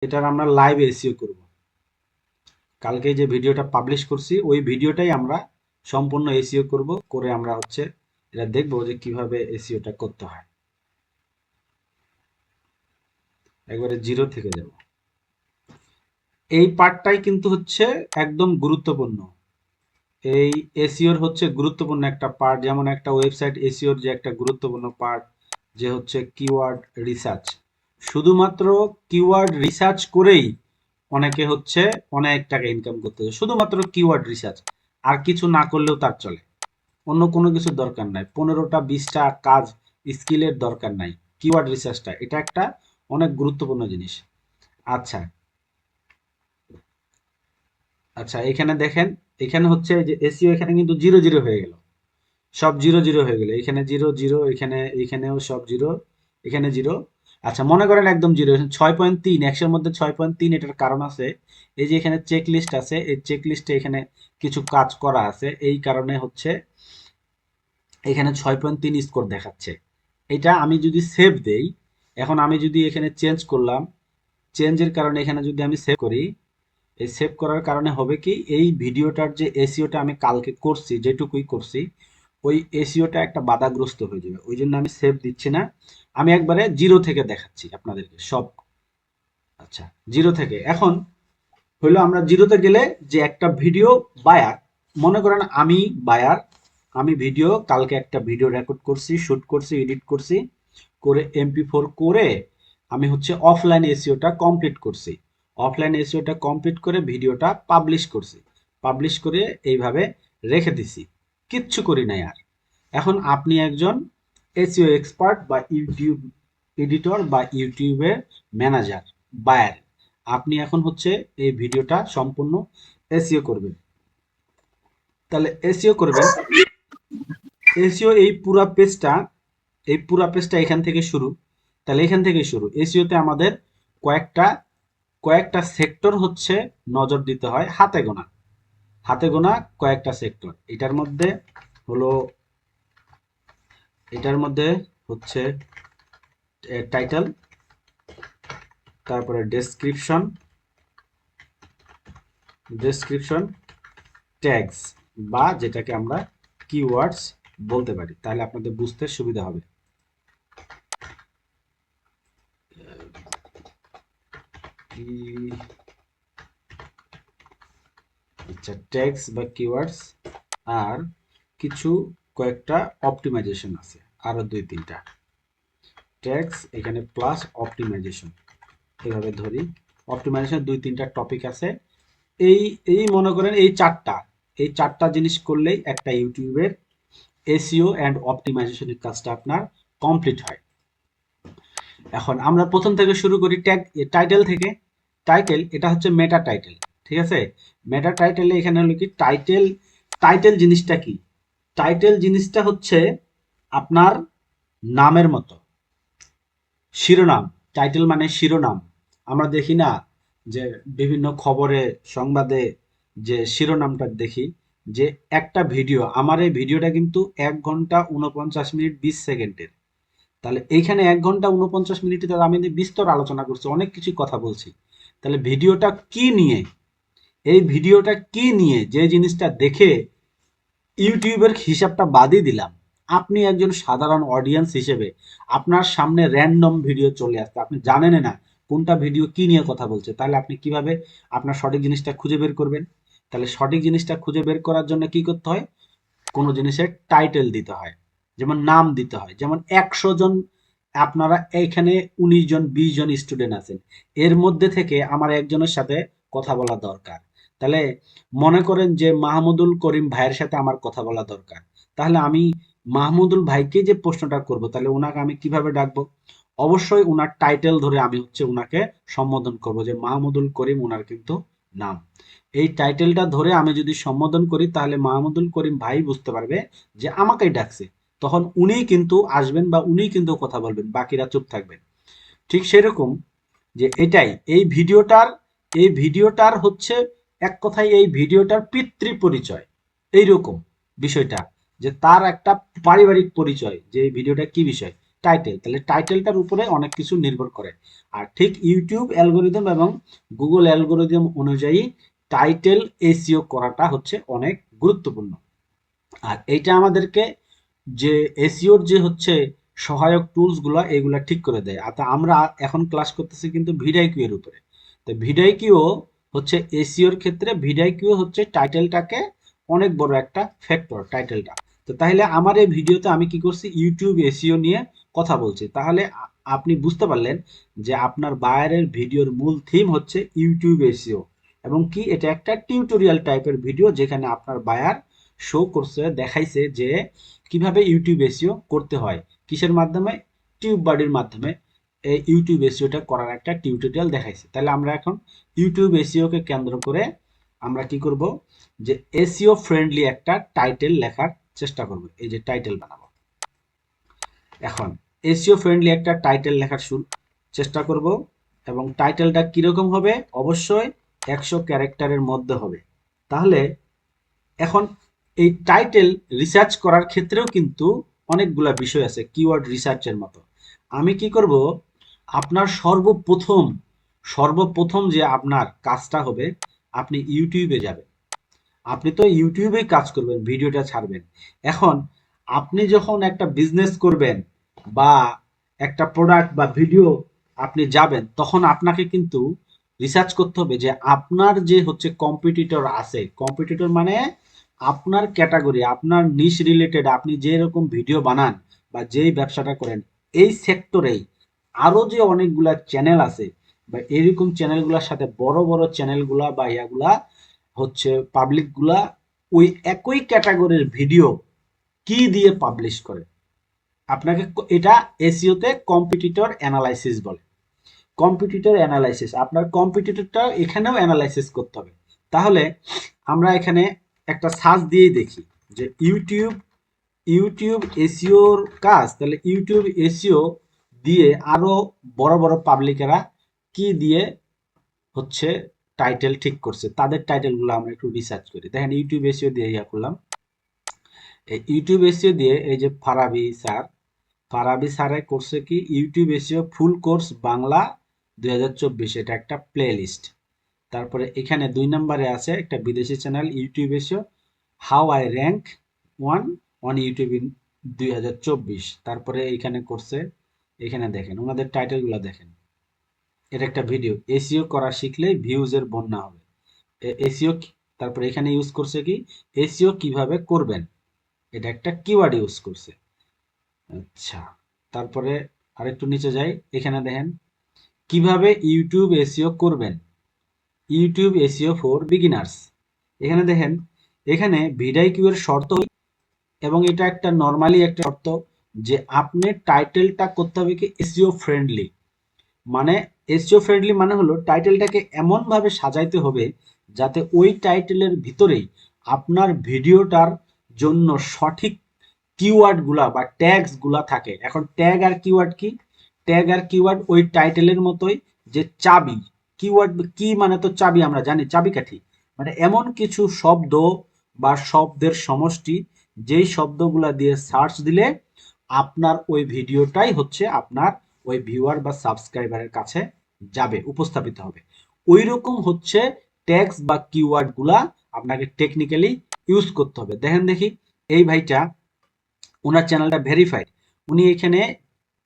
এটার আমরা live SEO করব। কালকে যে ভিডিওটা পাবলিশ করছি ওই ভিডিওটাই আমরা সম্পূর্ণ এসইও করব, করে আমরা হচ্ছে এটা দেখব যে কিভাবে এসইওটা করতে হয়। একবারে জিরো থেকে যাব। এই পার্টটাই কিন্তু হচ্ছে একদম গুরুত্বপূর্ণ। এই এসইওর হচ্ছে গুরুত্বপূর্ণ একটা পার্ট, যেমন একটা ওয়েবসাইট এসইওর যে একটা গুরুত্বপূর্ণ পার্ট যে হচ্ছে কিওয়ার্ড রিসার্চ। শুধুমাত্র কিওয়ার্ড রিসার্চ করেই অনেকে হচ্ছে অনেক টাকা ইনকাম করতেছে, শুধুমাত্র কিওয়ার্ড রিসার্চ, আর কিছু না করলেও তার চলে। অন্য কোনো কিছুর দরকার নাই, 15টা 20টা কাজ স্কিলের দরকার নাই। কিওয়ার্ড রিসার্চটা এটা একটা অনেক গুরুত্বপূর্ণ জিনিস। আচ্ছা, আচ্ছা, এখানে দেখেন, এখানে হচ্ছে যে এসইও, এখানে কিন্তু জিরো জিরো হয়ে গেল, সব জিরো জিরো হয়ে গেল। এখানে জিরো জিরো, এখানে এখানেও সব জিরো, এখানে জিরো। আচ্ছা, মনে করেন একদম জিরো, 6.3, 100-এর মধ্যে 6.3। এটার কারণ আছে, এই যে এখানে চেক লিস্ট আছে, এই চেক লিস্টে এখানে কিছু কাজ করা আছে, এই কারণে হচ্ছে এখানে 6.3 স্কোর দেখাচ্ছে। এটা আমি যদি সেভ দেই, এখন আমি যদি এখানে চেঞ্জ করলাম, চেঞ্জের কারণে এখানে যদি আমি সেভ করি, এই সেভ করার কারণে হবে কি, এই ভিডিওটার যে এসইওটা আমি কালকে করছি, যেটুকুই করছি, ওই এসইওটা একটা বাধাগ্রস্ত হয়ে যাবে। ওই জন্য আমি সেভ দিচ্ছি না, আমি একবারে জিরো থেকে দেখাচ্ছি আপনাদেরকে সব। আচ্ছা, জিরো থেকে এখন হইলো, আমরা জিরোতে গেলে যে একটা ভিডিও বায়ার, মনে করেন আমি বায়ার, আমি ভিডিও কালকে একটা ভিডিও রেকর্ড করছি, শুট করছি, এডিট করছি, করে MP4 করে আমি হচ্ছে অফলাইন এসইওটা কমপ্লিট করছি। অফলাইন এসইওটা কমপ্লিট করে ভিডিওটা পাবলিশ করছি, পাবলিশ করে এইভাবে রেখে দিছি, কিচ্ছু করি নাই আর। এখন আপনি একজন এসইও এক্সপার্ট বা ইউটিউব এডিটর বা ইউটিউবের ম্যানেজার, বায়ার, আপনি এখন হচ্ছে এই ভিডিওটা সম্পূর্ণ এসইও করবেন। তাহলে এসইও করবেন, এসইও এই পুরা পেজটা এখান থেকে শুরু। তাহলে এখান থেকে শুরু, এসইওতে আমাদের কয়েকটা কয়েকটা সেক্টর হচ্ছে নজর দিতে হয়, হাতে গোনা, হাতে গোনা কয়েকটা সেক্টর। হলো এটার মধ্যে হচ্ছে টাইটেল, তারপরে ডেসক্রিপশন, ডেসক্রিপশন, ট্যাগস, বা যেটাকে আমরা কিওয়ার্ডস বলতে পারি, তাহলে আপনাদের বুঝতে সুবিধা হবে। আচ্ছা, ট্যাগস বা কিওয়ার্ডস, আর কিছু কয়েকটা অপটিমাইজেশন আছে, আরো 2-3টা ট্যাগস এখানে প্লাস অপটিমাইজেশন, এভাবে ধরি। অপটিমাইজেশন 2-3টা টপিক আছে। এই এই মনে করেন এই চারটা জিনিস করলেই একটা ইউটিউবের এসইও অ্যান্ড অপটিমাইজেশনের কাজটা আপনার কমপ্লিট হয়। এখন আমরা প্রথম থেকে শুরু করি, টাইটেল থেকে। টাইটেল এটা হচ্ছে মেটা টাইটেল, ঠিক আছে? মেটা টাইটেলে এখানে হলো কি, টাইটেল, টাইটেল জিনিসটা কি? টাইটেল জিনিসটা হচ্ছে আপনার নামের মতো শিরোনাম। টাইটেল মানে শিরোনাম। আমরা দেখি না যে বিভিন্ন খবরে, সংবাদে যে শিরোনামটা দেখি, যে একটা ভিডিও, আমার এই ভিডিওটা কিন্তু 1 ঘন্টা 49 মিনিট 20 সেকেন্ডের। তাহলে এইখানে 1 ঘন্টা 49 মিনিটে আমি বিস্তর আলোচনা করছি, অনেক কিছু কথা বলছি। তাহলে ভিডিওটা কি নিয়ে, এই ভিডিওটা কি নিয়ে, যে জিনিসটা দেখে ইউটিউবের হিসাবটা বাদই দিলাম, আপনি একজন সাধারণ অডিয়েন্স হিসেবে আপনার সামনে র্যান্ডম ভিডিও চলে আসছে, আপনি জানেন না কোনটা ভিডিও কি নিয়ে কথা বলছে, তাহলে আপনি কিভাবে আপনার সঠিক জিনিসটা খুঁজে বের করবেন? তাহলে সঠিক জিনিসটা খুঁজে বের করার জন্য কি করতে হয়? কোনো জিনিসের টাইটেল দিতে হয়, যেমন নাম দিতে হয়। যেমন 100 জন, আপনারা এখানে 19 জন 20 জন স্টুডেন্ট আছেন, এর মধ্যে থেকে আমার একজনের সাথে কথা বলা দরকার। তাহলে মনে করেন যে মাহমুদুল করিম ভাইয়ের সাথে আমার কথা বলা দরকার, তাহলে আমি মাহমুদুল ভাইকে যে প্রশ্নটা করব, তাহলে ওনাকে আমি কিভাবে ডাকবো? অবশ্যই ওনার টাইটেল ধরে আমি হচ্ছে ওনাকে সম্বোধন করব, যে মাহমুদুল করিম ওনার কিন্তু নাম। এই টাইটেলটা ধরে আমি যদি সম্বোধন করি, তাহলে মাহমুদুল করিম ভাই বুঝতে পারবে যে আমাকেই ডাকছে, তখন উনিই কিন্তু আসবেন বা উনিই কিন্তু কথা বলবেন, বাকিরা চুপ থাকবেন। ঠিক সেরকম, যে এটাই এই ভিডিওটার হচ্ছে এক কথায় এই ভিডিওটার পিতৃ পরিচয়, এইরকম বিষয়টা, যে তার একটা পারিবারিক পরিচয়, যে এই ভিডিওটা কি বিষয়, টাইটেল, তাহলে টাইটেলটার উপরে অনেক কিছু নির্ভর করে। আর ঠিক ইউটিউব অ্যালগোরিদম এবং গুগল অ্যালগোরিদম অনুযায়ী টাইটেল এসইও করাটা হচ্ছে অনেক গুরুত্বপূর্ণ। আর এইটা আমাদেরকে যে এসইওর যে হচ্ছে সহায়ক টুলসগুলো এগুলা ঠিক করে দেয়। আর আমরা এখন ক্লাস করতেছি কিন্তু ভিডিআইকিউ এর উপরে। তো ভিডিআইকিউ হচ্ছে এসইওর ক্ষেত্রে ভিডিআইকিউ হচ্ছে টাইটেলটাকে অনেক বড় একটা ফ্যাক্টর টাইটেলটা। তো তাহলে আমার এই ভিডিওতে আমি কি করছি, ইউটিউব এসইও নিয়ে কথা বলছি। তাহলে আপনি বুঝতে পারলেন যে আপনার বায়ারের ভিডিওর মূল থিম হচ্ছে ইউটিউব এসইও, এবং কি এটা একটা টিউটোরিয়াল টাইপের ভিডিও যেখানে আপনার বায়ার শো করছে, দেখাইছে যে কিভাবে ইউটিউব এসইও করতে হয়, কিসের মাধ্যমে, টিউব বাডির মাধ্যমে এই ইউটিউব এসইওটা করার একটা টিউটোরিয়াল দেখাইছে। তাহলে আমরা এখন ইউটিউব এসইও কে কেন্দ্র করে আমরা কি করব, যে এসইও ফ্রেন্ডলি একটা টাইটেল লেখার চেষ্টা করব। এই যে টাইটেল বানাবো, এখন এসইও ফ্রেন্ডলি একটা টাইটেল লেখার চেষ্টা করব, এবং টাইটেলটা কিরকম হবে, অবশ্যই 100 ক্যারেক্টারের মধ্যে হবে। তাহলে এখন এই টাইটেল রিসার্চ করার ক্ষেত্রেও কিন্তু অনেকগুলা বিষয় আছে, কিওয়ার্ড রিসার্চের মতো। আমি কি করব, আপনার সর্বপ্রথম যে আপনার কাজটা হবে, আপনি ইউটিউবে যাবেন। আপনি তো ইউটিউবেই কাজ করবেন, ভিডিওটা ছাড়বেন। এখন আপনি যখন একটা বিজনেস করবেন বা একটা প্রোডাক্ট বা ভিডিও আপনি যাবেন, তখন আপনাকে কিন্তু রিসার্চ করতে হবে যে আপনার যে হচ্ছে কম্পিটিটর আছে, কম্পিটিটর মানে আপনার ক্যাটাগরি, আপনার নিশ রিলেটেড, আপনি যে রকম ভিডিও বানান বা যেই ব্যবসাটা করেন, এই সেক্টরেই আরো যে অনেকগুলা চ্যানেল আছে, বা এরকম চ্যানেলগুলোর সাথে বড় বড় চ্যানেলগুলা বা ইয়াগুলা হচ্ছে পাবলিকগুলা ওই একই ক্যাটাগরির ভিডিও কি দিয়ে পাবলিশ করে, আপনাকে এটা এসইওতে কম্পিটিটর অ্যানালাইসিস বলে। কম্পিটিটর অ্যানালাইসিস, আপনার কম্পিটিটরটা এখানেও অ্যানালাইসিস করতে হবে। তাহলে আমরা এখানে একটা সার্চ দিয়েই দেখি যে ইউটিউব এসইওর কাজ, তাহলে ইউটিউব এসইও দিয়ে আরো বড় বড় পাবলিকেরা কি দিয়ে হচ্ছে টাইটেল ঠিক করছে, তাদের টাইটেলগুলো আমরা একটু রিসার্চ করি। দেখেন ইউটিউব এসইও দিয়ে ইয়া করলাম, এই ইউটিউব এসইও দিয়ে এই যে ফারাবি স্যারে করছে কি, YouTube SEO full course Bangla 2024, এটা একটা প্লে লিস্ট। তারপরে এখানে 2 নম্বরে আছে একটা বিদেশি channel, YouTube SEO how I rank one on YouTube in 2024। তারপরে এখানে করছে, এখানে দেখেন ওনাদের টাইটেলগুলো দেখেন, এটা একটা ভিডিও, এসইও করা শিখলেই ভিউজের বন্যা হবে। এসইও, তারপরে এখানে ইউজ করছে কি, এসইও কিভাবে করবেন, এটা একটা কিওয়ার্ড ইউজ করছে। আচ্ছা, তারপরে আরেকটু নিচে যাই, এখানে দেখেন কিভাবে ইউটিউব এসইও করবেন, ইউটিউব এসইও ফর বিগিনার্স। এখানে দেখেন, এখানে ভিডিআইকিউ এর শর্ত, এবং এটা একটা নর্মালি একটা শর্ত যে আপনি টাইটেলটা করতে হবে কি এসইও ফ্রেন্ডলি। মানে এসইও ফ্রেন্ডলি মানে হলো টাইটেলটাকে এমন ভাবে সাজাইতে হবে যাতে ওই টাইটেলের ভিতরেই আপনার ভিডিওটার জন্য সঠিক কিওয়ার্ডগুলা বা ট্যাগসগুলা থাকে। এখন ট্যাগ আর কিওয়ার্ড কি, ট্যাগ আর কিওয়ার্ড ওই টাইটেলের মতোই, যে চাবি, কিওয়ার্ড কি মানে তো চাবি, আমরা জানি চাবিকাঠি, মানে এমন কিছু শব্দ বা শব্দের সমষ্টি, যেই শব্দগুলা দিয়ে সার্চ দিলে আপনার ওই ভিডিওটাই হচ্ছে আপনার ওই ভিউয়ার বা সাবস্ক্রাইবারের কাছে যাবে, উপস্থাপিত হবে। ওই রকম হচ্ছে ট্যাগস বা কিওয়ার্ড গুলা আপনাকে টেকনিক্যালি ইউজ করতে হবে। দেখেন দেখি, এই ভাইটা ওনার চ্যানেলটা ভেরিফাইড, উনি এখানে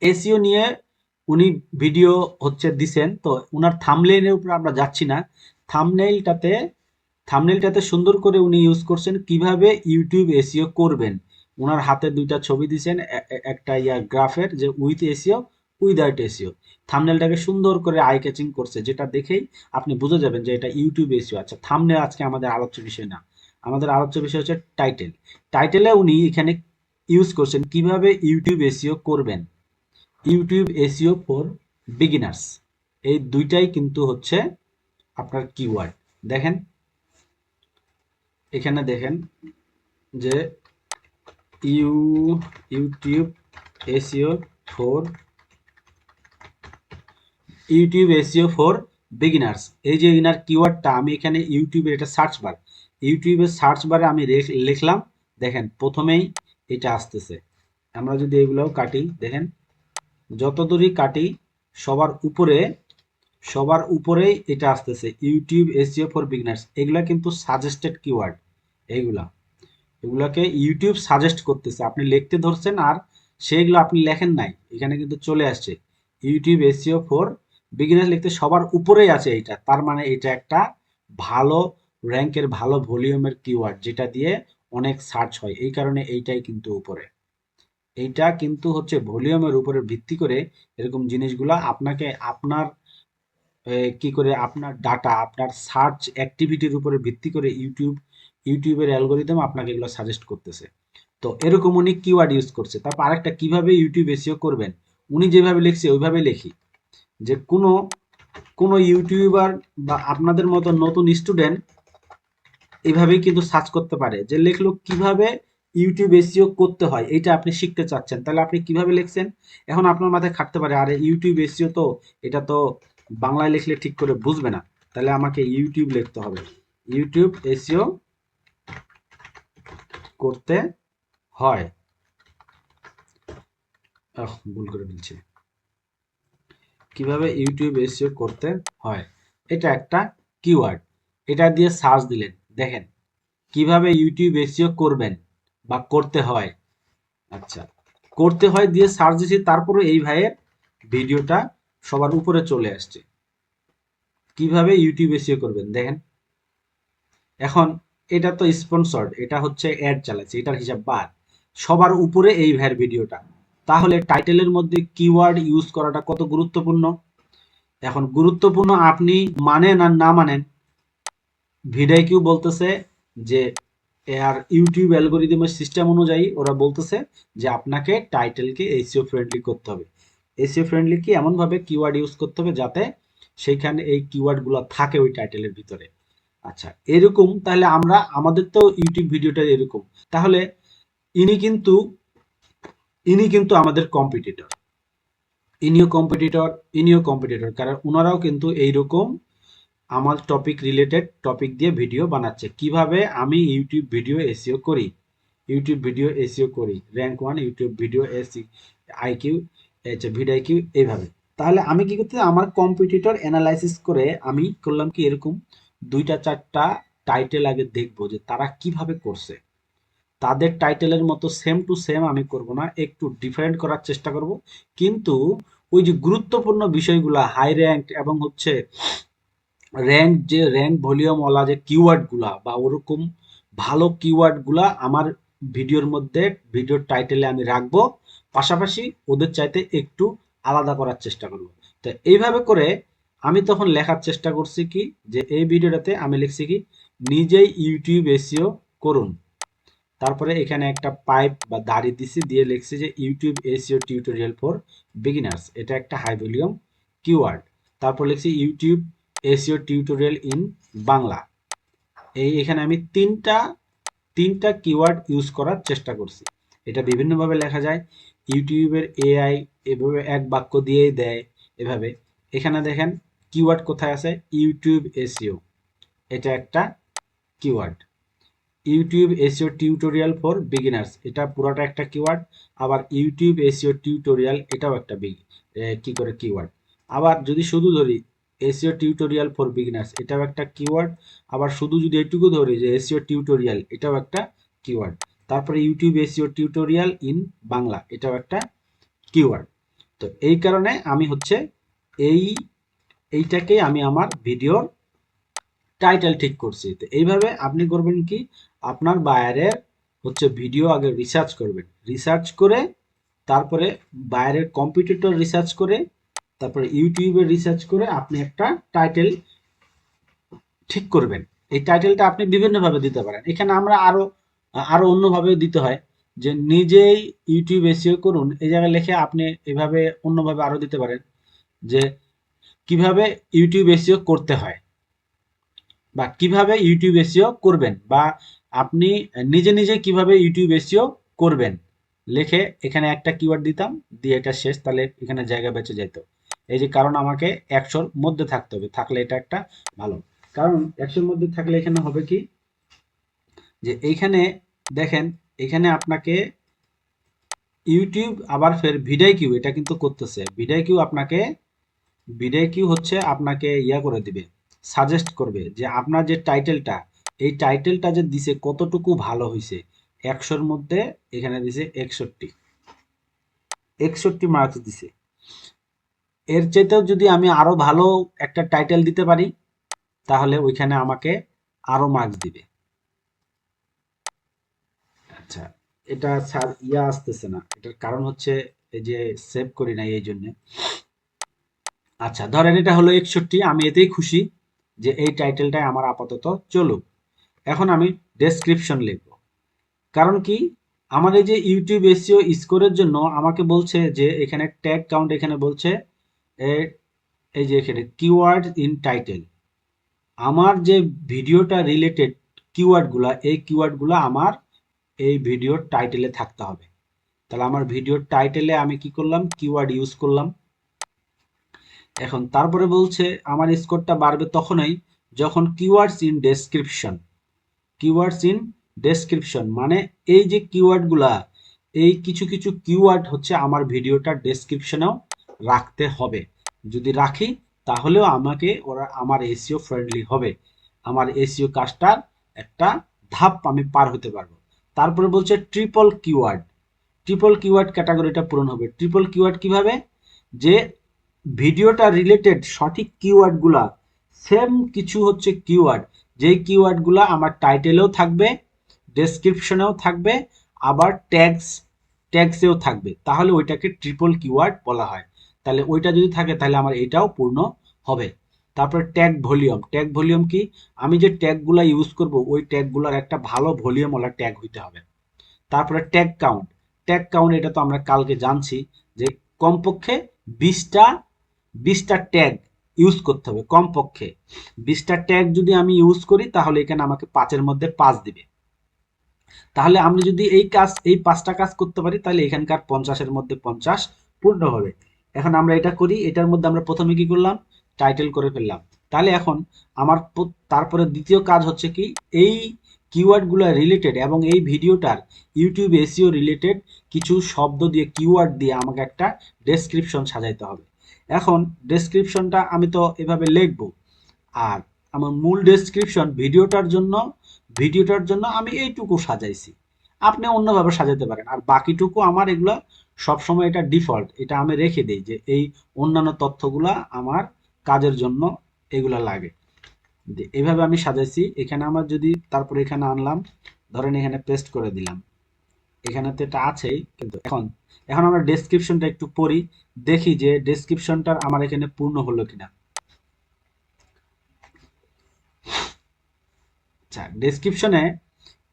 এসইও নিয়ে উনি ভিডিও হচ্ছে দিছেন। তো ওনার থাম্বনেইলের উপর আমরা যাচ্ছি না, থাম্বনেইলটাতে সুন্দর করে উনি ইউজ করছেন কিভাবে ইউটিউব এসইও করবেন। ওনার হাতে 2টা ছবি দিছেন, একটা গ্রাফের যে উইথ এসইও, উইদাউট এসইও। থাম্বনেইলটাকে সুন্দর করে আই ক্যাচিং করছে, যেটা দেখেই আপনি বুঝে যাবেন যে এটা ইউটিউব এসইও। আচ্ছা, থাম্বনেইল আজকে আমাদের আলোচ্য বিষয় না, আমাদের আলোচ্য বিষয় হচ্ছে টাইটেল। টাইটেলে উনি এখানে ইউজ করছেন কিভাবে ইউটিউব এসইও করবেন, ইউটিউব এসইও ফর বিগিনার্স। এই দুইটাই কিন্তু হচ্ছে আপনার কিওয়ার্ড। দেখেন এখানে দেখেন যে ইউটিউব এসইও ফর বিগিনার্স, এই যে ইনার কিওয়ার্ডটা আমি এখানে ইউটিউবের, এটা সার্চ বার, ইউটিউবের সার্চ বারে আমি লিখলাম, দেখেন প্রথমেই এটা আসতেছে। আমরা যদি এগুলোও কাটি, দেখেন যত দূরই কাটি সবার উপরে, সবার উপরেই এটা আসতেছে ইউটিউব এসইও ফর বিগিনার্স। এগুলা কিন্তু সাজেস্টেড কিওয়ার্ড, এইগুলা, এগুলাকে ইউটিউব সাজেস্ট করতেছে, আপনি লিখতে ধরছেন আর সেইগুলো আপনি লেখেন নাই, এখানে কিন্তু চলে আসছে ইউটিউব এসইও ফর বিগিনার্স লিখতে সবার উপরেই আছে এইটা, তার মানে এটা একটা ভালো র্যাঙ্কের, ভালো ভলিউমের কিওয়ার্ড, যেটা দিয়ে অনেক সার্চ হয়, এই কারণে এইটাই কিন্তু উপরে। এইটা কিন্তু হচ্ছে ভলিউমের উপরে ভিত্তি করে এরকম জিনিসগুলা আপনাকে আপনার কি করে আপনার ডাটা, আপনার সার্চ অ্যাক্টিভিটির উপরে ভিত্তি করে ইউটিউবের অ্যালগোরিদম আপনাকে এগুলো সাজেস্ট করতেছে। তো এরকম উনি কিওয়ার্ড ইউজ করছে। তারপর আরেকটা, কিভাবে ইউটিউব এসইও করবেন, উনি যেভাবে লিখছে ওইভাবে লিখি, যে কোনো কোনো ইউটিউবার বা আপনাদের মতো নতুন স্টুডেন্ট এইভাবেই কিন্তু সার্চ করতে পারে, যে লিখলো কিভাবে ইউটিউব এসইও করতে হয়, এটা আপনি শিখতে চাচ্ছেন, তাহলে আপনি কিভাবে লিখছেন। এখন আপনার মাথায় খাটতে পারে, আরে ইউটিউব এসইও তো, এটা তো বাংলায় লিখলে ঠিক করে বুঝবে না, তাহলে আমাকে ইউটিউব লিখতে হবে, ইউটিউব এসইও করতে হয়। ভুল করে দিচ্ছি, কিভাবে ইউটিউব এসইও করতে হয়, এটা একটা কিওয়ার্ড, এটা দিয়ে সার্চ দিলেন, দেখেন কিভাবে ইউটিউব এসইও করবেন বা করতে হয়। আচ্ছা, করতে হয় দিয়ে সার্চ দিয়েছি, তারপরে এই ভাইয়ের ভিডিওটা সবার উপরে চলে আসছে, কিভাবে ইউটিউব এসইও করবেন দেখেন। এখন এটা তো স্পন্সর্ড, এটা হচ্ছে অ্যাড চালাচ্ছে, এটার হিসাব বাদ, সবার উপরে এই ভাইয়ের ভিডিওটা, তাহলে টাইটেলের মধ্যে কিওয়ার্ড ইউজ করাটা কত গুরুত্বপূর্ণ। এখন গুরুত্বপূর্ণ আপনি মানেন আর না মানেন, ভিডিও বলতেছে যে আর ইউটিউব অ্যালগোরিদমের সিস্টেম অনুযায়ী ওরা বলতেছে যে আপনাকে টাইটেলকে এসইও ফ্রেন্ডলি করতে হবে। এসইও ফ্রেন্ডলি কি, এমনভাবে কিওয়ার্ড ইউজ করতে হবে যাতে সেইখানে এই কিওয়ার্ডগুলো থাকে ওই টাইটেলের ভিতরে। আচ্ছা, এরকম তাহলে আমরা, আমাদের তো ইউটিউব ভিডিওটা এরকম, তাহলে ইনি কিন্তু ইনি কিন্তু আমাদের কম্পিটিটর, ইনিও কম্পিটিটর, কারণ ওনারাও কিন্তু এইরকম আমার টপিক রিলেটেড টপিক দিয়ে ভিডিও বানাচ্ছে, কিভাবে আমি ইউটিউব ভিডিও এসইও করি, ইউটিউব ভিডিও এসইও করি, র্যাঙ্ক 1 ইউটিউব ভিডিও এসি আইকিউ, ভিডিও আইকিউ, এইভাবে। তাহলে আমি কি করতে, আমার কম্পিটিটর অ্যানালাইসিস করে আমি করলাম কি, এরকম দুইটা চারটা টাইটেল আগে দেখবো যে তারা কিভাবে করছে, তাদের টাইটেলের মতো সেম টু সেম আমি করব না, একটু ডিফারেন্ট করার চেষ্টা করব, কিন্তু ওই যে গুরুত্বপূর্ণ বিষয়গুলা হাই র্যাঙ্ক এবং হচ্ছে র্যাঙ্ক ভলিউম ওয়ালা যে কিওয়ার্ড গুলা বা ওরকম ভালো কিওয়ার্ড গুলা আমার ভিডিওর মধ্যে, ভিডিওর টাইটেলে আমি রাখবো, পাশাপাশি ওদের চাইতে একটু আলাদা করার চেষ্টা করব। তো এইভাবে করে আমি তখন লেখার চেষ্টা করছি কি, যে এই ভিডিওটাতে আমি লিখছি কি, নিজেই ইউটিউব এসইও করুন, তারপরে এখানে একটা পাইপ বা দাড়ি দিছি, দিয়ে লিখছি যে YouTube SEO tutorial for beginners, এটা একটা হাই ভলিউম কিওয়ার্ড। তারপর লিখছি YouTube SEO tutorial in Bangla. এখানে আমি তিনটা কিওয়ার্ড ইউজ করার চেষ্টা করছি। এটা বিভিন্নভাবে লেখা যায়, ইউটিউবের এআই এভাবে এক বাক্য দিয়েই দেয় এভাবে। এখানে দেখেন কিওয়ার্ড কোথায় আছে, ইউটিউব এসইও, এটা একটা keyword, YouTube SEO tutorial for beginners, এটা পুরোটা একটা কিওয়ার্ড। আবার ইউটিউব এসইও টিউটোরিয়াল, এটাও একটা কি করে কিওয়ার্ড। আবার যদি শুধু ধরি এসইও টিউটোরিয়াল ফর বিগিনার্স, এটাও একটা কিওয়ার্ড। আবার শুধু যদি এটুকু ধরি যে এসইও টিউটোরিয়াল, এটাও একটা কিওয়ার্ড। তারপরে YouTube SEO tutorial in Bangla, এটাও একটা কিওয়ার্ড। তো এই কারণে আমি হচ্ছে এই এইটাকে আমি আমার ভিডিওর টাইটেল ঠিক করছি। তো এইভাবে আপনি করবেন কি, আপনার বায়ারের হচ্ছে ভিডিও আগে রিসার্চ করবেন, রিসার্চ করে তারপরে বায়ারের কম্পিটিটর রিসার্চ করে, তারপরে ইউটিউবে রিসার্চ করে আপনি একটা টাইটেল ঠিক করবেন। এই টাইটেলটা আপনি বিভিন্নভাবে দিতে পারেন, এখানে আমরা আরো আরো অন্যভাবে দিতে হয়, যে নিজেই ইউটিউব এসইও করুন, এই জায়গায় লিখে আপনি এভাবে অন্যভাবে আরো দিতে পারেন, যে কিভাবে ইউটিউব এসইও করতে হয় বা কিভাবে ইউটিউব এসইও করবেন, বা আপনি নিজে নিজে কিভাবে ইউটিউব এসইও করবেন লিখে এখানে একটা কিওয়ার্ড দিতাম, দিয়ে এটা শেষ, তাহলে এখানে জায়গা বেঁচে যেত। এই যে কারণ আমাকে 100-র মধ্যে থাকতে হবে, থাকলে এটা একটা ভালো, কারণ 100-র মধ্যে থাকলে এখানে হবে কি, যে এইখানে দেখেন, এখানে আপনাকে ইউটিউব আবার ফের ভিডিকিউ এটা কিন্তু করতেছে। ভিডিকিউ হচ্ছে আপনাকে ইয়া করে দিবে, সাজেস্ট করবে যে আপনার যে টাইটেলটা, এই টাইটেলটা যে দিছে কতটুকু ভালো হয়েছে। 100-র মধ্যে এখানে দিছে 61 মার্কস দিছে। এর চাইতেও যদি আমি আরো ভালো একটা টাইটেল দিতে পারি তাহলে ওইখানে আমাকে আরো মার্কস দিবে। আচ্ছা, এটা স্যার আসতেছে না, এটার কারণ হচ্ছে এই যে সেভ করি নাই এই জন্য। আচ্ছা, ধরেন এটা হলো 61, আমি এতেই খুশি যে এই টাইটেলটাই আমার আপাতত চলুক। এখন আমি ডেসক্রিপশন লিখব। কারণ কি, আমার এই যে ইউটিউব এসইও স্কোরের জন্য আমাকে বলছে যে এখানে ট্যাগ কাউন্ট, এখানে বলছে এই যে এখানে কিওয়ার্ড ইন টাইটেল, আমার যে ভিডিওটা রিলেটেড কিওয়ার্ডগুলা, এই কিওয়ার্ডগুলা আমার এই ভিডিওর টাইটেলে থাকতে হবে। তাহলে আমার ভিডিওর টাইটেলে আমি কি করলাম, কিওয়ার্ড ইউজ করলাম। এখন তারপরে বলছে আমার স্কোরটা বাড়বে তখনই যখন কিওয়ার্ডস ইন ডেসক্রিপশন মানে এই যে কিওয়ার্ডগুলা, এই কিছু কিছু কিওয়ার্ড হচ্ছে আমার ভিডিওটা ডেসক্রিপশনেও রাখতে হবে। যদি রাখি তাহলেও আমার এসইও ফ্রেন্ডলি হবে, আমার এসইও কাজটার একটা ধাপ আমি পার হতে পারবো। তারপরে বলছে ট্রিপল কিওয়ার্ড ক্যাটাগরিটা পূরণ হবে। ট্রিপল কিওয়ার্ড কিভাবে, যে ভিডিওটা রিলেটেড সঠিক কিওয়ার্ডগুলা, সেম কিছু হচ্ছে কিওয়ার্ড, যেই কিওয়ার্ডগুলা আমার টাইটেলেও থাকবে, ডেসক্রিপশনেও থাকবে, আবার ট্যাগসেও থাকবে, তাহলে ওইটাকে ট্রিপল কিওয়ার্ড বলা হয়। তাহলে ওইটা যদি থাকে তাহলে আমার এটাও পূর্ণ হবে। তারপরে ট্যাগ ভলিউম কি, আমি যে ট্যাগগুলা ইউজ করব ওই ট্যাগগুলার একটা ভালো ভলিউমওয়ালা ট্যাগ হইতে হবে। তারপরে ট্যাগ কাউন্ট এটা তো আমরা কালকে জানছি যে কমপক্ষে 20টা ট্যাগ ইউজ করতে হবে। কমপক্ষে 20টা ট্যাগ যদি আমি ইউজ করি তাহলে এখানে আমাকে 5-এর মধ্যে 5 দিবে। তাহলে আমি যদি এই 5টা কাজ করতে পারি তাহলে এখানকার 50-এর মধ্যে 50 পূর্ণ হবে। এখন আমরা এটা করি, এটার মধ্যে আমরা প্রথমে কি করলাম, টাইটেল করে ফেললাম। তাহলে এখন আমার তারপরে দ্বিতীয় কাজ হচ্ছে কি, এই কিওয়ার্ডগুলো রিলেটেড এবং এই ভিডিওটার ইউটিউব এসইও রিলেটেড কিছু শব্দ দিয়ে, কিওয়ার্ড দিয়ে আমাকে একটা ডেসক্রিপশন সাজাইতে হবে। এখন ডেসক্রিপশনটা আমি তো এভাবে লিখবো, আর আমার মূল ডেসক্রিপশন ভিডিওটার জন্য আমি এইটুকু সাজাইছি। আপনি অন্যভাবে সাজাতে পারেন, আর বাকিটুকু আমার এগুলো সবসময় এটা ডিফল্ট, এটা আমি রেখে দিই যে এই অন্যান্য তথ্যগুলা আমার কাজের জন্য এগুলা লাগে। এইভাবে আমি সাজাইছি। এখানে আমার যদি তারপরে এখানে আনলাম, ধরেন এখানে পেস্ট করে দিলাম, এখানে তো এটা আছেই, কিন্তু এখন আমরা ডেসক্রিপশনটা একটু পড়ি, দেখি যে ডেসক্রিপশনটার আমার এখানে পূর্ণ হলো কিনা। আচ্ছা, ডেসক্রিপশনে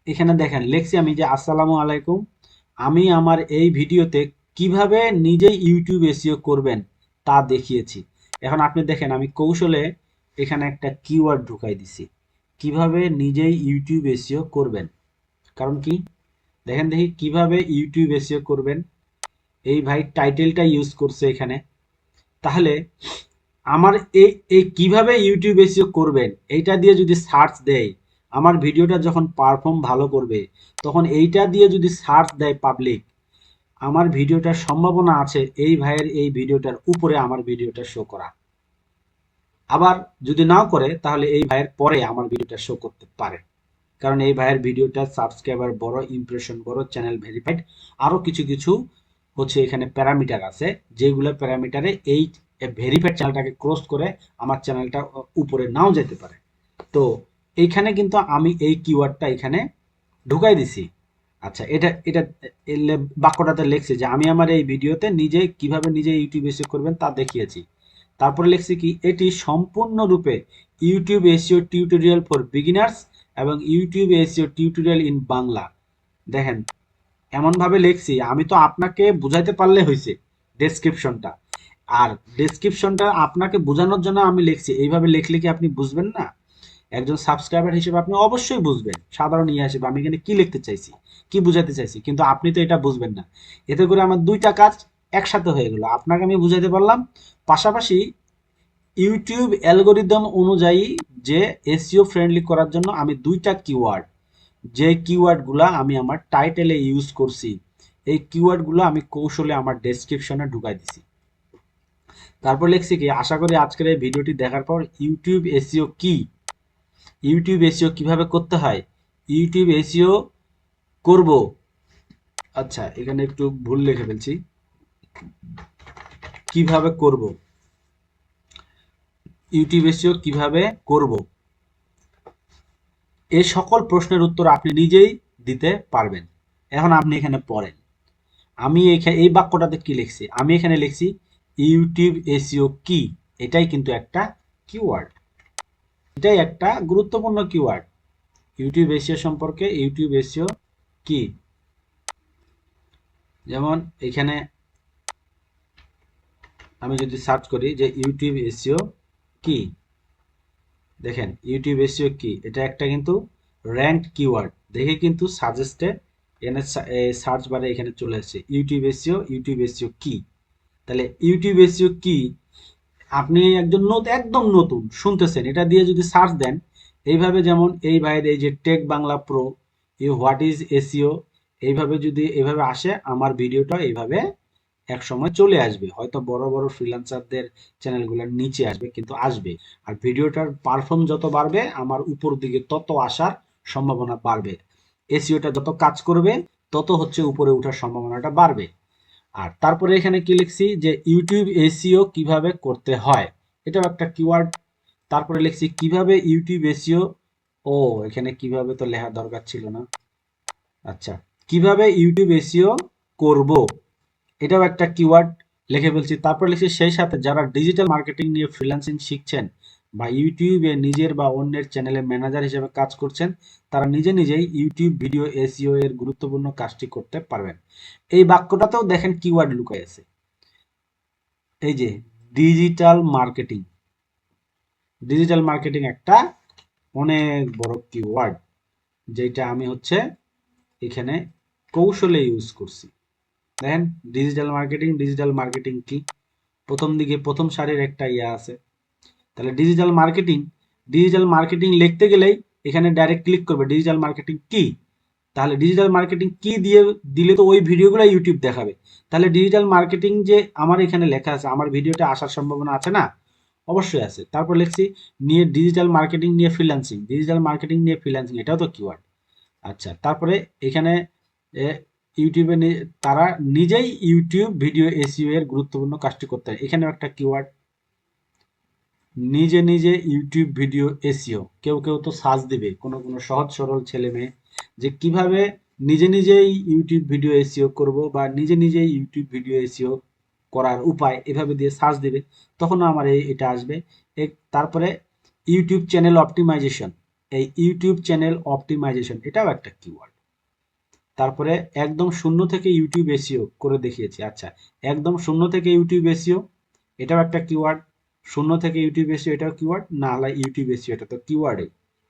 এখানে দেখেন লিখছি আমি যে আসসালামু আলাইকুম, আমি আমার এই ভিডিওতে কিভাবে নিজেই ইউটিউব এসইও করবেন তা দেখিয়েছি। এখন আপনি দেখেন আমি কৌশলে এখানে একটা কিওয়ার্ড ঢুকাই দিছি, কিভাবে নিজেই ইউটিউব এসইও করবেন। কারণ কি, দেখি কিভাবে ইউটিউব এসইও করবেন, এই ভাই টাইটেলটা ইউজ করছে এখানে। তাহলে আমার এই কিভাবে ইউটিউব এসইও করবেন এইটা দিয়ে যদি সার্চ দেয়, আমার ভিডিওটা যখন পারফর্ম ভালো করবে তখন এইটা দিয়ে যদি সার্চ দেয় পাবলিক, আমার ভিডিওটার সম্ভাবনা আছে এই ভাইয়ের এই ভিডিওটার উপরে আমার ভিডিওটা শো করা। আবার যদি নাও করে তাহলে এই ভাইয়ের পরে আমার ভিডিওটা শো করতে পারে, কারণ এই ভাইয়ের ভিডিওটা সাবস্ক্রাইবার বড়, ইমপ্রেশন বড়, চ্যানেল ভেরিফাইড, আরো কিছু কিছু হচ্ছে এখানে প্যারামিটার আছে, যেগুলো প্যারামিটারে এই ভেরিফাইড চ্যানেলটাকে ক্রস করে আমার চ্যানেলটা উপরে নাও যেতে পারে। তো এইখানে কিন্তু আমি এই কিওয়ার্ডটা এখানে ঢুকাই দিছি। আচ্ছা, এটা এটা বাক্যটাতে লিখছি যে আমি আমার এই ভিডিওতে কিভাবে নিজে ইউটিউব এসইও করবেন তা দেখিয়েছি। তারপরে লিখছি কি, এটি সম্পূর্ণরূপে YouTube SEO tutorial for beginners এবং YouTube SEO tutorial in Bangla. দেখেন এমনভাবে লিখছি, আমি তো আপনাকে বুঝাইতে পারলে হয়েছে ডেসক্রিপশনটা, আর ডেসক্রিপশনটা আপনাকে বোঝানোর জন্য আমি লিখছি। এইভাবে লিখলে কি আপনি বুঝবেন না? একজন সাবস্ক্রাইবার হিসেবে আপনি অবশ্যই বুঝবেন, সাধারণ হিসেবে আমি এখানে কি লিখতে চাইছি, কি বুঝাতে চাইছি, কিন্তু আপনি তো এটা বুঝবেন না। এতে করে আমার দুইটা কাজ একসাথে হয়ে গেল, আপনাকে আমি বুঝাইতে পারলাম, পাশাপাশি ইউটিউব অ্যালগোরিদম অনুযায়ী যে এসইও ফ্রেন্ডলি করার জন্য আমি দুইটা কিওয়ার্ড, যে কিওয়ার্ডগুলা আমি আমার টাইটেলে ইউজ করছি, এই কিওয়ার্ডগুলো আমি কৌশলে আমার ডেসক্রিপশনে ঢুকাই দিছি। তারপর লিখছি কি, আশা করি আজকের এই ভিডিওটি দেখার পর ইউটিউব এসইও কি, ইউটিউব এসইও কিভাবে করতে হয়, ইউটিউব এসইও করব। আচ্ছা, এখানে একটু ভুল লিখে ফেলছি, কিভাবে করব, ইউটিউব এসইও কিভাবে করব, এই সকল প্রশ্নের উত্তর আপনি নিজেই দিতে পারবেন। এখন আপনি এখানে পড়েন, আমি এখানে এই বাক্যটাতে কি লিখছি, আমি এখানে লিখছি ইউটিউব এসইও কি। এটাই কিন্তু একটা কিওয়ার্ড, এটাই একটা গুরুত্বপূর্ণ কিওয়ার্ড। ইউটিউব এসইও সম্পর্কে, ইউটিউব এসইও কি। যেমন এখানে আমি যদি সার্চ করি যে ইউটিউব এসইও কি, দেখেন ইউটিউব এসইও কি, এটা একটা কিন্তু র্যাঙ্ক কিওয়ার্ড দেখে কিন্তু সাজেস্টে এখানে সার্চ বারে এখানে চলে আসছে ইউটিউব এসইও, ইউটিউব এসইও কি। তাহলে ইউটিউব এসইও কি, আপনি একজন একদম নতুন শুনতেছেন, এটা দিয়ে যদি সার্চ দেন এইভাবে, যেমন এই ভাইয়ের এই যে tech Bangla pro, you what is SEO, এইভাবে যদি এইভাবে আসে আমার ভিডিওটা এইভাবে এক সময় চলে আসবে, হয়তো বড় বড় ফ্রিল্যান্সারদের চ্যানেলগুলোর নিচে আসবে, কিন্তু আসবে। আর ভিডিওটার পারফর্ম যত বাড়বে আমার উপর দিকে তত আসার সম্ভাবনা বাড়বে, এসইওটা যত কাজ করবে তত হচ্ছে উপরে ওঠার সম্ভাবনাটা বাড়বে। আর তারপরে এখানে কি লিখছি যে ইউটিউব এসইও কিভাবে করতে হয়, এটাও একটা কিওয়ার্ড। তারপরে লিখছি কিভাবে ইউটিউব এসইও, ও এখানে কিভাবে তো লেখা দরকার ছিল না, আচ্ছা কিভাবে ইউটিউব এসইও করব, এটাও একটা কিওয়ার্ড লিখে ফেলছি। তারপর লিখছি সেই সাথে যারা ডিজিটাল মার্কেটিং নিয়ে ফ্রিল্যান্সিং শিখছেন বা ইউটিউবে নিজের বা অন্যের চ্যানেলে ম্যানেজার হিসেবে কাজ করছেন, তারা নিজে নিজেই ইউটিউব ভিডিও এসইও এর গুরুত্বপূর্ণ কাজটি করতে পারবেন। এই বাক্যটাতেও দেখেন কিওয়ার্ড লুকায় আছে, এই যে ডিজিটাল মার্কেটিং। ডিজিটাল মার্কেটিং একটা অনেক বড় কিওয়ার্ড, যেটা আমি হচ্ছে এখানে কৌশলে ইউজ করছি। দেখেন ডিজিটাল মার্কেটিং, ডিজিটাল মার্কেটিং কি, প্রথম দিকে প্রথম সারির একটা ইয়া আছে। তাহলে ডিজিটাল মার্কেটিং, ডিজিটাল মার্কেটিং লিখতে গেলেই এখানে ডাইরেক্ট ক্লিক করবে ডিজিটাল মার্কেটিং কি। তাহলে ডিজিটাল মার্কেটিং কি দিয়ে দিলে তো ওই ভিডিওগুলো ইউটিউব দেখাবে। তাহলে ডিজিটাল মার্কেটিং যে আমার এখানে লেখা আছে, আমার ভিডিওটা আসার সম্ভাবনা আছে না? অবশ্যই আছে। তারপর লিখছি নিয়ে ডিজিটাল মার্কেটিং নিয়ে ফ্রিল্যান্সিং, ডিজিটাল মার্কেটিং নিয়ে ফ্রিল্যান্সিং, এটাও তো কিওয়ার্ড। আচ্ছা, তারপরে এখানে ইউটিউবে তারা নিজেই ইউটিউব ভিডিও এসইও এর গুরুত্বপূর্ণ কাজটি করতে হয়, এখানেও একটা কিওয়ার্ড। নিজে নিজে ইউটিউব ভিডিও এসইও, কেউ কেউ তো সার্চ দিবে, কোনো কোনো সহজ সরল ছেলে মেয়ে যে কিভাবে নিজে নিজেই ইউটিউব ভিডিও এসইও করব বা নিজে নিজেই ইউটিউব ভিডিও এসইও করার উপায় এভাবে দিয়ে সার্চ দিবে, তখন আমার এটা আসবে। তারপরে ইউটিউব চ্যানেল অপটিমাইজেশন, এই ইউটিউব চ্যানেল অপটিমাইজেশন এটাও একটা কিওয়ার্ড। তারপরে একদম শূন্য থেকে ইউটিউব এসইও করে দেখিয়েছি, আচ্ছা একদম শূন্য থেকে ইউটিউব এসইও এটাও একটা কিওয়ার্ড। শূন্য থেকে ইউটিউব এসইও এটাও কিওয়ার্ড, না হলে ইউটিউব এসইও এটা তো কিওয়ার্ডই।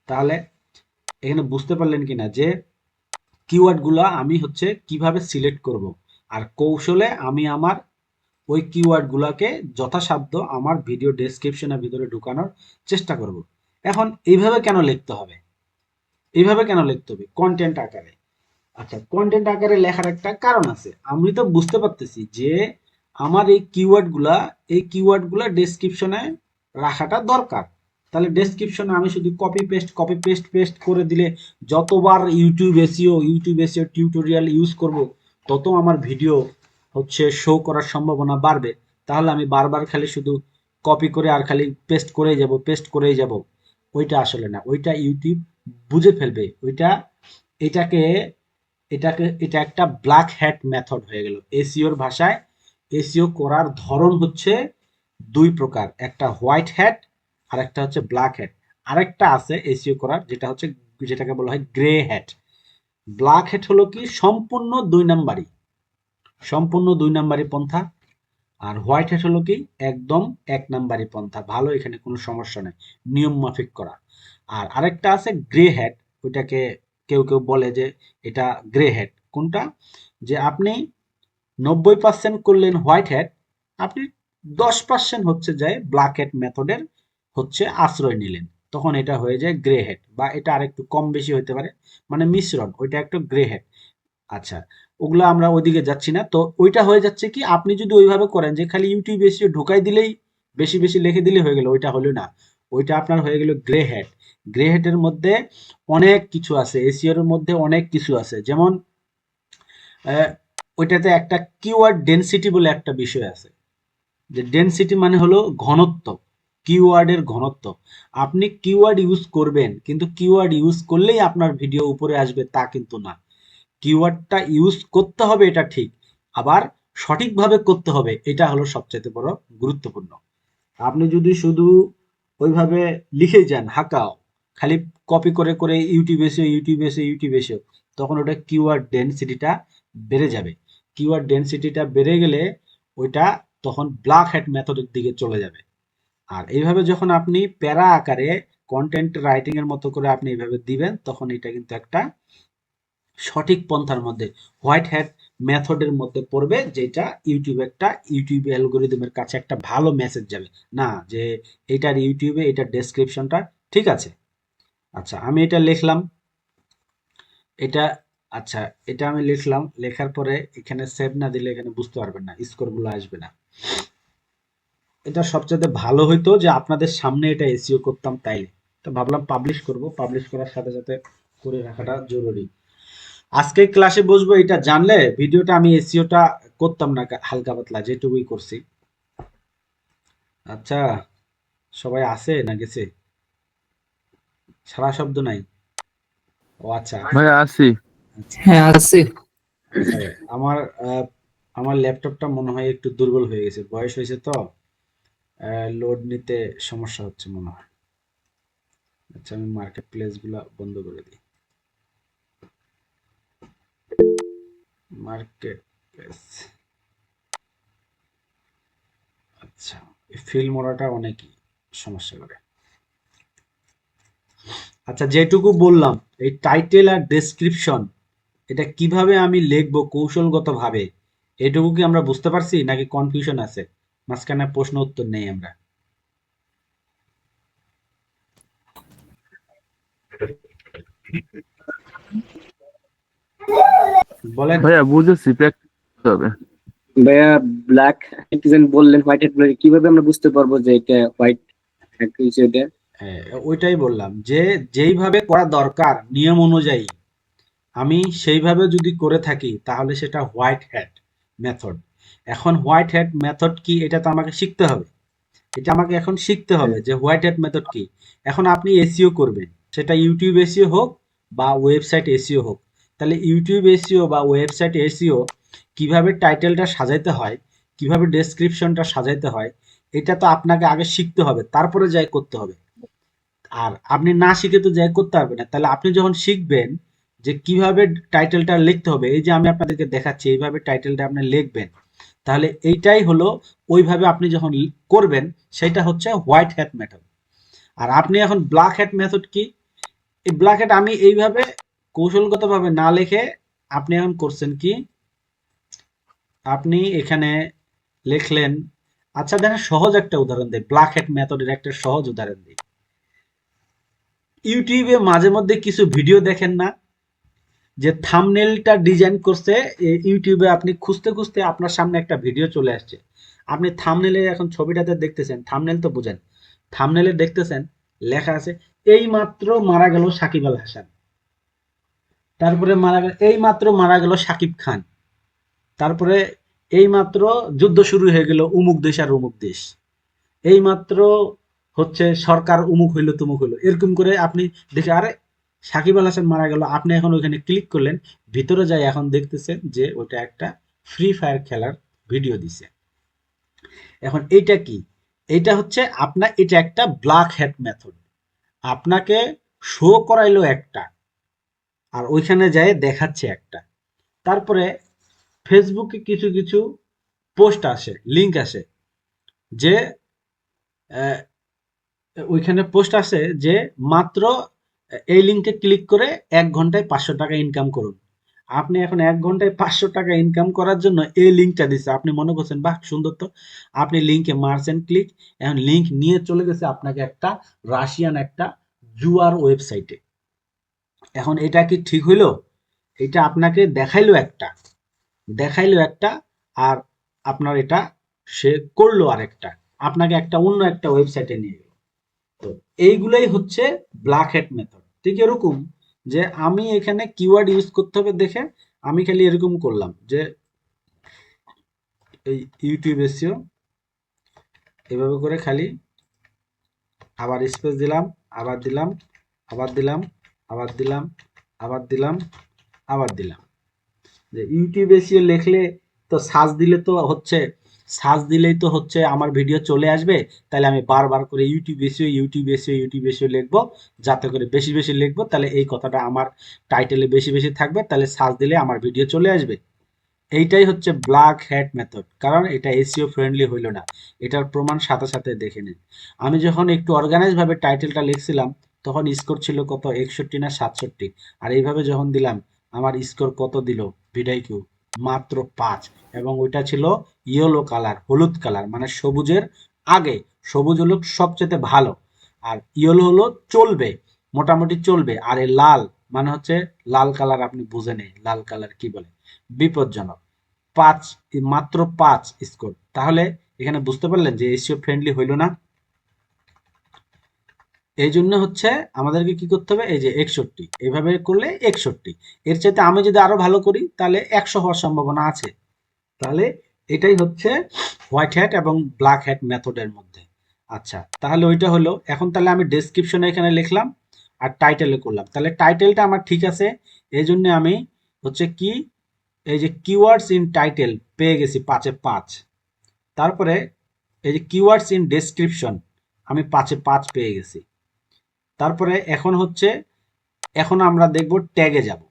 তাহলে এখানে বুঝতে পারলেন কিনা যে কিওয়ার্ডগুলো আমি হচ্ছে কিভাবে সিলেক্ট করব, আর কৌশলে আমি আমার ওই কিওয়ার্ডগুলোকে যথাসাধ্য আমার ভিডিও ডেসক্রিপশনের ভিতরে ঢুকানোর চেষ্টা করব। এখন এইভাবে কেন লিখতে হবে, এইভাবে কেন লিখতে হবে কন্টেন্ট আকারে? আচ্ছা, কন্টেন্ট আকারে লেখার একটা কারণ আছে, আমি তো বুঝতে পারতেছি যে আমার এই কিওয়ার্ডগুলা ডেসক্রিপশনে রাখাটা দরকার। তাহলে ডেসক্রিপশনে আমি শুধু কপি পেস্ট পেস্ট করে দিলে যতবার ইউটিউব এসইও টিউটোরিয়াল ইউজ করব তত আমার ভিডিও হচ্ছে শো করার সম্ভাবনা বাড়বে। তাহলে আমি বারবার খালি শুধু কপি করে আর খালি পেস্ট করেই যাব, ওইটা আসলে না, ওইটা ইউটিউব বুঝে ফেলবে, ওইটা এটাকে এটা একটা ব্ল্যাক হ্যাট মেথড হয়ে গেল এসইওর ভাষায়। এসইও করার ধরন হচ্ছে দুই প্রকার, একটা হোয়াইট হ্যাট আর একটা হচ্ছে ব্ল্যাক হ্যাট। আরেকটা আছে এসইও করার যেটা হচ্ছে, যেটাকে বলা হয় গ্রে হ্যাট। ব্ল্যাক হ্যাট হলো কি সম্পূর্ণ দুই নাম্বারি পন্থা, আর হোয়াইট হ্যাট হলো কি একদম এক নাম্বারি পন্থা, ভালো, এখানে কোনো সমস্যা নেই, নিয়ম মাফিক করা। আর আরেকটা আছে গ্রে হ্যাট, ওইটাকে কেউ কেউ বলে যে এটা গ্রে হ্যাট। কোনটা? যে আপনি 90% করলেন হোয়াইট হ্যাট, আপনি 10% হচ্ছে যায় ব্ল্যাক হ্যাট মেথডের হচ্ছে আশ্রয় নিলেন, তখন এটা হয়ে যায় গ্রে হ্যাট, বা এটা আরেকটু কম বেশি হতে পারে, মানে মিশ্রণ, ওইটা একটা গ্রে হ্যাট। আচ্ছা, ওগুলো আমরা ওইদিকে যাচ্ছি না। তো ওইটা হয়ে যাচ্ছে কি, আপনি যদি ওইভাবে করেন যে খালি ইউটিউব এসিও ঢুকাই দিলেই বেশি বেশি লিখে দিলেই হয়ে গেল, ওইটা হলো না। ওইটা আপনার হয়ে গেল গ্রে হ্যাট। গ্রে হ্যাটের মধ্যে অনেক কিছু আছে, এসিওর মধ্যে অনেক কিছু আছে। যেমন ওইটাতে একটা কিওয়ার্ড ডেনসিটি বলে একটা বিষয় আছে, যে ডেনসিটি মানে হলো ঘনত্ব, কিওয়ার্ডের ঘনত্ব। আপনি কিওয়ার্ড ইউজ করবেন, কিন্তু কিওয়ার্ড ইউজ করলেই আপনার ভিডিও উপরে আসবে তা কিন্তু না। কিওয়ার্ডটা ইউজ করতে হবে, এটা ঠিক, আবার সঠিকভাবে করতে হবে, এটা হলো সবচেয়ে বড় গুরুত্বপূর্ণ। আপনি যদি শুধু ওইভাবে লিখে যান হাঁকাও, খালি কপি করে করে ইউটিউব এসে ইউটিউব এসে ইউটিউব এসে, তখন ওটা কিওয়ার্ড ডেনসিটিটা বেড়ে যাবে। কিওয়ার্ড ডেনসিটিটা বেড়ে গেলে ওইটা তখন ব্ল্যাক হ্যাট মেথডের দিকে চলে যাবে। আর এইভাবে যখন আপনি প্যারা আকারে কন্টেন্ট রাইটিং এর মতো করে আপনি এইভাবে দিবেন, তখন এটা কিন্তু একটা সঠিক পন্থার মধ্যে হোয়াইট হ্যাট মেথডের মধ্যে পড়বে, যেটা ইউটিউব অ্যালগোরিদমের কাছে একটা ভালো মেসেজ যাবে, না যে এটার ইউটিউবে এটার ডেসক্রিপশনটা ঠিক আছে। আচ্ছা, আমি এটা লিখলাম, এটা আচ্ছা, এটা আমি লিখলাম, লেখার পরে এখানে সেভ না দিলে এখানে বুঝতে পারবেন না, স্কোরগুলো আসবে না। এটা সবচেয়ে ভালো হইতো যে আপনাদের সামনে এটা এসইও করতাম তাইলে। তো ভাবলাম পাবলিশ করব, পাবলিশ করার সাথে সাথে করে রাখাটা জরুরি। আজকে ক্লাসে বসবো এটা জানলে ভিডিওটা আমি এসইওটা করতাম না, হালকা পাতলা যেটুকুই করছি। আচ্ছা, সবাই আছে না গেছে? সারা শব্দ নাই? ও আচ্ছা ভাই আছি। আচ্ছা। হ্যাঁ আছে। আচ্ছা, আমার আমার ল্যাপটপটা মনে হয় একটু দুর্বল হয়ে গেছে, বয়স হয়েছে তো, লোড নিতে সমস্যা হচ্ছে মনে হয়। আচ্ছা, আমি মার্কেট প্লেস গুলা বন্ধ করে দিই। মার্কেট প্লেস, আচ্ছা, এই ফিল মোড়াটা অনেকই সমস্যা করে। আচ্ছা, যেটুকু বললাম এই টাইটেল আর ডেসক্রিপশন, এটা কিভাবে আমি লিখবো কৌশলগতভাবে, এটুকু কি আমরা বুঝতে পারছি নাকি কনফিউশন আছে? মাঝখানে প্রশ্ন উত্তর নেই আমরা। বলেন। ভাইয়া বুঝেছি, প্র্যাকটিস করতে হবে। ভাইয়া ব্ল্যাক হেড বললেন, হোয়াইট হেড কিভাবে আমরা বুঝতে পারবো যে এটা হোয়াইট হেড এটা? হ্যাঁ, ওইটাই বললাম যে যেইভাবে করা দরকার নিয়ম অনুযায়ী আমি সেইভাবে যদি করে থাকি তাহলে সেটা হোয়াইট হ্যাট মেথড। এখন হোয়াইট হ্যাট মেথড কি, এটা তো আমাকে শিখতে হবে। এটা আমাকে এখন শিখতে হবে যে হোয়াইট হ্যাট মেথড কি। এখন আপনি এসইও করবেন, সেটা ইউটিউব এসইও হোক বা ওয়েবসাইট এসইও হোক। তাহলে ইউটিউব এসইও বা ওয়েবসাইট এসইও কিভাবে টাইটেলটা সাজাইতে হয়, কিভাবে ডেসক্রিপশনটা সাজাইতে হয়, এটা তো আপনাকে আগে শিখতে হবে, তারপরে যাই করতে হবে। আর আপনি না শিখে তো যাই করতে পারবেন না। তাহলে আপনি যখন শিখবেন যে কিভাবে টাইটেলটা লিখতে হবে, এই যে আমি আপনাদেরকে দেখাচ্ছি এইভাবে টাইটেলটা আপনি লিখবেন, তাহলে এইটাই হলো ওইভাবে আপনি যখন করবেন সেটা হচ্ছে হোয়াইট হ্যাট মেথড। আর আপনি এখন ব্ল্যাক হ্যাট মেথড কি, এই ব্ল্যাক হ্যাট আমি এইভাবে কৌশলগতভাবে না লিখে আপনি এখন করছেন কি, আপনি এখানে লিখলেন, আচ্ছা দেখেন সহজ একটা উদাহরণ দেয়, ব্ল্যাক হ্যাট মেথডের একটা সহজ উদাহরণ দিই। ইউটিউবে মাঝে মধ্যে কিছু ভিডিও দেখেন না, যে থাম্বনেলটা ডিজাইন করছে, ইউটিউবে আপনি খুঁজতে খুঁজতে আপনার সামনে একটা ভিডিও চলে আসছে, আপনি থাম্বনেলে এখন ছবিটাতে দেখতেছেন, থাম্বনেল তো বুঝেন, থাম্বনেলে দেখতেছেন লেখা আছে এই মাত্র মারা গেল সাকিব আল হাসান, তারপরে এই মাত্র মারা গেল সাকিব খান, তারপরে এই মাত্র যুদ্ধ শুরু হয়ে গেল উমুক দেশ আর উমুক দেশ, এই মাত্র হচ্ছে সরকার উমুক হইলো তুমুক হইলো, এরকম করে আপনি দেখে আরে সাকিব আল হাসান মারা গেল, আপনি এখন ওইখানে ক্লিক করলেন, ভিতরে যাই এখন দেখতেছেন যে ওটা একটা ফ্রি ফায়ার খেলার ভিডিও দিছে। এখন এইটা কি, এইটা হচ্ছে আপনার, এটা একটা ব্ল্যাক হ্যাট মেথড। আপনাকে শো করাইলো একটা, আর ওইখানে যায় দেখাচ্ছে একটা। তারপরে ফেসবুকে কিছু কিছু পোস্ট আসে, লিংক আসে, যে ওইখানে পোস্ট আছে যে মাত্র এই লিঙ্কে ক্লিক করে 1 ঘন্টায় 500 টাকা ইনকাম করুন। আপনি এখন 1 ঘন্টায় 500 টাকা ইনকাম করার জন্য এই লিঙ্কটা দিচ্ছে, আপনি মনে করছেন বাহ সুন্দর তো, আপনি লিঙ্কে মারছেন ক্লিক, এখন লিঙ্ক নিয়ে চলে গেছে আপনাকে একটা রাশিয়ান একটা জুয়ার ওয়েবসাইটে। এখন এটা কি ঠিক হইলো? এটা আপনাকে দেখাইলো একটা, দেখাইলো একটা, আর আপনার এটা সে করলো আরেকটা, আপনাকে একটা অন্য একটা ওয়েবসাইটে নিয়ে গেল। তো এইগুলাই হচ্ছে ব্ল্যাক হ্যাট মেথড। ঠিক এরকম যে আমি এখানে কিওয়ার্ড ইউজ করতে হবে দেখে আমি খালি এরকম করলাম যে এই ইউটিউব এসিও এভাবে করে খালি আবার স্পেস দিলাম, আবার দিলাম, আবার দিলাম, আবার দিলাম, আবার দিলাম, আবার দিলাম। যে ইউটিউব এসিও লিখলে তো সার্চ দিলে তো হচ্ছে, সার্চ দিলেই তো হচ্ছে আমার ভিডিও চলে আসবে। তাহলে আমি বারবার করে YouTube SEO, YouTube SEO, YouTube SEO লিখবো, যাতে করে বেশি বেশি লিখবো, তাহলে এই কথাটা আমার টাইটেলে বেশি বেশি থাকবে, তাহলে সার্চ দিলে আমার ভিডিও চলে আসবে। এইটাই হচ্ছে ব্ল্যাক হ্যাট মেথড, কারণ এটা এসইও ফ্রেন্ডলি হইল না। এটার প্রমাণ সাথে সাথে দেখে নিন। আমি যখন একটু অর্গানাইজ ভাবে টাইটেলটা লিখছিলাম তখন স্কোর ছিল কত, 61 না 67, আর এইভাবে যখন দিলাম আমার স্কোর কত দিল ভিডিকিউ, মাত্র 5। এবং ওইটা ছিল ইয়েলো কালার, হলুদ কালার, মানে সবুজের আগে। সবুজ হলো সবচেয়ে ভালো, আর ইয়েলো হলো চলবে, মোটামুটি চলবে, আর এই লাল মানে হচ্ছে লাল কালার, আপনি বুঝে নেই লাল কালার কি বলে, বিপজ্জনক। 5, মাত্র 5 স্কোর। তাহলে এখানে বুঝতে পারলেন যে এসইও ফ্রেন্ডলি হইল না। এই জন্য হচ্ছে আমাদেরকে কি করতে হবে, এই যে 61 এইভাবে করলে 61, এর চাইতে আমি যদি আরো ভালো করি তাহলে 100 হওয়ার সম্ভাবনা আছে। তাহলে এটাই হচ্ছে হোয়াইট হ্যাট এবং ব্ল্যাক হ্যাট মেথডের মধ্যে। আচ্ছা, তাহলে ওইটা হলো। এখন তাহলে আমি ডেসক্রিপশনে এখানে লিখলাম আর টাইটেলে করলাম, তাহলে টাইটেলটা আমার ঠিক আছে। এই জন্য আমি হচ্ছে কি, এই যে কিওয়ার্ডস ইন টাইটেল পেয়ে গেছি 5-এ 5। তারপরে এই যে কিওয়ার্ডস ইন ডেসক্রিপশন আমি 5-এ 5 পেয়ে গেছি। তারপরে এখন হচ্ছে, এখন আমরা দেখব ট্যাগে যাব।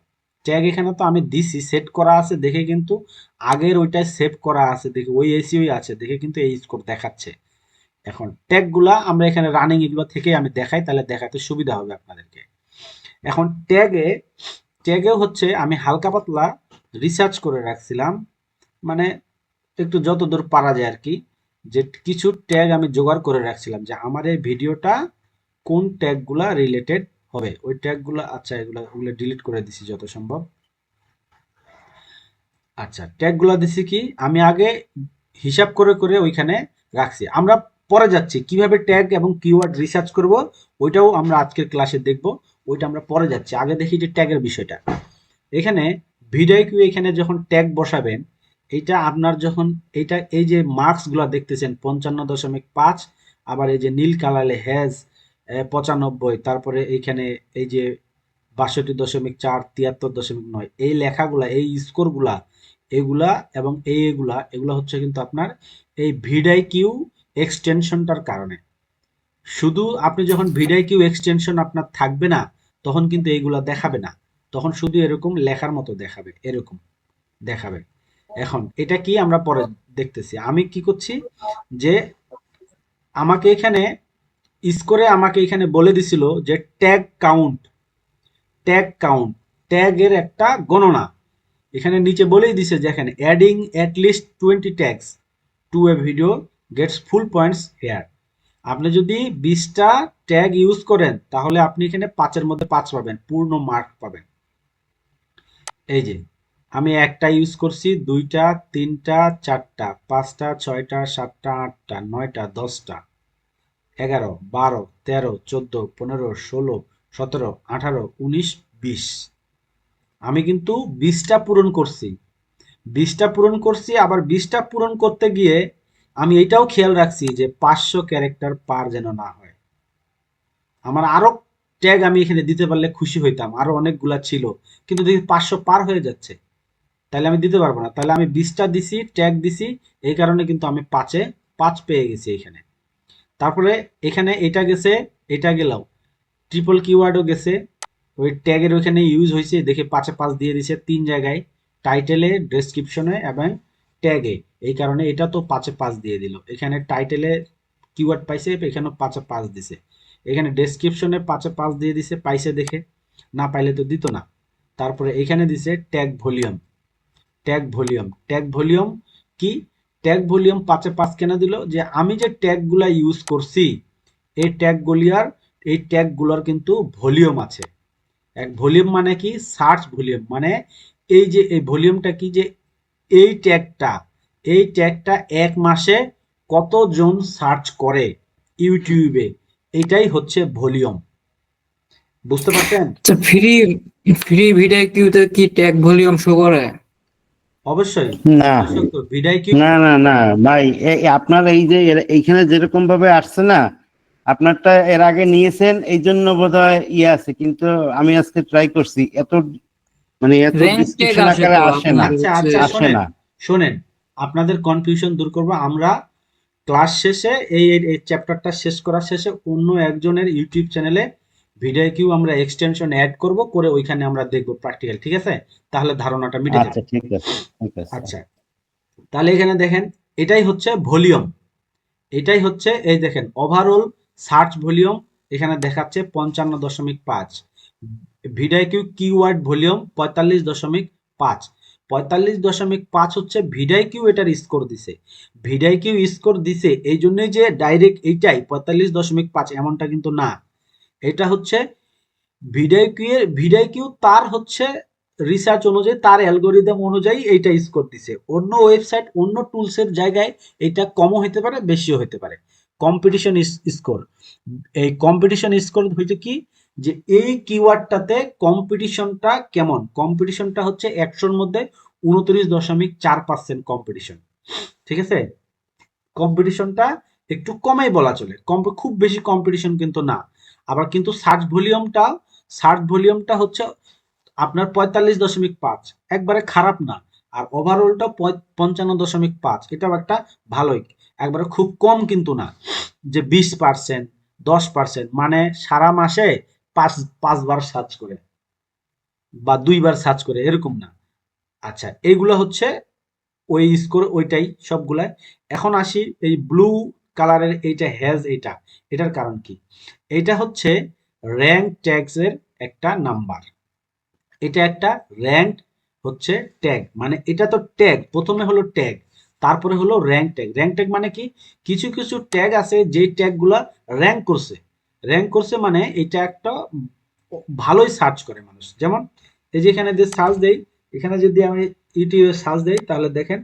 ট্যাগ এখানে তো আমি দিছি, সেট করা আছে দেখে, কিন্তু আগের ওইটাই সেভ করা আছে দেখে, ওই এসিওই আছে দেখে কিন্তু এই স্কোর দেখাচ্ছে। এখন ট্যাগগুলা আমরা এখানে রানিং এগুলো থেকে আমি দেখাই, তাহলে দেখাতে সুবিধা হবে আপনাদেরকে। এখন ট্যাগে হচ্ছে আমি হালকা পাতলা রিসার্চ করে রাখছিলাম, মানে একটু যতদূর পারা যায় আর কি, যে কিছু ট্যাগ আমি জোগাড় করে রাখছিলাম যে আমার এই ভিডিওটা কোন ট্যাগগুলা রিলেটেড হবে, ওই ট্যাগগুলো। আচ্ছা, ওগুলো ডিলিট করে দিছি যত সম্ভব। আচ্ছা, ট্যাগগুলো দিছি কি, আমি আগে হিসাব করে করে ওইখানে রাখছি। আমরা পরে যাচ্ছি কিভাবে ট্যাগ এবং কিওয়ার্ড রিসার্চ করব, ওইটাও আমরা আজকের ক্লাসে দেখব, ওইটা আমরা পরে যাচ্ছি। আগে দেখি যে ট্যাগের বিষয়টা। এখানে ভিডিও এখানে যখন ট্যাগ বসাবেন, এইটা আপনার যখন এইটা, এই যে মার্কসগুলো দেখতেছেন 55.5, আবার এই যে নীল কালারে হ্যাজ 95, তারপরে এইখানে এই যে 62.4, 73.9, এই লেখাগুলা, এই স্কোরগুলা, এগুলা এবং এগুলা হচ্ছে কিন্তু আপনার এই ভিডিকিউ এক্সটেনশনটার কারণে। শুধু আপনি যখন ভিডিকিউ এক্সটেনশন আপনার থাকবে না, তখন কিন্তু এইগুলা দেখাবে না, তখন শুধু এরকম লেখার মতো দেখাবে, এরকম দেখাবে। এখন এটা কি আমরা পরে দেখতেছি। আমি কি করছি যে আমাকে এখানে স্কোরে আমাকে এখানে বলে দিছিল যে ট্যাগের একটা গণনা এখানে নিচে বলেই দিছে যে এখানে adding at least 20 tags to a video gets full points here. আপনি যদি 20টা ট্যাগ ইউজ করেন তাহলে আপনি এখানে 5-এর মধ্যে 5 পাবেন, পূর্ণ মার্ক পাবেন। এই যে আমি একটা ইউজ করছি, 2টা, 3টা, 4টা, 5টা, 6টা, 7টা, 8টা, 9টা, 10টা, 11, 12, 13, 14, 15, 16, 17, 18, 19, 20। আমি কিন্তু 20টা পূরণ করছি। 20টা পূরণ করছি, আবার 20টা পূরণ করতে গিয়ে আমি এটাও খেয়াল রাখছি যে 500 ক্যারেক্টার পার যেন না হয়। আমার আরো ট্যাগ আমি এখানে দিতে পারলে খুশি হইতাম, আরো অনেকগুলা ছিল, কিন্তু দেখি 500 পার হয়ে যাচ্ছে, তাহলে আমি দিতে পারবো না। তাহলে আমি 20টা দিছি, ট্যাগ দিছি, এই কারণে কিন্তু আমি 5-এ 5 পেয়ে গেছি এখানে। তারপরে এখানে এটা গেছে, এটা গেলাও, ট্রিপল কিওয়ার্ডও গেছে, ওই ট্যাগের ওইখানে ইউজ হয়েছে দেখে 5-এ 5 দিয়ে দিছে 3 জায়গায়, টাইটেলে, ডেসক্রিপশনে এবং ট্যাগে। এই কারণে এটা তো 5-এ 5 দিয়ে দিল। এখানে টাইটেলে কিওয়ার্ড পাইছে, এখানে 5-এ 5 দিছে, এখানে ডেসক্রিপশনে 5-এ 5 দিয়ে দিছে, পাইছে দেখে, না পাইলে তো দিত না। তারপরে এখানে দিছে ট্যাগ ভলিউম কি, ট্যাগ ভলিউম 5-এ 5 কেন দিল, যে আমি যে ট্যাগগুলা ইউজ করছি এই ট্যাগগুলোর কিন্তু ভলিউম আছে। এক ভলিউম মানে কি, সার্চ ভলিউম, মানে এই যে এই ভলিউমটা কি, যে এই ট্যাগটা এক মাসে কতজন সার্চ করে ইউটিউবে, এটাই হচ্ছে ভলিউম। বুঝতে পারছেন? আচ্ছা, ফ্রি ফ্রি ভিডিও কিউতে কি ট্যাগ ভলিউম শো করে? অবশ্যই। না সত্য ভিডিও কিউ না না না ভাই, আপনার এই যে এইখানে যেরকম ভাবে আসছে না, আপনারটা এর আগে নিয়েছেন এই জন্য বোধহয় ইয়ে আছে, কিন্তু আমি আজকে ট্রাই করছি, এত মানে এত র্যাঙ্ক ট্যাগ ডিসক্রিপশন আসে আকারে তো আসে না, আপনার আচ্ছা হচ্ছে। আচ্ছা, আসে শোনেন না। শোনেন, আপনাদের কনফিউশন দূর করব আমরা ক্লাস শেষে, এই চ্যাপ্টারটা শেষ করার শেষে অন্য একজনের ইউটিউব চ্যানেলে ভিডিও কিউ আমরা এক্সটেনশন অ্যাড করব, করে ওইখানে আমরা দেখব প্র্যাকটিক্যাল, ঠিক আছে? তাহলে ধারণাটা মিটে যাবে। আচ্ছা ঠিক আছে, ঠিক আছে। আচ্ছা, তাহলে এখানে দেখেন, এটাই হচ্ছে ভলিউম, এটাই হচ্ছে, এই দেখেন ওভারঅল সার্চ ভলিউম এখানে দেখাচ্ছে 55.5, ভিডিও কিউ কিওয়ার্ড ভলিউম 45.5, 45.5 হচ্ছে ভিডিও কিউ এটার স্কোর দিছে, ভিডিও কিউ স্কোর দিছে এই জন্যই যে ডাইরেক্ট এইটাই 45.5 এমনটা কিন্তু না, এটা হচ্ছে ভিডিও কিউ তার হচ্ছে রিসার্চ অনুযায়ী, তার অ্যালগোরিদম অনুযায়ী এইটা স্কোর দিছে। অন্য ওয়েবসাইট অন্য টুলসের জায়গায় এটা কমও হতে পারে, বেশিও হতে পারে। কম্পিটিশন স্কোর, এই কম্পিটিশন স্কোর হইতে কি, যে এই কিওয়ার্ডটাতে কম্পিটিশনটা কেমন, কম্পিটিশনটা হচ্ছে 100-র মধ্যে 29.4% কম্পিটিশন, ঠিক আছে? কম্পিটিশনটা একটু কমেই বলা চলে, খুব বেশি কম্পিটিশন কিন্তু না। আবার কিন্তু সার্চ ভলিউমটা হচ্ছে আপনার 45.5, একবারে খারাপ না। আর ওভারঅলটা 55.5, এটাও একটা ভালোই, একবারে খুব কম কিন্তু না, যে 20%, 10%, মানে সারা মাসে পাঁচবার সার্চ করে বা 2বার সার্চ করে এরকম না। আচ্ছা, এইগুলো হচ্ছে ওই স্কোর, ওইটাই সবগুলাই। এখন আসি এই ব্লু কালারের এইটা এটার কারণ কি? এটা হচ্ছে র্যাঙ্ক ট্যাগস এর একটা নাম্বার, এটা একটা র্যাঙ্ক হচ্ছে ট্যাগ, মানে এটা তো ট্যাগ, প্রথমে হলো ট্যাগ, তারপরে হলো র্যাঙ্ক ট্যাগ। র্যাঙ্ক ট্যাগ মানে কি, কিছু কিছু ট্যাগ আছে যে ট্যাগগুলা র্যাঙ্ক করছে মানে এটা একটা ভালোই সার্চ করে মানুষ। যেমন এই যে এখানে যে সার্চ দেই, এখানে যদি আমি ইউটিউবে সার্চ দেই, তাহলে দেখেন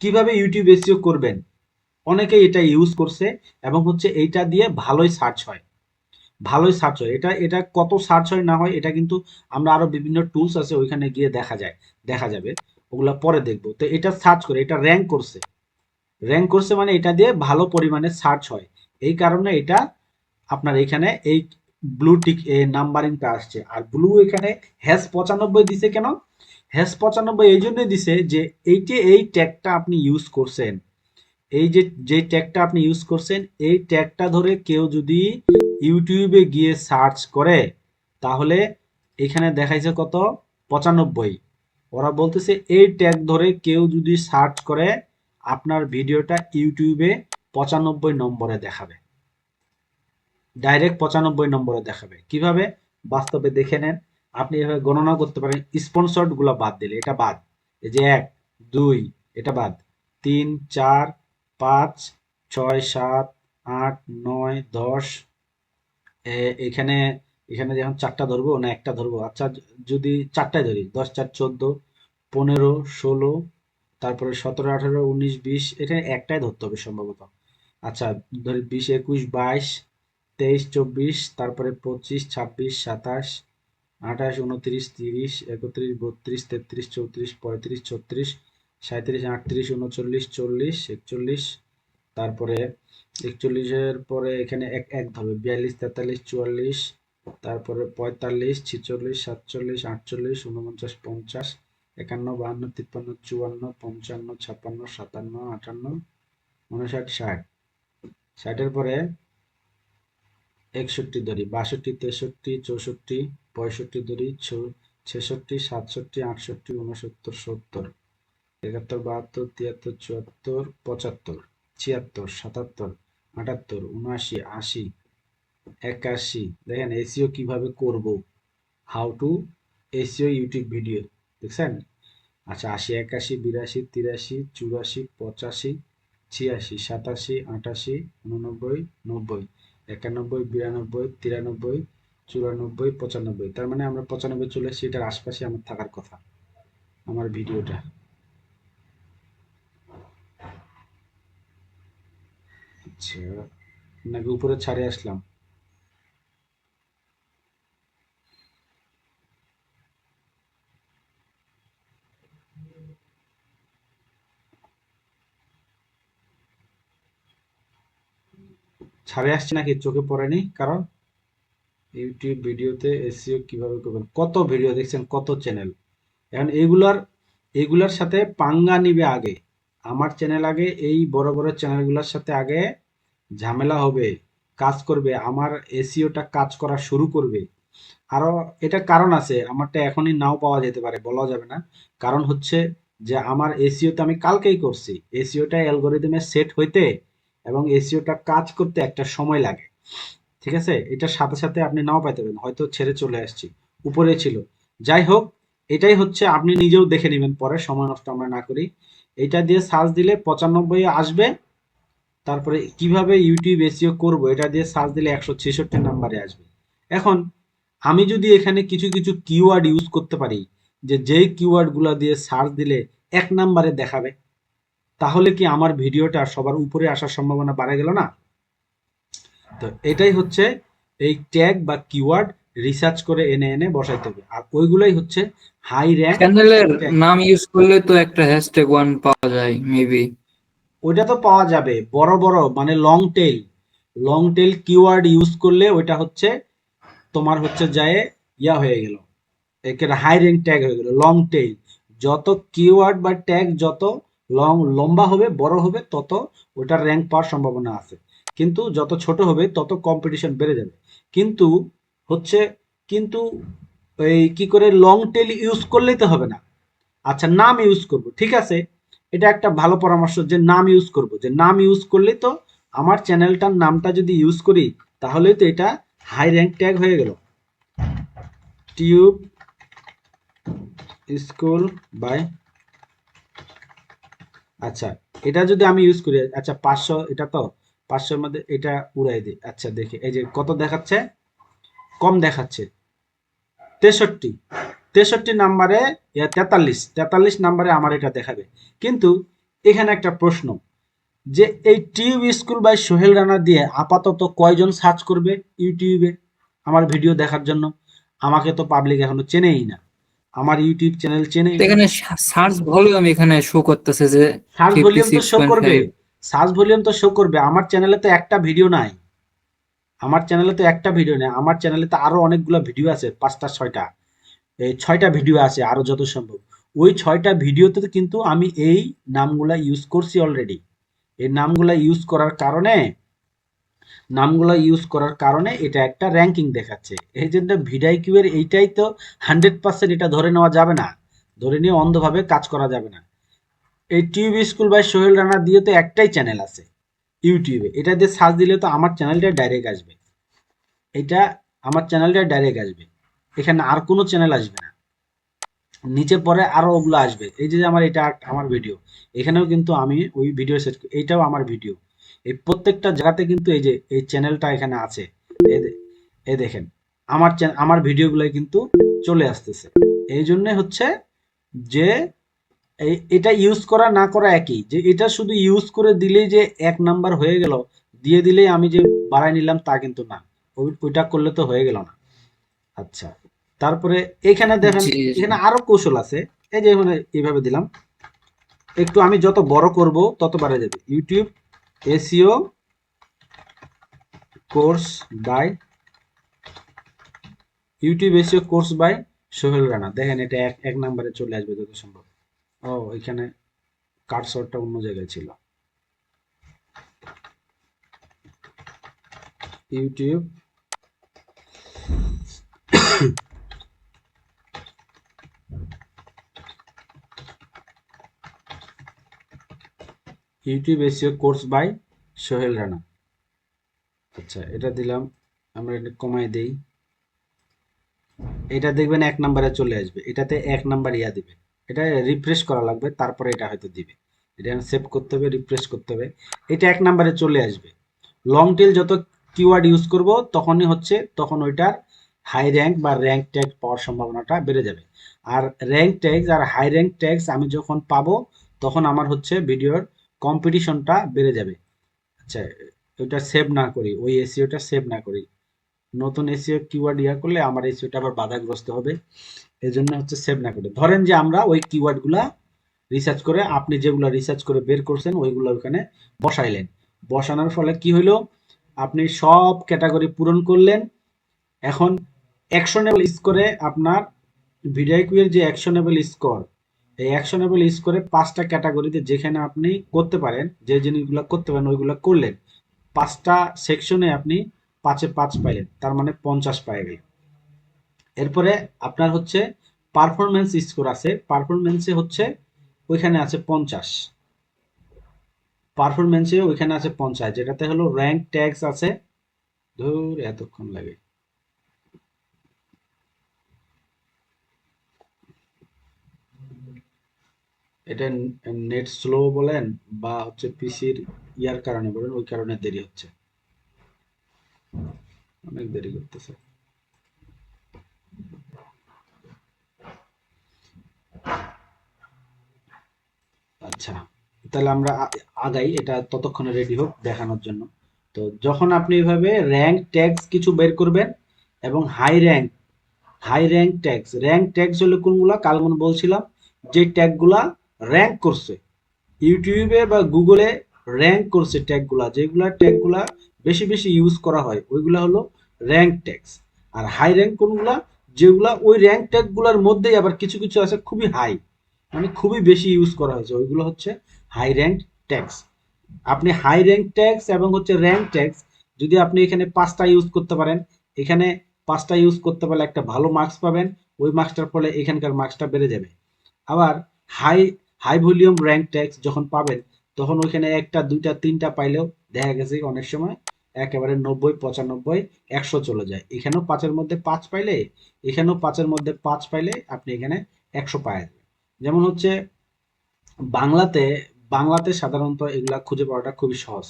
কিভাবে ইউটিউব এসইও করবেন, অনেকে এটা ইউজ করছে এবং হচ্ছে এইটা দিয়ে ভালোই সার্চ হয়। এটা কত সার্চ হয় না হয় এটা কিন্তু আমরা আরো বিভিন্ন টুলস আছে ওইখানে গিয়ে দেখা যাবে, ওগুলা পরে দেখবো। তো এটা সার্চ করে, এটা র্যাঙ্ক করছে মানে এটা দিয়ে ভালো পরিমাণে সার্চ হয়, এই কারণে এটা আপনার এখানে এই ব্লু টিক নাম্বারিংটা আসছে। আর ব্লু এখানে #95 দিছে কেন? #95 এই জন্য দিছে যে এই ট্যাগটা আপনি ইউজ করছেন, এই যে ট্যাগটা আপনি ইউজ করছেন, এই ট্যাগটা ধরে কেউ যদি ইউটিউবে গিয়ে সার্চ করে, তাহলে এখানে দেখাইছে কত, 95। ওরা বলতেছে এই ট্যাগ ধরে কেউ যদি সার্চ করে, আপনার ভিডিওটা ইউটিউবে 95 নম্বরে দেখাবে, ডাইরেক্ট 95 নম্বরে দেখাবে। কিভাবে? বাস্তবে দেখে নেন, আপনি এভাবে গণনা করতে পারেন। স্পন্সর্ড গুলো বাদ দিলে, এটা বাদ, এই যে 1, 2 এটা বাদ, 3, 4, 5, 6, 7, 8, 9, 10, এখানে এখানে যখন 4টা ধরবো না একটা ধরবো, আচ্ছা যদি 4টাই ধরি, 10, 4, 14, 15, 16, তারপরে 17, 18, 19, 20, এখানে একটাই ধরতে হবে সম্ভবত। আচ্ছা ধরি 20, 21, 22, 23, 24, তারপরে 25, 26, 27, 28, 29, 30, 31, 32, 33, 34, 35, 36, 37, 38, 39, 40, 41, তারপরে 41-এর পরে এখানে এক এক ধরবে, 42, 43, 44, তারপরে 45, 46, 47, 48, 49, 50, 51, 52, 53, 54, 55, 56, 57, 58, 59, 60, 60-এর পরে 61 ধরি, 62, 63, 64, 65 ধরি, 66, 67, 68, 69, 70, 71, 72, 73, 74, 75, 76, 77, 78, 79, 80, 81। দেখেন এসইও কিভাবে করব, how to SEO YouTube video, দেখছেন? আচ্ছা 80, 81, 82, 83, 84, 85, 86, 87, 88, 89, 90, 91, 92, 93, 94, 95। তার মানে আমরা 95 চলে এসেছি, এটার আশপাশে আমার থাকার কথা আমার ভিডিওটা। আচ্ছা, নাকি উপরে ছাড়ে আসলাম? ছাড়ে আসছে নাকি চোখে পড়েনি? কারণ ইউটিউব ভিডিওতে এসইও কিভাবে করবেন, কত ভিডিও দেখছেন, কত চ্যানেল। এখন এগুলার সাথে পাঙ্গা নিবে আগে আমার চ্যানেল, আগে এই বড় বড় চ্যানেলগুলোর সাথে আগে ঝামেলা হবে, কাজ করবে, আমার এসইওটা কাজ করা শুরু করবে। আরো এটা কারণ আছে, আমারটা এখনই নাও পাওয়া যেতে পারে, বলা যাবে না। কারণ হচ্ছে যে আমার এসইওটা আমি কালকেই করছি, এসইওটা অ্যালগরিদমে সেট হইতে এবং এসইওটা কাজ করতে একটা সময় লাগে। ঠিক আছে, এটার সাথে সাথে আপনি নাও পাইতে পারেন, হয়তো ছেড়ে চলে আসছি, উপরে ছিল। যাই হোক, এটাই হচ্ছে, আপনি নিজেও দেখে নেবেন পরে, সময় নষ্ট আমরা না করি। এটা দিয়ে সার্চ দিলে 95 আসবে। তারপরে কিভাবে ইউটিউব এসইও করব, এটা দিয়ে সার্চ দিলে 166 নাম্বারে আসবে। এখন আমি যদি এখানে কিছু কিছু কিওয়ার্ড ইউজ করতে পারি, যে যেই কিওয়ার্ডগুলো দিয়ে সার্চ দিলে 1 নাম্বারে দেখাবে, তাহলে কি আমার ভিডিওটা সবার উপরে আসার সম্ভাবনা বাড়ে গেল না? তো এটাই হচ্ছে এই ট্যাগ বা কিওয়ার্ড রিসার্চ করে এনে এনে বসাইতে হবে, আর ওইগুলাই হচ্ছে হাই র্যাঙ্ক চ্যানেলের ট্যাগ। নাম ইউজ করলে তো একটা হ্যাশট্যাগ 1 পাওয়া যায় মেবি। ওইটা তো পাওয়া যাবে, বড় বড় মানে লং টেল কিওয়ার্ড ইউজ করলে ওইটা হচ্ছে তোমার হচ্ছে যায় ইয়া হয়ে গেল, একের হাই র্যাঙ্ক ট্যাগ হয়ে গেল। লং টেল, যত কিওয়ার্ড বা ট্যাগ যত লম্বা হবে, বড় হবে, তত ওটার র্যাঙ্ক পাওয়ার সম্ভাবনা আছে। কিন্তু যত ছোট হবে তত কম্পিটিশন বেড়ে যাবে। কিন্তু হচ্ছে, কিন্তু এই কি করে লং টেল ইউজ করলেই তো হবে না। আচ্ছা, নাম ইউজ করব, ঠিক আছে, এটা একটা ভালো পরামর্শ যে নাম ইউজ করব, যে নাম ইউজ করলেই তো আমার চ্যানেলটার নামটা যদি ইউজ করি তাহলেই তো এটা হাই র্যাঙ্ক ট্যাগ হয়ে গেল। টিউব স্কুল বাই, আচ্ছা এটা যদি আমি ইউজ করি, আচ্ছা 500, এটা তো 500-এর মধ্যে এটা উড়াই দিই। আচ্ছা দেখি, এই যে কত দেখাচ্ছে, কম দেখাচ্ছে 63, 63 নাম্বারে, 43 নাম্বারে আমার এটা দেখাবে। কিন্তু এখানে একটা প্রশ্ন, যে এই tube school by Sohel Rana দিয়ে আপাতত কয়জন সার্চ করবে ইউটিউবে আমার ভিডিও দেখার জন্য? আমাকে তো পাবলিক এখনো চেনেই না, আমার ইউটিউব চ্যানেল চেনেই না। এখানে সার্চ ভলিউম এখানে শো করতেছে যে সার্চ ভলিউম তো শো করবে, 56.5। সার্চ ভলিউম তো শো করবে। আমার চ্যানেলে তো একটা ভিডিও নাই, আমার চ্যানেলে তো একটা ভিডিও নেই, আমার চ্যানেলে তো আরো অনেকগুলো ভিডিও আছে, 5টা 6টা, এই 6টা ভিডিও আছে আরো যত সম্ভব। ওই 6টা ভিডিওতে তো কিন্তু আমি এই নামগুলা ইউজ করছি অলরেডি। এই নামগুলা ইউজ করার কারণে এটা একটা র্যাঙ্কিং দেখাচ্ছে। এই জন্য ভিডিআইকিউ এর এইটাই তো 100% এটা ধরে নেওয়া যাবে না, ধরে নিয়ে অন্ধভাবে কাজ করা যাবে না। এই tube school by Sohel Rana দিয়ে তো একটাই চ্যানেল আছে ইউটিউবে, এটা দিয়ে সার্চ দিলে তো আমার চ্যানেলটা ডাইরেক্ট আসবে, এটা আমার চ্যানেলটা ডাইরেক্ট আসবে, এখানে আর কোনো চ্যানেল আসবে না। নিচে পরে আরো ওগুলো আসবে, এই যে আমার এটা আমার ভিডিও, এখানেও কিন্তু আমি ওই ভিডিও সেট, এইটাও আমার ভিডিও, এই প্রত্যেকটা জায়গাতে কিন্তু এই যে এই চ্যানেলটা এখানে আছে। এই দেখেন আমার ভিডিওগুলাই কিন্তু চলে আসতেছে। এই জন্য হচ্ছে যে এটা ইউজ করা না করা একই, যে এটা শুধু ইউজ করে দিলেই যে 1 নাম্বার হয়ে গেল, দিয়ে দিলেই আমি যে বাড়াই নিলাম তা কিন্তু না, ওইটা করলে তো হয়ে গেল না। আচ্ছা, তারপরে এখানে দেখেন, জি জি। এখানে আরো কৌশল আছে। এই যে এখানে এইভাবে দিলাম, একটু আমি যত বড় করব তত বাড়ে যাবে। YouTube SEO course by Sohel Rana, দেখেন এটা এক নাম্বারে চলে আসবে যত সম্ভব। ও, এখানে কার্সরটা অন্য জায়গায় ছিল। YouTube SEO course by Sohel Rana. আচ্ছা, এটা দিলাম, আমরা এটা কমাই দেই, এটা দেখবেন 1 নাম্বারে চলে আসবে, এটাতে 1 নাম্বার ইয়া দিবে। এটা রিফ্রেশ করা লাগবে, তারপরে এটা হয়তো দিবে। এটা সেভ করতে হবে, রিফ্রেশ করতে হবে, এটা 1 নাম্বারে চলে আসবে। লং টেল যত কিওয়ার্ড ইউজ করব তখন ওইটার হাই র্যাঙ্ক বা র্যাঙ্ক ট্যাগ পাওয়ার সম্ভাবনাটা বেড়ে যাবে। আর র্যাঙ্ক ট্যাগস আর হাই র্যাঙ্ক ট্যাগস আমি যখন পাবো তখন আমার হচ্ছে ভিডিওর কম্পিটিশনটা বেড়ে যাবে। আচ্ছা, ওইটা সেভ না করি, ওই এসইওটা সেভ না করি, নতুন এসইও কিওয়ার্ড করলে আমার এসইওটা আবার বাধাগ্রস্ত হবে, এই জন্য হচ্ছে সেভ না করি। ধরেন যে আমরা ওই কিওয়ার্ডগুলা রিসার্চ করে, আপনি যেগুলো রিসার্চ করে বের করছেন ওইগুলো ওখানে বসাইলেন, বসানোর ফলে কি হইলো, আপনি সব ক্যাটাগরি পূরণ করলেন। এখন অ্যাকশনেবল স্কোরে আপনার ভিডিওকুয়ের যে অ্যাকশনেবল স্কোর, এই অ্যাকশনেবল স্কোরে 5টা ক্যাটাগরিতে যেখানে আপনি করতে পারেন, যে জিনিসগুলো করতে পারেন ওইগুলো করলেন, 5টা সেকশনে আপনি 5-এ 5 পাইলেন, তার মানে 50 পাই গেলেন। এরপরে আপনার হচ্ছে পারফরমেন্স স্কোর আছে, পারফরমেন্সে হচ্ছে ওইখানে আছে 50, পারফরমেন্সে ওইখানে আছে 50, যেটাতে হলো র্যাঙ্ক ট্যাগস আছে, ধর এতক্ষণ লাগে, এটা নেট স্লো বলেন বা হচ্ছে পিসির ইয়ার কারণে বলেন, ওই কারণে দেরি হচ্ছে, অনেক দেরি করতেছে। আচ্ছা, তাহলে আমরা আগাই, এটা ততক্ষণে রেডি হোক দেখানোর জন্য। তো যখন আপনি এইভাবে র্যাঙ্ক ট্যাগস কিছু বের করবেন এবং হাই র্যাঙ্ক ট্যাগস হলো কোনগুলা, কালমন বলছিলাম যে ট্যাগগুলা র্যাঙ্ক করছে ইউটিউবে বা গুগলে, র্যাঙ্ক করছে ট্যাগগুলা, যেগুলা ট্যাগগুলা বেশি বেশি ইউজ করা হয় ওইগুলা হলো র্যাঙ্ক ট্যাগস। আর হাই র্যাঙ্ক কোনগুলা, যেগুলা ওই র্যাঙ্ক ট্যাগগুলার মধ্যেই আবার কিছু কিছু আছে খুবই হাই, মানে খুবই বেশি ইউজ করা হয়েছে, ওইগুলো হচ্ছে হাই র্যাঙ্ক ট্যাগস। আপনি হাই র্যাঙ্ক ট্যাগস এবং হচ্ছে র্যাঙ্ক ট্যাগস যদি আপনি এখানে 5টা ইউজ করতে পারেন, এখানে 5টা ইউজ করতে পারলে একটা ভালো মার্কস পাবেন, ওই মার্কসটার ফলে এখানকার মার্কসটা বেড়ে যাবে। আবার হাই ভলিউম র্যাঙ্ক ট্যাগস যখন পাবেন তখন ওইখানে 1টা 2টা 3টা পাইলেও দেখা গেছে অনেক সময় একেবারে 90 95 100 চলে যায়। এখানেও 5-এর মধ্যে 5 পাইলে, এখানেও 5-এর মধ্যে 5 পাইলে আপনি এখানে 100 পায় যাবেন। যেমন হচ্ছে বাংলাতে সাধারণত এগুলা খুঁজে পাওয়াটা খুবই সহজ,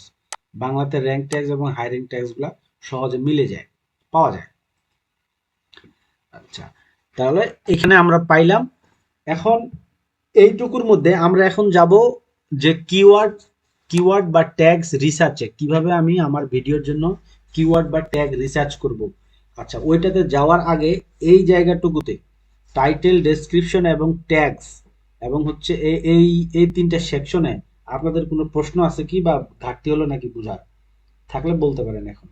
বাংলাতে র্যাঙ্ক ট্যাগস এবং হাই র্যাঙ্ক ট্যাগস গুলা সহজে মিলে যায়, পাওয়া যায়। আচ্ছা, তাহলে এখানে আমরা পাইলাম। এখন এইটুকুর মধ্যে আমরা এখন যাব যে কিওয়ার্ড বা ট্যাগস রিসার্চে, কিভাবে আমি আমার ভিডিওর জন্য কিওয়ার্ড বা ট্যাগ রিসার্চ করব। আচ্ছা, ওইটাতে যাওয়ার আগে এই জায়গাটুকুতে টাইটেল, ডেসক্রিপশন এবং ট্যাগস এবং হচ্ছে এই এই 3টা সেকশনে আপনাদের কোনো প্রশ্ন আছে কি বা ঘাটতি হলো নাকি বুঝার, থাকলে বলতে পারেন এখন।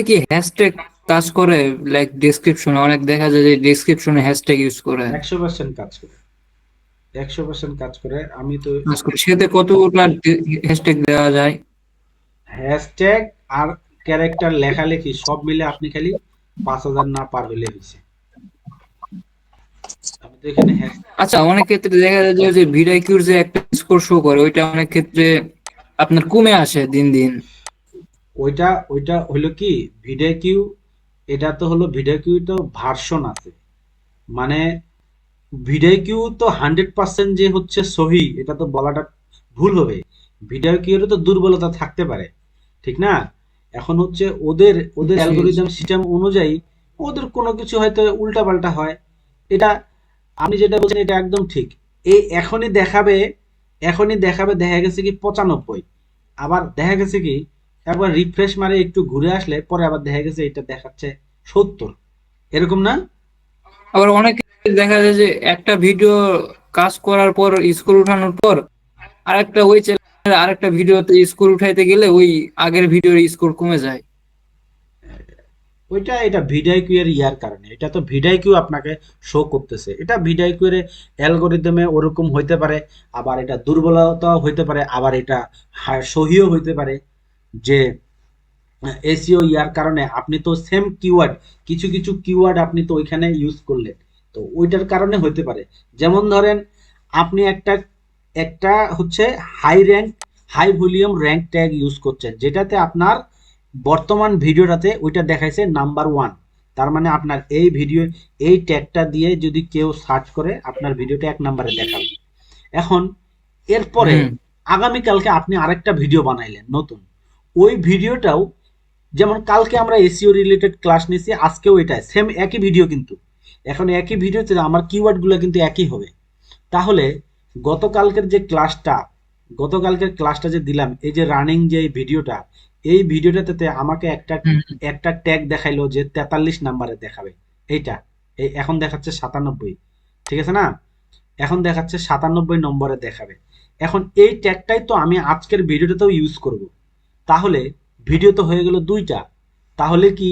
কি হ্যাশট্যাগ কাজ করে? লাইক ডেসক্রিপশনে অনেক দেখা যায় যে ডেসক্রিপশনে হ্যাশট্যাগ ইউজ করে 100% কাজ করে, 100% কাজ করে। আমি তো সেতে কতটা হ্যাশট্যাগ দেওয়া যায়? হ্যাশট্যাগ আর ক্যারেক্টার লেখালেখি সব মিলে আপনি খালি 5000 না পার হইলে হয়েছে। আমি তো এখানে আচ্ছা, অনেক ক্ষেত্রে দেখা যায় যে ভিডিওকিউর যে একটা স্কোর শো করে ওইটা অনেক ক্ষেত্রে আপনার কমে আসে দিন দিন। ওইটা হলো কি ভিডিও কিউ, এটা তো হলো ভিডিও কিউ তো ভার্সন আছে, মানে ভিডিও কিউ তো 100% যে হচ্ছে সহি এটা তো বলাটা ভুল হবে, ভিডিও কিউর তো দুর্বলতা থাকতে পারে, ঠিক না? এখন হচ্ছে ওদের অ্যালগোরিদম সিস্টেম অনুযায়ী ওদের কোনো কিছু হয়তো উল্টাপাল্টা হয়, এটা আপনি যেটা বলছেন এটা একদম ঠিক। এই এখনই দেখাবে দেখা গেছে কি 95, আবার দেখা গেছে কি একবার রিফ্রেশ মারে একটু ঘুরে আসলে পরে আবার দেখা গেছে এটা দেখাচ্ছে 70, এরকম না? আবার অনেক ক্ষেত্রে দেখা যায় যে একটা ভিডিও কাজ করার পর স্কোর উঠানোর পর আরেকটা ওই চ্যানেলে আরেকটা ভিডিওতে স্কোর উঠাইতে গেলে ওই আগের ভিডিওর স্কোর কমে যায়। এটা ভিডিআইকিউ এর ইয়ার কারণে, এটা তো ভিডিআইকিউ আপনাকে শো করতেছে, এটা ভিডিআইকিউ এর অ্যালগরিদমে ওরকম হইতে পারে, আবার এটা দুর্বলতাও হইতে পারে, আবার এটা সহিও হইতে পারে যে এসইও ইয়ার কারণে আপনি তো সেম কিওয়ার্ড কিছু কিছু কিওয়ার্ড আপনি তো ওইখানে ইউজ করলেন, তো ওইটার কারণে হইতে পারে। যেমন ধরেন আপনি একটা হচ্ছে high volume rank tag use করছেন, যেটাতে আপনার বর্তমান ভিডিওটাতে ওইটা দেখাইছে নাম্বার 1, তার মানে আপনার এই ট্যাগটা দিয়ে যদি কেউ সার্চ করে আপনার ভিডিওটা 1 নম্বরে দেখাবে। এখন এরপরে আগামীকালকে আপনি আরেকটা ভিডিও বানাইলেন নতুন, ওই ভিডিওটাও যেমন কালকে আমরা এসইও রিলেটেড ক্লাস নিয়েছি, আজকেও এটা সেম একই ভিডিও, কিন্তু এখন একই ভিডিওতে আমার কিওয়ার্ডগুলো কিন্তু একই হবে। তাহলে গতকালকের যে ক্লাসটা গতকালকের ক্লাসটা যে দিলাম, এই যে রানিং যে ভিডিওটা, এই ভিডিওটাতে আমাকে একটা হুম, একটা ট্যাগ দেখাইলো যে 43 নাম্বারে দেখাবে। এইটা এই এখন দেখাচ্ছে 97, ঠিক আছে না? এখন দেখাচ্ছে 97 নম্বরে দেখাবে। এখন এই ট্যাগটাই তো আমি আজকের ভিডিওটাতেও ইউজ করব। তাহলে ভিডিও তো হয়ে গেল দুইটা। তাহলে কি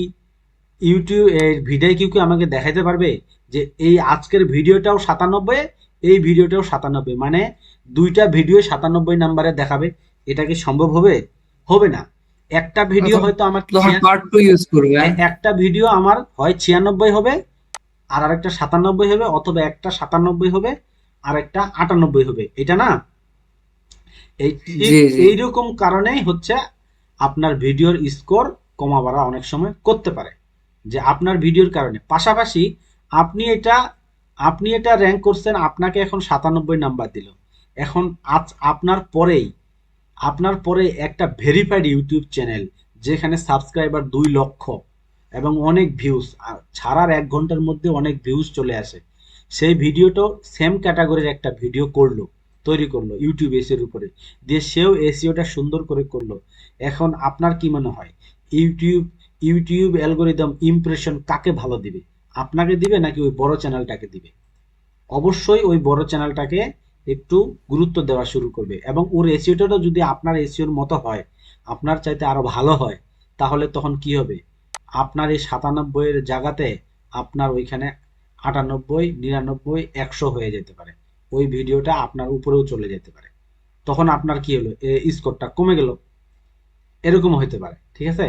ইউটিউব এর ভিডিও কি আমাকে দেখাইতে পারবে যে এই আজকের ভিডিওটাও 97, এই ভিডিওটাও 97, মানে দুইটা ভিডিও 97 নাম্বারে দেখাবে? এটা কি সম্ভব হবে? হবে না। একটা ভিডিও তখন হয়তো আমার তখন পার্ট 2 ইউজ করবে, হ্যাঁ? একটা ভিডিও আমার হয় 96 হবে, আর আরেকটা 97 হবে, অথবা একটা 97 হবে আর একটা 98 হবে, এটা না? এই ঠিক জি জি এইরকম কারণেই হচ্ছে আপনার ভিডিওর স্কোর কমা বাড়া অনেক সময় করতে পারে, যে আপনার ভিডিওর কারণে। পাশাপাশি আপনি এটা আপনি এটা র্যাঙ্ক করছেন, আপনাকে এখন 97 নাম্বার দিল। এখন আজ আপনার পরে একটা ভেরিফাইড ইউটিউব চ্যানেল, যেখানে সাবস্ক্রাইবার 2 লক্ষ এবং অনেক ভিউজ, ছাড়ার 1 ঘন্টার মধ্যে অনেক ভিউজ চলে আসে, সেই ভিডিওটাও সেম ক্যাটাগরির একটা ভিডিও তৈরি করলো ইউটিউব এসিওর উপরে, দিয়ে সেও এসিওটা সুন্দর করে করলো। এখন আপনার কি মনে হয় ইউটিউব অ্যালগোরিদম ইমপ্রেশন কাকে ভালো দিবে? আপনাকে দিবে নাকি ওই বড় চ্যানেলটাকে দিবে? অবশ্যই ওই বড় চ্যানেলটাকে একটু গুরুত্ব দেওয়া শুরু করবে, এবং ওর এসিওটা যদি আপনার এসিওর মতো হয়, আপনার চাইতে আরো ভালো হয়, তাহলে তখন কি হবে? আপনার এই 97 এর জায়গাতে আপনার ওইখানে 98, 99, 100 হয়ে যেতে পারে। ওই ভিডিওটা আপনার উপরেও চলে যেতে পারে। তখন আপনার কি হলো, স্কোরটা কমে গেল, এরকম হতে পারে, ঠিক আছে?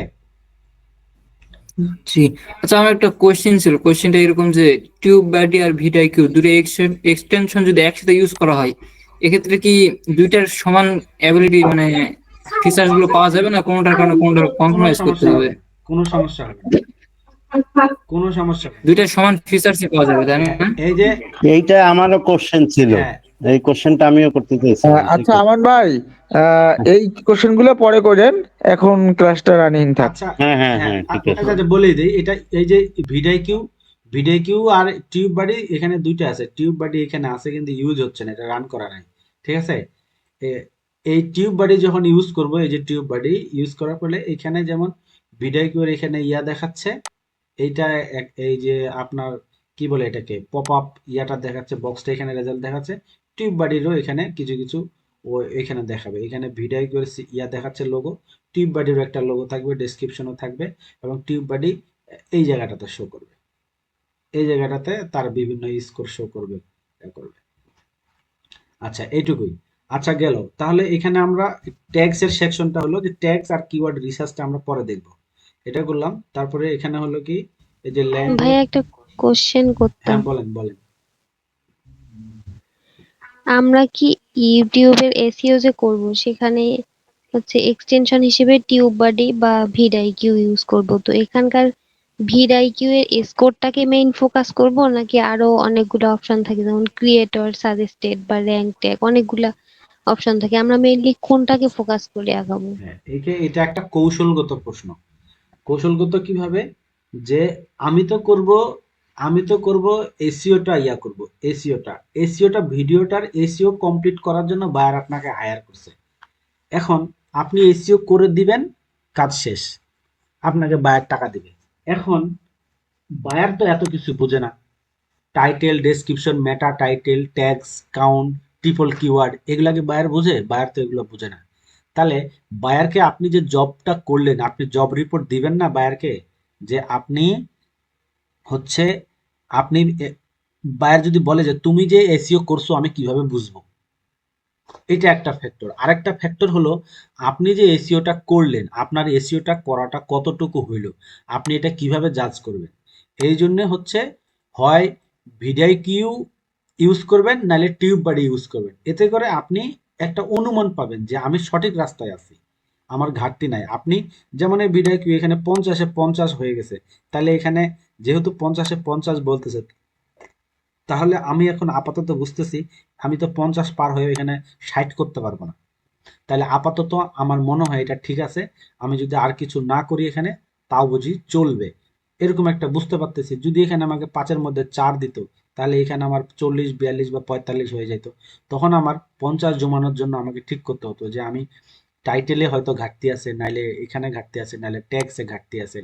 জি। আচ্ছা, আমার একটা কোশ্চেন ছিল। কোশ্চেনটা এরকম যে টিউব ব্যাডি আর ভিডিআইকিউ দুটো এক্সটেনশন যদি একসাথে ইউজ করা হয়, এক্ষেত্রে কি দুইটার সমান অ্যাবিলিটি মানে ফিচার্স গুলো পাওয়া যাবে, না কোনোটার কারণে কোনোটার কোনো কম্প্রোমাইজ করতে সমস্যা হবে? হবে না, কোনো সমস্যা হবে না, কোনো সমস্যা হবে না। দুইটার সমান ফিচার্সই পাওয়া যাবে, তাই হ্যাঁ, না? এই যে, এইটা আমারও কোশ্চেন ছিল, হ্যাঁ, এই কোশ্চেনটা আমিও করতে চাইছিলাম যে আচ্ছা আমান ভাই, এই কোশ্চেন গুলো পরে করেন, এখন ক্লাসটা রানিং থাক। আচ্ছা, হ্যাঁ হ্যাঁ হ্যাঁ, হ্যাঁ ঠিক আছে। আচ্ছা বলেই দেই, এটা এই যে ভিডিআইকিউ আর টিউব বাডি, এখানে দুইটা আছে। টিউব বাডি এখানে আছে কিন্তু ইউজ হচ্ছে না, এটা রান করা নাই, ঠিক আছে? এই টিউব বাডি যখন ইউজ করব, এই যে টিউব বাডি ইউজ করার ফলে এখানে যেমন ভিডিআইকিউ এর এখানে ইয়া দেখাচ্ছে, এইটা এই যে আপনার কি বলে এটাকে, পপ আপ ইয়াটা দেখাচ্ছে, বক্সটা এখানে রেজাল্ট দেখাচ্ছে। টিউব বাডিরও এখানে কিছু কিছু ও এখানে দেখাবে। এখানে ভিডিও ইয়া দেখাচ্ছে লোগো, টিউব বাডিরও একটা লোগো থাকবে, ডেসক্রিপশনও থাকবে, এবং টিউব বাডি এই জায়গাটাতে শো করবে, এই জায়গাটাতে তার বিভিন্ন স্কোর শো করবে, করবে। আচ্ছা, এইটুকুই। আচ্ছা, গেল। তাহলে এখানে আমরা ট্যাগস এর সেকশনটা হলো যে ট্যাগস আর কিওয়ার্ড রিসার্চটা আমরা পরে দেখব, এটা করলাম। তারপরে এখানে হলো কি, এই যে ল্যান্ড। ভাইয়া একটা কোশ্চেন করতাম। হ্যাঁ, বলেন বলেন। আমরা কি ইউটিউবের এসইও যে করব সেখানে হচ্ছে এক্সটেনশন হিসেবে টিউব বাডি বা ভিডআইকিউ ইউজ করব, তো এখানকার ভিডআইকিউ এর স্কোরটাকে মেইন ফোকাস করব, নাকি আরো অনেকগুলো অপশন থাকে যেমন ক্রিয়েটর সাজেস্টেড বা র্যাঙ্ক ট্যাগ, অনেকগুলা অপশন থাকে, আমরা মেইনলি কোনটাকে ফোকাস করে আগাবো? হ্যাঁ, এটা একটা কৌশলগত প্রশ্ন। কৌশলগত কিভাবে? যে আমি তো করব এসইওটা, এসইওটা ভিডিওটার এসইও কমপ্লিট করার জন্য বায়ার আপনাকে হায়ার করছে। এখন আপনি এসইও করে দিবেন, কাজ শেষ, আপনাকে বায়ার টাকা দিবে। এখন বায়ার তো এত কিছু বোঝে না, title, description, meta title, tags, count, triple keyword, এগুলাকে বায়ার বোঝে? বায়ার তো এগুলো বোঝে না। তাহলে বায়ারকে আপনি যে জবটা করলেন, আপনি জব রিপোর্ট দিবেন না বায়ারকে, যে আপনি হচ্ছে আপনি বায়ার যদি বলে যে তুমি যে এসইও করছো আমি কিভাবে বুঝবো? এটা একটা ফ্যাক্টর। আরেকটা ফ্যাক্টর হলো, আপনি যে এসইওটা করলেন, আপনার এসইওটা করাটা কতটুকু হইল, আপনি এটা কিভাবে জাজ করবেন? এই জন্য হচ্ছে হয় ভিডিআইকিউ ইউজ করবেন, নাহলে টিউব বাডি ইউজ করবেন। এতে করে আপনি একটা অনুমান পাবেন যে আমি সঠিক রাস্তায় আছি, আমার ঘাটতি নাই। আপনি যেমন এই ভিডিআইকিউ এখানে 50-এ 50 হয়ে গেছে, তাহলে এখানে যেহেতু 50-এ 50 বলতেছে, তাহলে আমি এখন আপাতত বুঝতেছি আমি তো 50 পার হয়ে এখানে 60 করতে পারবো না। তাহলে আপাতত আমার মনে হয় এটা ঠিক আছে, আমি যদি আর কিছু না করি এখানে, তাও বুঝি চলবে, এরকম একটা বুঝতে পারতেছি। যদি এখানে আমাকে 5-এর মধ্যে 4 দিত, তাহলে এখানে আমার 40, 42 বা 45 হয়ে যেত। তখন আমার 50 জমানোর জন্য আমাকে ঠিক করতে হতো যে আমি টাইটেলে হয়তো ঘাটতি আছে, নাইলে এখানে ঘাটতি আছে, নাইলে ট্যাক্সে ঘাটতি আছে।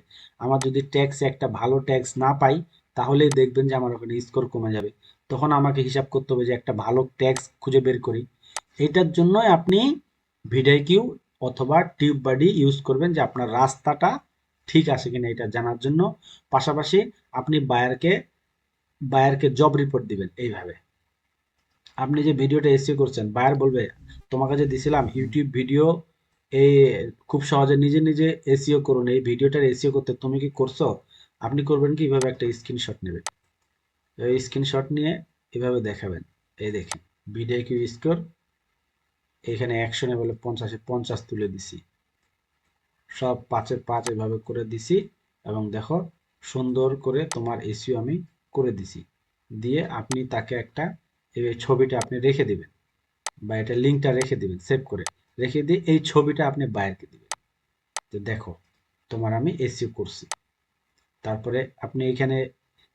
আমার যদি ট্যাক্সে একটা ভালো ট্যাক্স না পাই, তাহলেই দেখবেন যে আমার ওখানে স্কোর কমে যাবে। তখন আমাকে হিসাব করতে হবে যে একটা ভালো ট্যাক্স খুঁজে বের করি। এটার জন্যই আপনি ভিডিকিউ অথবা টিউব বডি ইউজ করবেন, যে আপনার রাস্তাটা ঠিক আছে কিনা এটা জানার জন্য। পাশাপাশি আপনি বায়ারকে জব রিপোর্ট দিবেন এইভাবে। আপনি যে ভিডিওটা এসইও করছেন, বায়ার বলবে তোমাকে যে দিছিলাম ইউটিউব ভিডিও, এই খুব সহজে নিজে নিজে এসইও করুন, এই ভিডিওটার এসইও করতে তুমি কি করছো? আপনি করবেন কি, এইভাবে একটা স্ক্রিনশট নেবেন। এই স্ক্রিনশট নিয়ে এভাবে দেখাবেন, এই দেখেন ভিডিকিউ স্কোর, এখানে অ্যাকশনে বলে 50-এ 50 তুলে দিছি, সব 5-এ 5 এভাবে করে দিছি। এবং দেখো সুন্দর করে তোমার এসইও আমি করে দিছি। দিয়ে আপনি তাকে একটা এই ছবিটা আপনি রেখে দিবেন, বা এটা লিঙ্কটা রেখে দিবেন, সেভ করে রেখে দিয়ে এই ছবিটা আপনি বায়ারকে দিবেন যে দেখো তোমার আমি এসইও করছি। তারপরে আপনি এখানে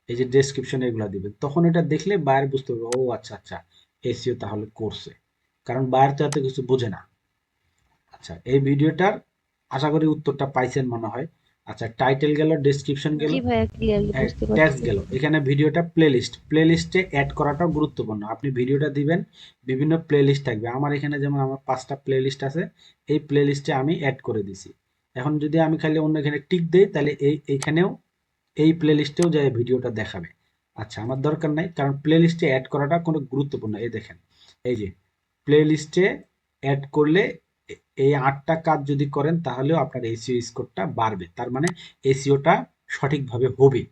এই যে ডেসক্রিপশন এগুলো দিবেন, তখন এটা দেখলে বায়ার বুঝতে পারবে ও আচ্ছা আচ্ছা এসইও তাহলে করছে, কারণ বায়ার তো এত কিছু বোঝে না। আচ্ছা, এই ভিডিওটার আশা করি উত্তরটা পাইছেন মনে হয়। আচ্ছা, টাইটেল গেল, ডেসক্রিপশন গেল, জি ভাইয়া, ক্লিয়ারলি বুঝতে ট্যাক্স পারছি। গেল। এখানে ভিডিওটা প্লেলিস্টে অ্যাড করাটাও গুরুত্বপূর্ণ। আপনি ভিডিওটা দিবেন, বিভিন্ন প্লেলিস্ট থাকবে। আমার এখানে যেমন আমার 5টা প্লেলিস্ট আছে, এই প্লেলিস্টে আমি অ্যাড করে দিছি। এখন যদি আমি খালি অন্য এখানে টিক দেই, তাহলে এইখানেও এই প্লেলিস্টেও যায় ভিডিওটা দেখাবে। আচ্ছা, আমার দরকার নাই, কারণ প্লেলিস্টে অ্যাড করাটা কোনো গুরুত্বপূর্ণ। এই দেখেন, এই যে প্লেলিস্টে অ্যাড করলে এই 8টা কাজ যদি করেন, তাহলেও আপনার এসইও স্কোরটা বাড়বে, তার মানে এসইওটা সঠিকভাবে হবে,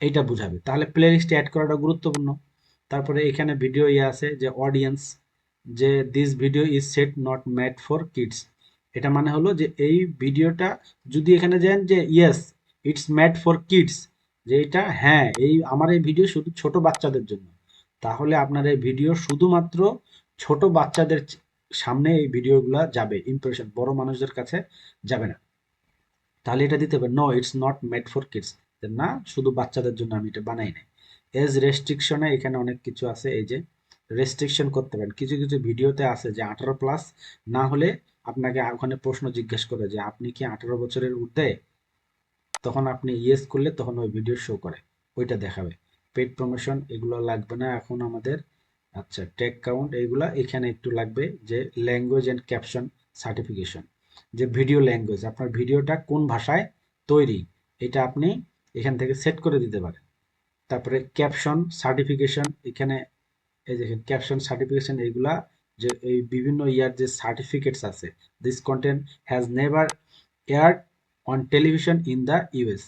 এইটা বুঝাবে। তাহলে প্লে লিস্টে অ্যাড করাটা গুরুত্বপূর্ণ। তারপরে এখানে ভিডিও আছে যে অডিয়েন্স, যে this video is set not made for kids, এটা মানে হলো যে এই ভিডিওটা যদি এখানে যান যে yes it's made for kids, যে এটা হ্যাঁ এই আমার এই ভিডিও শুধু ছোট বাচ্চাদের জন্য, তাহলে আপনার এই ভিডিও শুধুমাত্র ছোট বাচ্চাদের সামনে এই ভিডিওগুলো যাবে, ইমপ্রেশন বড় মানুষদের কাছে যাবে না। তাহলে এটা দিতে হবে no it's not made for kids, না শুধু বাচ্চাদের জন্য আমি এটা বানাই নাই। এজ রেস্ট্রিকশনে এখানে অনেক কিছু আছে, এই যে রেস্ট্রিকশন করতে পারেন। কিছু কিছু ভিডিওতে আছে যে 18+ না হলে আপনাকে ওখানে প্রশ্ন জিজ্ঞেস করে যে আপনি কি 18 বছরের ঊর্ধ্বে, তখন আপনি ইয়েস করলে তখন ওই ভিডিও শো করে, ওইটা দেখাবে। পেড প্রমোশন এগুলো লাগবে না এখন আমাদের। আচ্ছা, টেক কাউন্ট এগুলা এখানে একটু লাগবে, যে ল্যাঙ্গুয়েজ অ্যান্ড ক্যাপশন সার্টিফিকেশন, যে ভিডিও ল্যাঙ্গুয়েজ আপনার ভিডিওটা কোন ভাষায় তৈরি, এটা আপনি এখান থেকে সেট করে দিতে পারেন। তারপরে ক্যাপশন সার্টিফিকেশন, এখানে এই দেখেন ক্যাপশন সার্টিফিকেশন, এগুলা যে এই বিভিন্ন ইয়ার যে সার্টিফিকেটস আছে, this content has never aired on television in the US,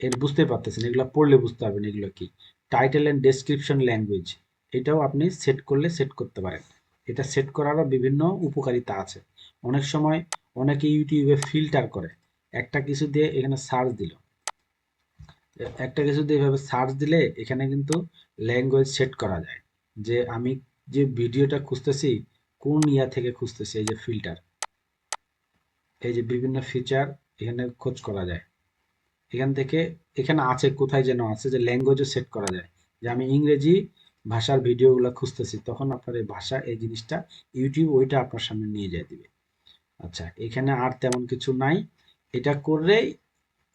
এর বুঝতে পারতেছেন, এগুলো পড়লে বুঝতে পারবেন এগুলো কি। টাইটেল অ্যান্ড ডেসক্রিপশন ল্যাঙ্গুয়েজ, এটাও আপনি সেট করলে সেট করতে পারেন। এটা সেট করারও বিভিন্ন উপকারিতা আছে। অনেক সময় অনেকে ইউটিউবে ফিল্টার করে, একটা কিছু দিয়ে এখানে সার্চ দিল, একটা কিছু দিয়ে এভাবে সার্চ দিলে এখানে কিন্তু ল্যাঙ্গুয়েজ সেট করা যায়, যে আমি যে ভিডিওটা খুঁজতেছি কোন ইয়া থেকে খুঁজতেছি, এই যে ফিল্টার, এই যে বিভিন্ন ফিচার এখানে খোঁজ করা যায়। এখান থেকে এখানে আছে কোথায় যেন আছে যে ল্যাঙ্গুয়েজও সেট করা যায়, যে আমি ইংরেজি ভাষার ভিডিওগুলো খুঁজতেছি, তখন আপনার এই ভাষা এই জিনিসটা ইউটিউব ওইটা আপনার সামনে নিয়ে যায় দিবে। আচ্ছা, এখানে আর তেমন কিছু নাই, এটা করলেই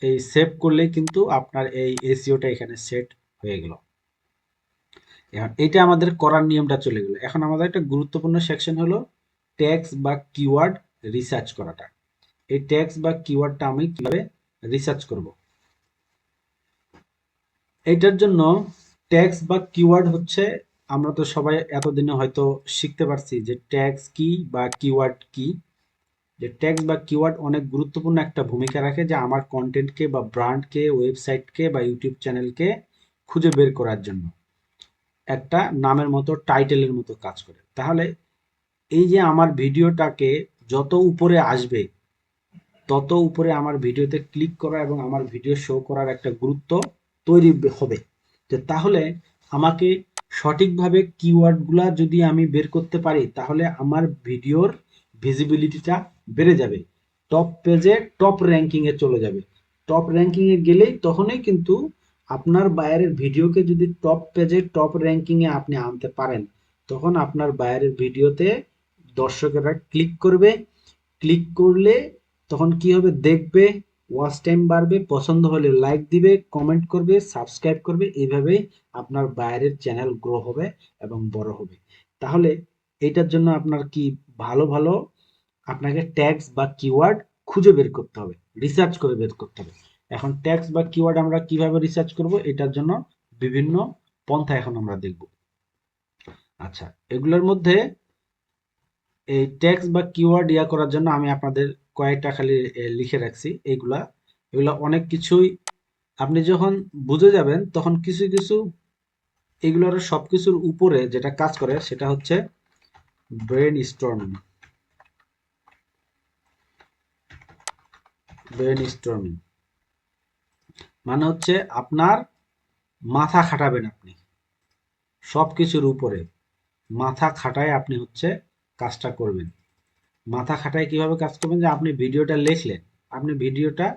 এই সেভ করলেই কিন্তু আপনার এই এসইওটা এখানে সেট হয়ে গেল। এখন এটা আমাদের করার নিয়মটা চলে গেল। এখন আমাদের একটা গুরুত্বপূর্ণ সেকশন হলো ট্যাগস বা কিওয়ার্ড রিসার্চ করাটা। এই ট্যাগস বা কিওয়ার্ডটা আমি কিভাবে রিসার্চ করব, এইটার জন্য ট্যাগস বা কিওয়ার্ড হচ্ছে, আমরা তো সবাই এতদিনে হয়তো শিখতে পারছি যে ট্যাগস কি বা কিওয়ার্ড কি। যে ট্যাগস বা কিওয়ার্ড অনেক গুরুত্বপূর্ণ একটা ভূমিকা রাখে, যে আমার কন্টেন্টকে বা ব্র্যান্ডকে, ওয়েবসাইটকে বা ইউটিউব চ্যানেলকে খুঁজে বের করার জন্য একটা নামের মতো, টাইটেলের মতো কাজ করে। তাহলে এই যে আমার ভিডিওটাকে যত উপরে আসবে, তত উপরে আমার ভিডিওতে ক্লিক করা এবং আমার ভিডিও শো করার একটা গুরুত্ব তৈরি হবে। তো তাহলে আমাকে সঠিকভাবে কিওয়ার্ডগুলা যদি আমি বের করতে পারি, তাহলে আমার ভিডিওর ভিজিবিলিটিটা বেড়ে যাবে, টপ পেজে টপ র্যাঙ্কিংয়ে চলে যাবে। টপ র্যাঙ্কিংয়ে গেলেই তখনই কিন্তু আপনার বায়ারের ভিডিওকে যদি টপ পেজে টপ র্যাঙ্কিংয়ে আপনি আনতে পারেন, তখন আপনার বায়ারের ভিডিওতে দর্শকেরা ক্লিক করবে। ক্লিক করলে তখন কি হবে, দেখবে, ওয়াচ টাইম বাড়বে, পছন্দ হলে লাইক দিবে, কমেন্ট করবে, সাবস্ক্রাইব করবে। এইভাবেই আপনার বায়ারের চ্যানেল গ্রো হবে এবং বড় হবে। তাহলে এটার জন্য আপনার কি ভালো ভালো আপনাকে ট্যাগস বা কিওয়ার্ড খুঁজে বের করতে হবে, রিসার্চ করে বের করতে হবে। এখন ট্যাগস বা কিওয়ার্ড আমরা কিভাবে রিসার্চ করব, এটার জন্য বিভিন্ন পন্থা এখন আমরা দেখব। আচ্ছা, এগুলোর মধ্যে এই ট্যাগস বা কিওয়ার্ড ইয়া করার জন্য আমি আপনাদের কয়েকটা খালি লিখে রাখছি। এগুলা অনেক কিছুই আপনি যখন বুঝে যাবেন তখন কিছু কিছু এগুলোর সবকিছুর উপরে যেটা কাজ করে সেটা হচ্ছে ব্রেন স্টর্মিং। মানে হচ্ছে আপনার মাথা খাটাবেন, আপনি সবকিছুর উপরে মাথা খাটায় আপনি হচ্ছে কাজটা করবেন। মাথা খাটায় কিভাবে কাজ করবেন, যে আপনি ভিডিওটা লিখলেন, আপনি ভিডিওটা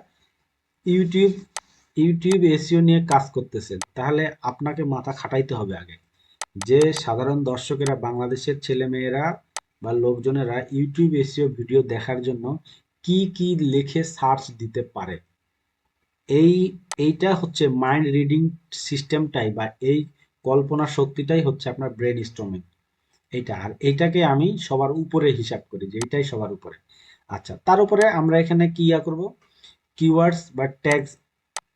ইউটিউব এসইও নিয়ে কাজ করতেছেন, তাহলে আপনাকে মাথা খাটাইতে হবে আগে। যে সাধারণ দর্শকেরা, বাংলাদেশের ছেলেমেয়েরা বা লোকজনেরা ইউটিউব এসইও ভিডিও দেখার জন্য কি কি লিখে সার্চ দিতে পারে, এইটা হচ্ছে মাইন্ড রিডিং সিস্টেমটাই বা এই কল্পনা শক্তিটাই হচ্ছে আপনার ব্রেন স্টর্মিং। এইটা, আর এইটাকে আমি সবার উপরে হিসাব করি যে এইটাই সবার উপরে। আচ্ছা, তার উপরে আমরা এখানে কি ইয়া করব, কিওয়ার্ডস বা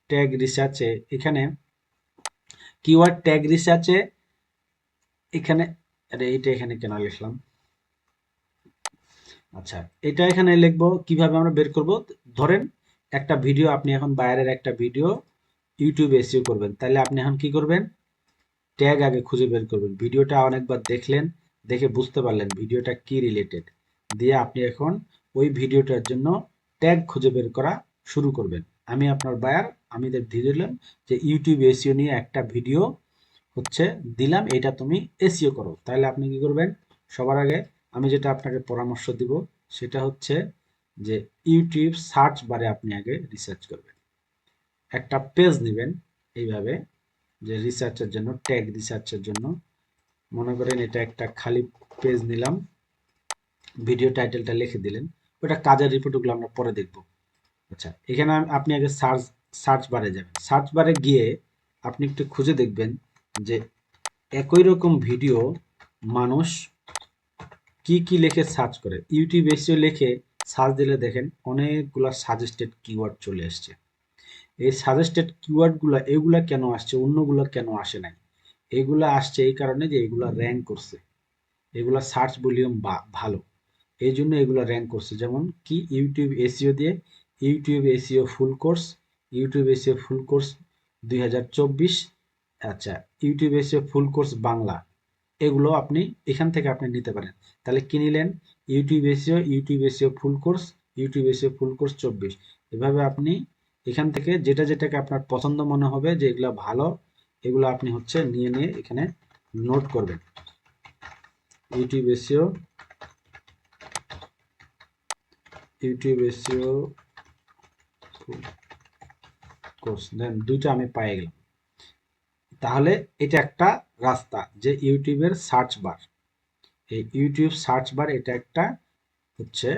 ট্যাগ রিসার্চে, এখানে কিওয়ার্ড ট্যাগ রিসার্চে এখানে, আরে এইটা এখানে কেন লিখলাম, আচ্ছা এটা এখানে লিখবো। কিভাবে আমরা বের করব, ধরেন একটা ভিডিও, আপনি এখন বাইরের একটা ভিডিও ইউটিউব এসইও করবেন, তাহলে আপনি এখন কি করবেন, ট্যাগ আগে খুঁজে বের করবেন। ভিডিওটা অনেকবার দেখলেন, দেখে বুঝতে পারলেন ভিডিওটা কি রিলেটেড, দিয়ে আপনি এখন ওই ভিডিওটার জন্য ট্যাগ খুঁজে বের করা শুরু করবেন। আমি আপনার বায়ার, আমি দিলাম যে ইউটিউব এসইও নিয়ে একটা ভিডিও হচ্ছে দিলাম, এটা তুমি এসইও করো। তাহলে আপনি কি করবেন, সবার আগে আমি যেটা আপনাকে পরামর্শ দিব সেটা হচ্ছে যে ইউটিউব সার্চ বারে আপনি আগে রিসার্চ করবেন। একটা পেজ নেবেন এইভাবে, যে রিসার্চের জন্য, ট্যাগ রিসার্চের জন্য মনে করেন এটা একটা খালি পেজ নিলাম, ভিডিও টাইটেলটা লিখে দিলেন, ওটা কাজের রিপোর্টগুলো আমরা পরে দেখব। আচ্ছা, এখানে আপনি আগে সার্চ বারে যাবেন। সার্চ বারে গিয়ে আপনি একটু খুঁজে দেখবেন যে একই রকম ভিডিও মানুষ কি কি লিখে সার্চ করে। ইউটিউব এসইও লিখে সার্চ দিলে দেখেন অনেকগুলো সাজেস্টেড কিওয়ার্ড চলে আসছে। এই সাজেস্টেড কিওয়ার্ডগুলো, এগুলা কেন আসছে, অন্যগুলো কেন আসে নাই? এগুলা আসছে এই কারণে যে এগুলা র্যাঙ্ক করছে, এগুলা সার্চ ভলিউম ভালো, এই জন্য এগুলা র্যাঙ্ক করছে। যেমন কি, ইউটিউব এসইও দিয়ে YouTube SEO full course, YouTube SEO full course 2024, আচ্ছা YouTube SEO full course Bangla, এগুলো আপনি এখান থেকে আপনি নিতে পারেন। তাহলে কি নিলেন, YouTube SEO full course, YouTube SEO full course 24, এভাবে আপনি এখান থেকে যেটা যেটাকে আপনার পছন্দ মনে হবে যে এগুলো ভালো, এগুলো আপনি হচ্ছে নিয়ে এখানে নোট করবেন। ইউটিউব এসইও কোর্স, দেন দুইটা আমি পেয়ে গেলাম। তাহলে এটা একটা রাস্তা, যে ইউটিউবের সার্চ বার, এই ইউটিউব সার্চ বার এটা একটা হচ্ছে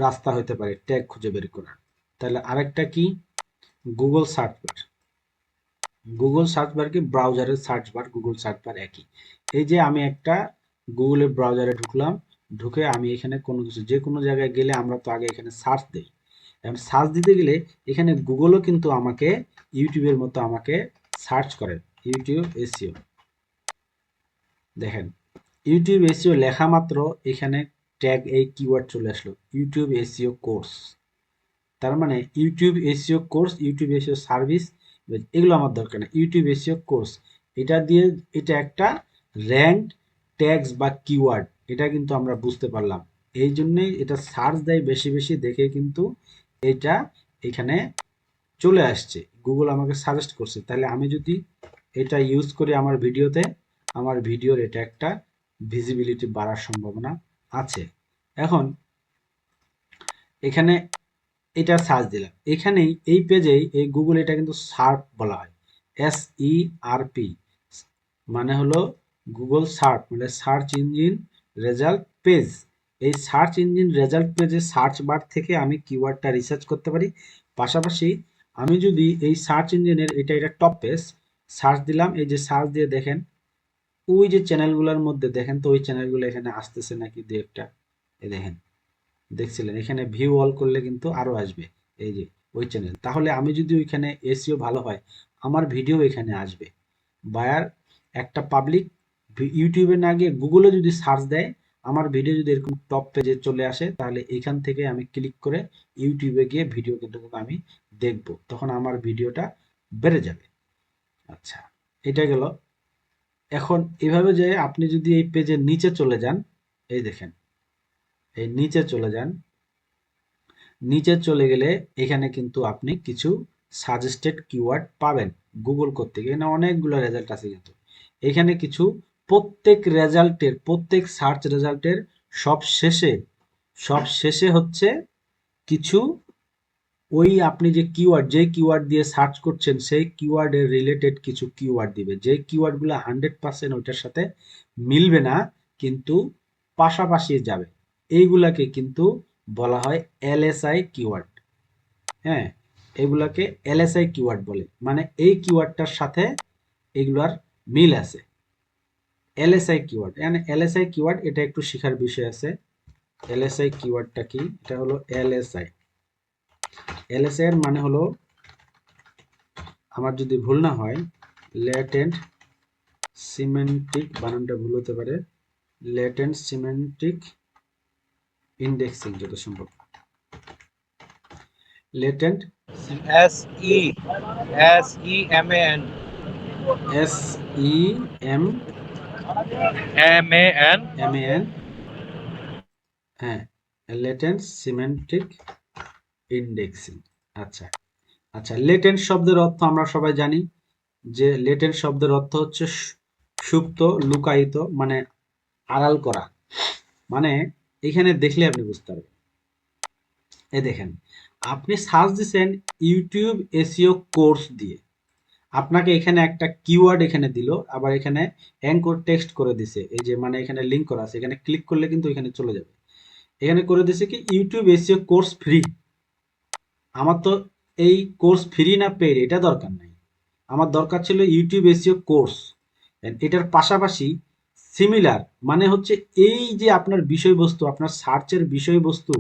রাস্তা হতে পারে ট্যাগ খুঁজে বের করার। তাহলে আরেকটা কি, Google search bar. Google search bar কি, ব্রাউজারের search bar, Google search bar একই। এই যে আমি একটা গুগলের ব্রাউজারে ঢুকলাম, ঢুকে আমি এখানে কোনো কিছু, যে কোনো জায়গায় গেলে আমরা তো আগে এখানে সার্চ দিই, এখন সার্চ দিতে গেলে এখানে গুগলও কিন্তু আমাকে ইউটিউবের মতো আমাকে সার্চ করে। ইউটিউব এসইও, দেখেন ইউটিউব এসইও লেখা মাত্র এখানে ট্যাগ এই কিওয়ার্ড চলে আসলো, ইউটিউব এসইও কোর্স। তার মানে YouTube SEO course, YouTube SEO service, এগুলো আমার দরকার না, ইউটিউব এসইও কোর্স, এটা দিয়ে এটা একটা র্যাঙ্ক ট্যাগস বা কিওয়ার্ড, এটা কিন্তু আমরা বুঝতে পারলাম। এই জন্যই এটা সার্চ দেয় বেশি বেশি, দেখে কিন্তু এটা এখানে চলে আসছে, গুগল আমাকে সাজেস্ট করছে। তাহলে আমি যদি এটা ইউজ করি আমার ভিডিওতে, আমার ভিডিওর এটা একটা ভিজিবিলিটি বাড়ার সম্ভাবনা আছে। এখন এখানে এটা সার্চ দিলাম, এখানেই এই পেজেই এই গুগল এটা কিন্তু সার্চ বলা হয়, SERP মানে হলো গুগল সার্চ, মানে সার্চ ইঞ্জিন রেজাল্ট পেজ। এই সার্চ ইঞ্জিন রেজাল্ট পেজে সার্চ বার থেকে আমি কিওয়ার্ডটা রিসার্চ করতে পারি। পাশাপাশি আমি যদি এই সার্চ ইঞ্জিনের এটা টপ পেজ সার্চ দিলাম, এই যে সার্চ দিয়ে দেখেন ওই যে চ্যানেলগুলোর মধ্যে দেখেন তো ওই চ্যানেলগুলো এখানে আসতেছে নাকি দু একটা, এই দেখেন দেখছিলেন এখানে ভিউ অল করলে কিন্তু আরো আসবে এই যে ওই চ্যানেল। তাহলে আমি যদি ওইখানে এসইও ভালো হয় আমার ভিডিও এখানে আসবে। বায়ার একটা পাবলিক ইউটিউবে না গিয়ে গুগলে যদি সার্চ দেয় আমার ভিডিও যদি এরকম টপ পেজে চলে আসে তাহলে এখান থেকে আমি ক্লিক করে ইউটিউবে গিয়ে ভিডিও কিন্তু আমি দেখব, তখন আমার ভিডিওটা বেড়ে যাবে। আচ্ছা, এটা গেল। এখন এভাবে যে আপনি যদি এই পেজের নিচে চলে যান, এই দেখেন এই নিচে চলে যান, নিচে চলে গেলে এখানে কিন্তু আপনি কিছু সাজেস্টেড কিওয়ার্ড পাবেন গুগল করতে গিয়ে। এখানে অনেকগুলো রেজাল্ট আছে, কিন্তু এখানে কিছু প্রত্যেক রেজাল্টের প্রত্যেক সার্চ রেজাল্টের সব শেষে হচ্ছে কিছু ওই আপনি যে কিওয়ার্ড দিয়ে সার্চ করছেন সেই কিওয়ার্ডের রিলেটেড কিছু কিওয়ার্ড দিবে, যে কিওয়ার্ডগুলো 100% ওইটার সাথে মিলবে না কিন্তু পাশাপাশি যাবে, এইগুলাকে কিন্তু বলা হয় LSI কিওয়ার্ড। হ্যাঁ, এগুলাকে LSI কিওয়ার্ড বলে, মানে এই কিওয়ার্ডটার সাথে এগুলার মিল আছে। LSI কিওয়ার্ড, মানে LSI কিওয়ার্ড এটা একটু শেখার বিষয় আছে। LSI কিওয়ার্ডটা কি? এটা হলো LSI এর মানে হলো, আমার যদি ভুল না হয়, ল্যাটেন্ট সিমেন্টিক, বানানটা ভুল হতে পারে, ল্যাটেন্ট সিমেন্টিক ইন্ডেক্সিং যত সম্ভব, ল্যাটেন্ট SEMAN SEMAN, হ্যাঁ, ল্যাটেন্ট সিমেন্টিক ইন্ডেক্সিং। আচ্ছা আচ্ছা, লেটেন্ট শব্দের অর্থ আমরা সবাই জানি যে লেটেন্ট শব্দের অর্থ হচ্ছে সুপ্ত, লুকায়িত, মানে আড়াল করা। মানে এখানে দেখলে আপনি বুঝতে পারবেন। এই দেখেন আপনি সার্চ দিচ্ছেন ইউটিউব এসইও কোর্স দিয়ে, আপনাকে এখানে একটা কিওয়ার্ড এখানে দিল, আবার এখানে অ্যাঙ্কর টেক্সট করে দিছে, এই যে মানে এখানে লিংক করা আছে, এখানে ক্লিক করলে কিন্তু এখানে চলে যাবে। এখানে করে দিছে কি ইউটিউব এসইও কোর্স ফ্রি। আমার তো এই কোর্স ফ্রি না পেইড এটা দরকার নাই, আমার দরকার ছিল ইউটিউব এসইও কোর্স। এটার পাশাপাশি সিমিলার মানে হচ্ছে এই যে আপনার বিষয়বস্তু, আপনার সার্চের বিষয়বস্তু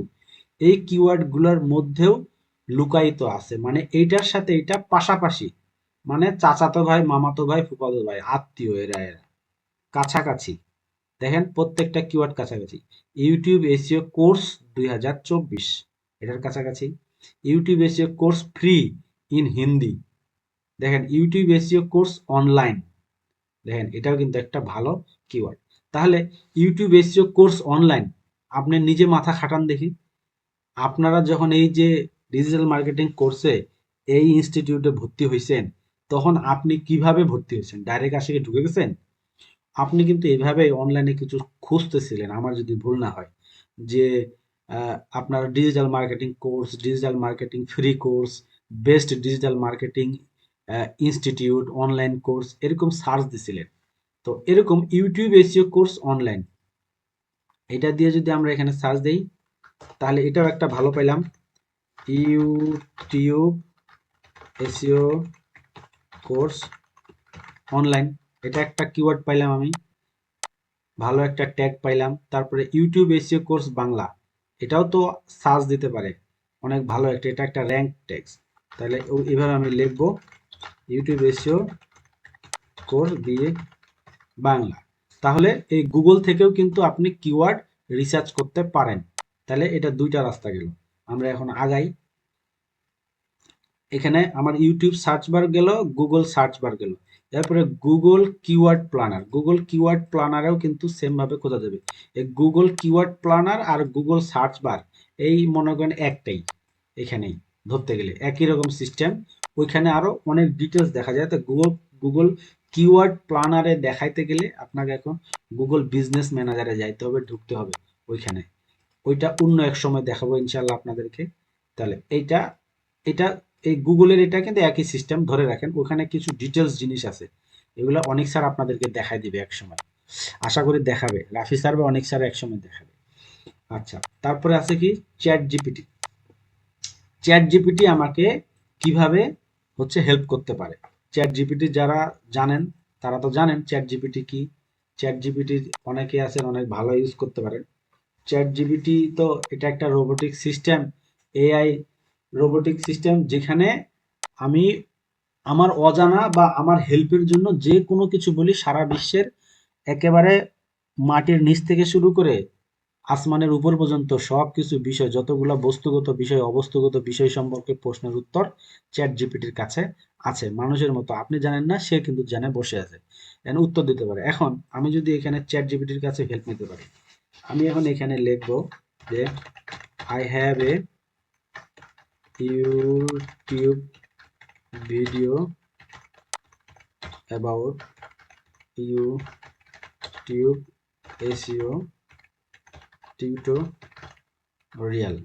এই কিওয়ার্ডগুলোর মধ্যেও লুকায়িত আছে, মানে এইটার সাথে এটা পাশাপাশি, মানে চাচাতো ভাই, মামাতো ভাই, ফুফাতো ভাই, আত্মীয়, এরা কাছাকাছি। দেখেন প্রত্যেকটা কিওয়ার্ড কাছাকাছি। ইউটিউব এসইও কোর্স 2024 এটার কাছাকাছি। YouTube SEO course free in Hindi, দেখেন ইউটিউব এসইও কোর্স অনলাইন, দেখেন এটাও কিন্তু একটা ভালো কিওয়ার্ড। তাহলে ইউটিউব এসইও কোর্স অনলাইন, আপনি নিজে মাথা খাটান দেখি, আপনারা যখন এই যে ডিজিটাল মার্কেটিং কোর্সে এই ইনস্টিটিউটে ভর্তি হয়েছেন তখন আপনি কিভাবে ভর্তি হয়েছেন? ডাইরেক্ট আসে ঢুকে গেছেন? আপনি কিন্তু এভাবে অনলাইনে কিছু খুঁজতেছিলেন আমার যদি ভুল না হয়, যে আপনার digital marketing course, digital marketing free course, best digital marketing institute, online course, এরকম সার্চ দিছিলেন। তো এরকম ইউটিউব এসইও কোর্স অনলাইন এটা দিয়ে যদি আমরা এখানে সার্চ দেই তাহলে এটাও একটা ভালো পাইলাম, ইউটিউব এসইও কোর্স অনলাইন, এটা একটা কিওয়ার্ড পাইলাম আমি, ভালো একটা ট্যাগ পাইলাম। তারপরে ইউটিউব এসইও কোর্স বাংলা, এটাও তো সার্চ দিতে পারে, অনেক ভালো একটা, এটা একটা র্যাঙ্ক ট্যাক্স। তাহলে এভাবে আমি লিখবো ইউটিউব এসইও কোর্স দিয়ে বাংলা। তাহলে এই গুগল থেকেও কিন্তু আপনি কিওয়ার্ড রিসার্চ করতে পারেন। তাহলে এটা দুইটা রাস্তা গেল। আমরা এখন আগাই। এখানে আমার ইউটিউব সার্চ বার গেল, গুগল সার্চ বার গেল, এরপরে Google keyword planner. Google keyword প্ল্যানারেও কিন্তু সেম ভাবে খোঁজা যাবে। এই গুগল কিওয়ার্ড প্ল্যানার আর গুগল সার্চ বার এই মনে করেন একটাই, এখানেই ধরতে গেলে একই রকম সিস্টেম। ওইখানে আরো অনেক ডিটেলস দেখা যায়। তো গুগল কিওয়ার্ড প্ল্যানারে দেখাইতে গেলে আপনাকে এখন গুগল বিজনেস ম্যানেজারে যাইতে হবে, ঢুকতে হবে ওইখানে। ওইটা অন্য এক সময় দেখাবো ইনশাল্লাহ আপনাদেরকে। তাহলে এটা এই গুগলের এটা কিন্তু একই সিস্টেম, ধরে রাখেন ওখানে কিছু ডিটেলস জিনিস আছে, এগুলো অনেক স্যার আপনাদেরকে দেখায় দিবে এক সময়, আশা করি দেখাবে, রাফি স্যার বা অনেক স্যার এক সময় দেখাবে। আচ্ছা, তারপরে আছে কি চ্যাট জিপিটি। চ্যাট জিপিটি আমাকে কিভাবে হচ্ছে হেল্প করতে পারে। চ্যাট জিপিটি যারা জানেন তারা তো জানেন চ্যাট জিপিটি কি। চ্যাট জিপিটি অনেকে আছেন অনেক ভালো ইউজ করতে পারেন। চ্যাট জিপিটি তো এটা একটা robotic system, AI robotic system, যেখানে আমি আমার অজানা বা আমার হেল্পের জন্য যে কোনো কিছু বলি, সারা বিশ্বের একেবারে মাটির নিচ থেকে শুরু করে আসমানের উপর পর্যন্ত সব কিছু বিষয়, যতগুলো বস্তুগত বিষয় অবস্তুগত বিষয় সম্পর্কে প্রশ্নের উত্তর চ্যাট জিপিটির কাছে আছে। মানুষের মতো আপনি জানেন না, সে কিন্তু জেনে বসে আছে, এখানে উত্তর দিতে পারে। এখন আমি যদি এখানে চ্যাট জিপিটির কাছে হেল্প নিতে পারি, আমি এখন এখানে লিখবো যে I have a YouTube video about YouTube SEO tutorial.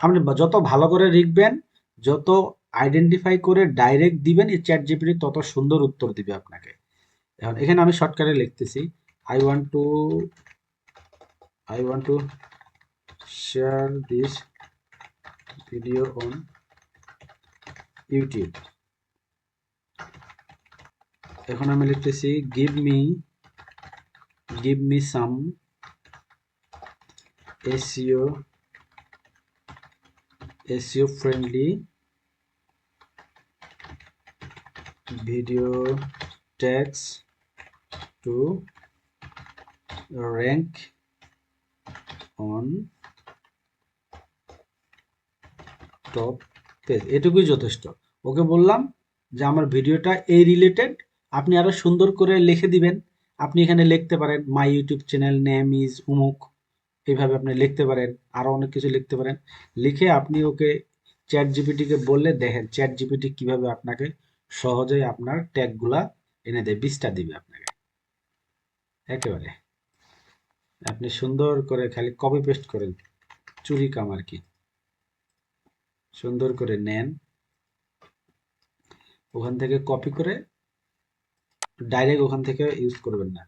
আপনি যত ভালো করে লিখবেন, যত আইডেন্টিফাই করে ডাইরেক্ট দিবেন, এই চ্যাট জিপিটি তত সুন্দর উত্তর দিবে আপনাকে। এখন এখানে আমি শর্টকাটে লিখতেছি I want to share this video on YouTube. এখন আমি লিখতেছি give me some SEO friendly video tags to rank on top page। এটুকুই যথেষ্ট। ওকে বললাম যে আমার ভিডিওটা এই রিলেটেড, আপনি আরো সুন্দর করে লিখে দিবেন। আপনি এখানে লিখতে পারেন my YouTube channel name is উমুক, এইভাবে আপনি লিখতে পারেন, আরো অনেক কিছু লিখতে পারেন। লিখে আপনি ওকে চ্যাট জিপিটিকে বললে দেখেন চ্যাট জিপিটি কিভাবে আপনাকে সহজেই আপনার ট্যাগগুলা এনে দেয়, 20টা দিবে আপনাকে একেবারে। আপনি সুন্দর করে খালি কপি পেস্ট করেন, চুরি কাম আর কি। সুন্দর করে নেন, ওখান থেকে কপি করে ডাইরেক্ট ওখান থেকে ইউজ করবেন না।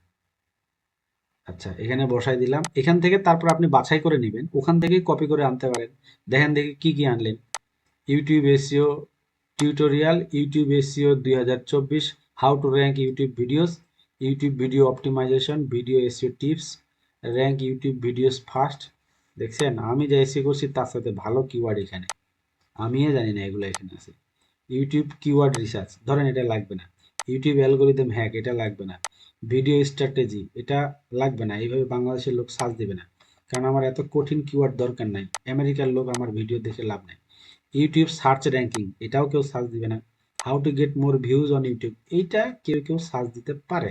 আচ্ছা, এখানে বসাই দিলাম, এখান থেকে তারপর আপনি বাছাই করে নেবেন, ওখান থেকে কপি করে আনতে পারেন। দেখেন দেখি কি কি আনলেন। YouTube SEO tutorial, YouTube SEO 2024, how to rank YouTube videos, YouTube video optimisation, video SEO tips, rank YouTube videos first. দেখছেন আমি যা এসইও করছি তার সাথে ভালো কিওয়ার্ড এখানে, আমিও জানি না এগুলো এখানে আছে। ইউটিউব কিওয়ার্ড রিসার্চ, ধরেন এটা লাগবে না। ইউটিউব অ্যালগোরিদম হ্যাক, এটা লাগবে না। ভিডিও স্ট্র্যাটেজি, এটা লাগবে না। এইভাবে বাংলাদেশের লোক সার্চ দেবে না, কারণ আমার এত কঠিন কিওয়ার্ড দরকার নাই। আমেরিকার লোক আমার ভিডিও দেখে লাভ নাই। ইউটিউব সার্চ র্যাঙ্কিং, এটাও কেউ সার্চ দিবে না। How to get more views on YouTube, এইটা কেউ কেউ সার্চ দিতে পারে।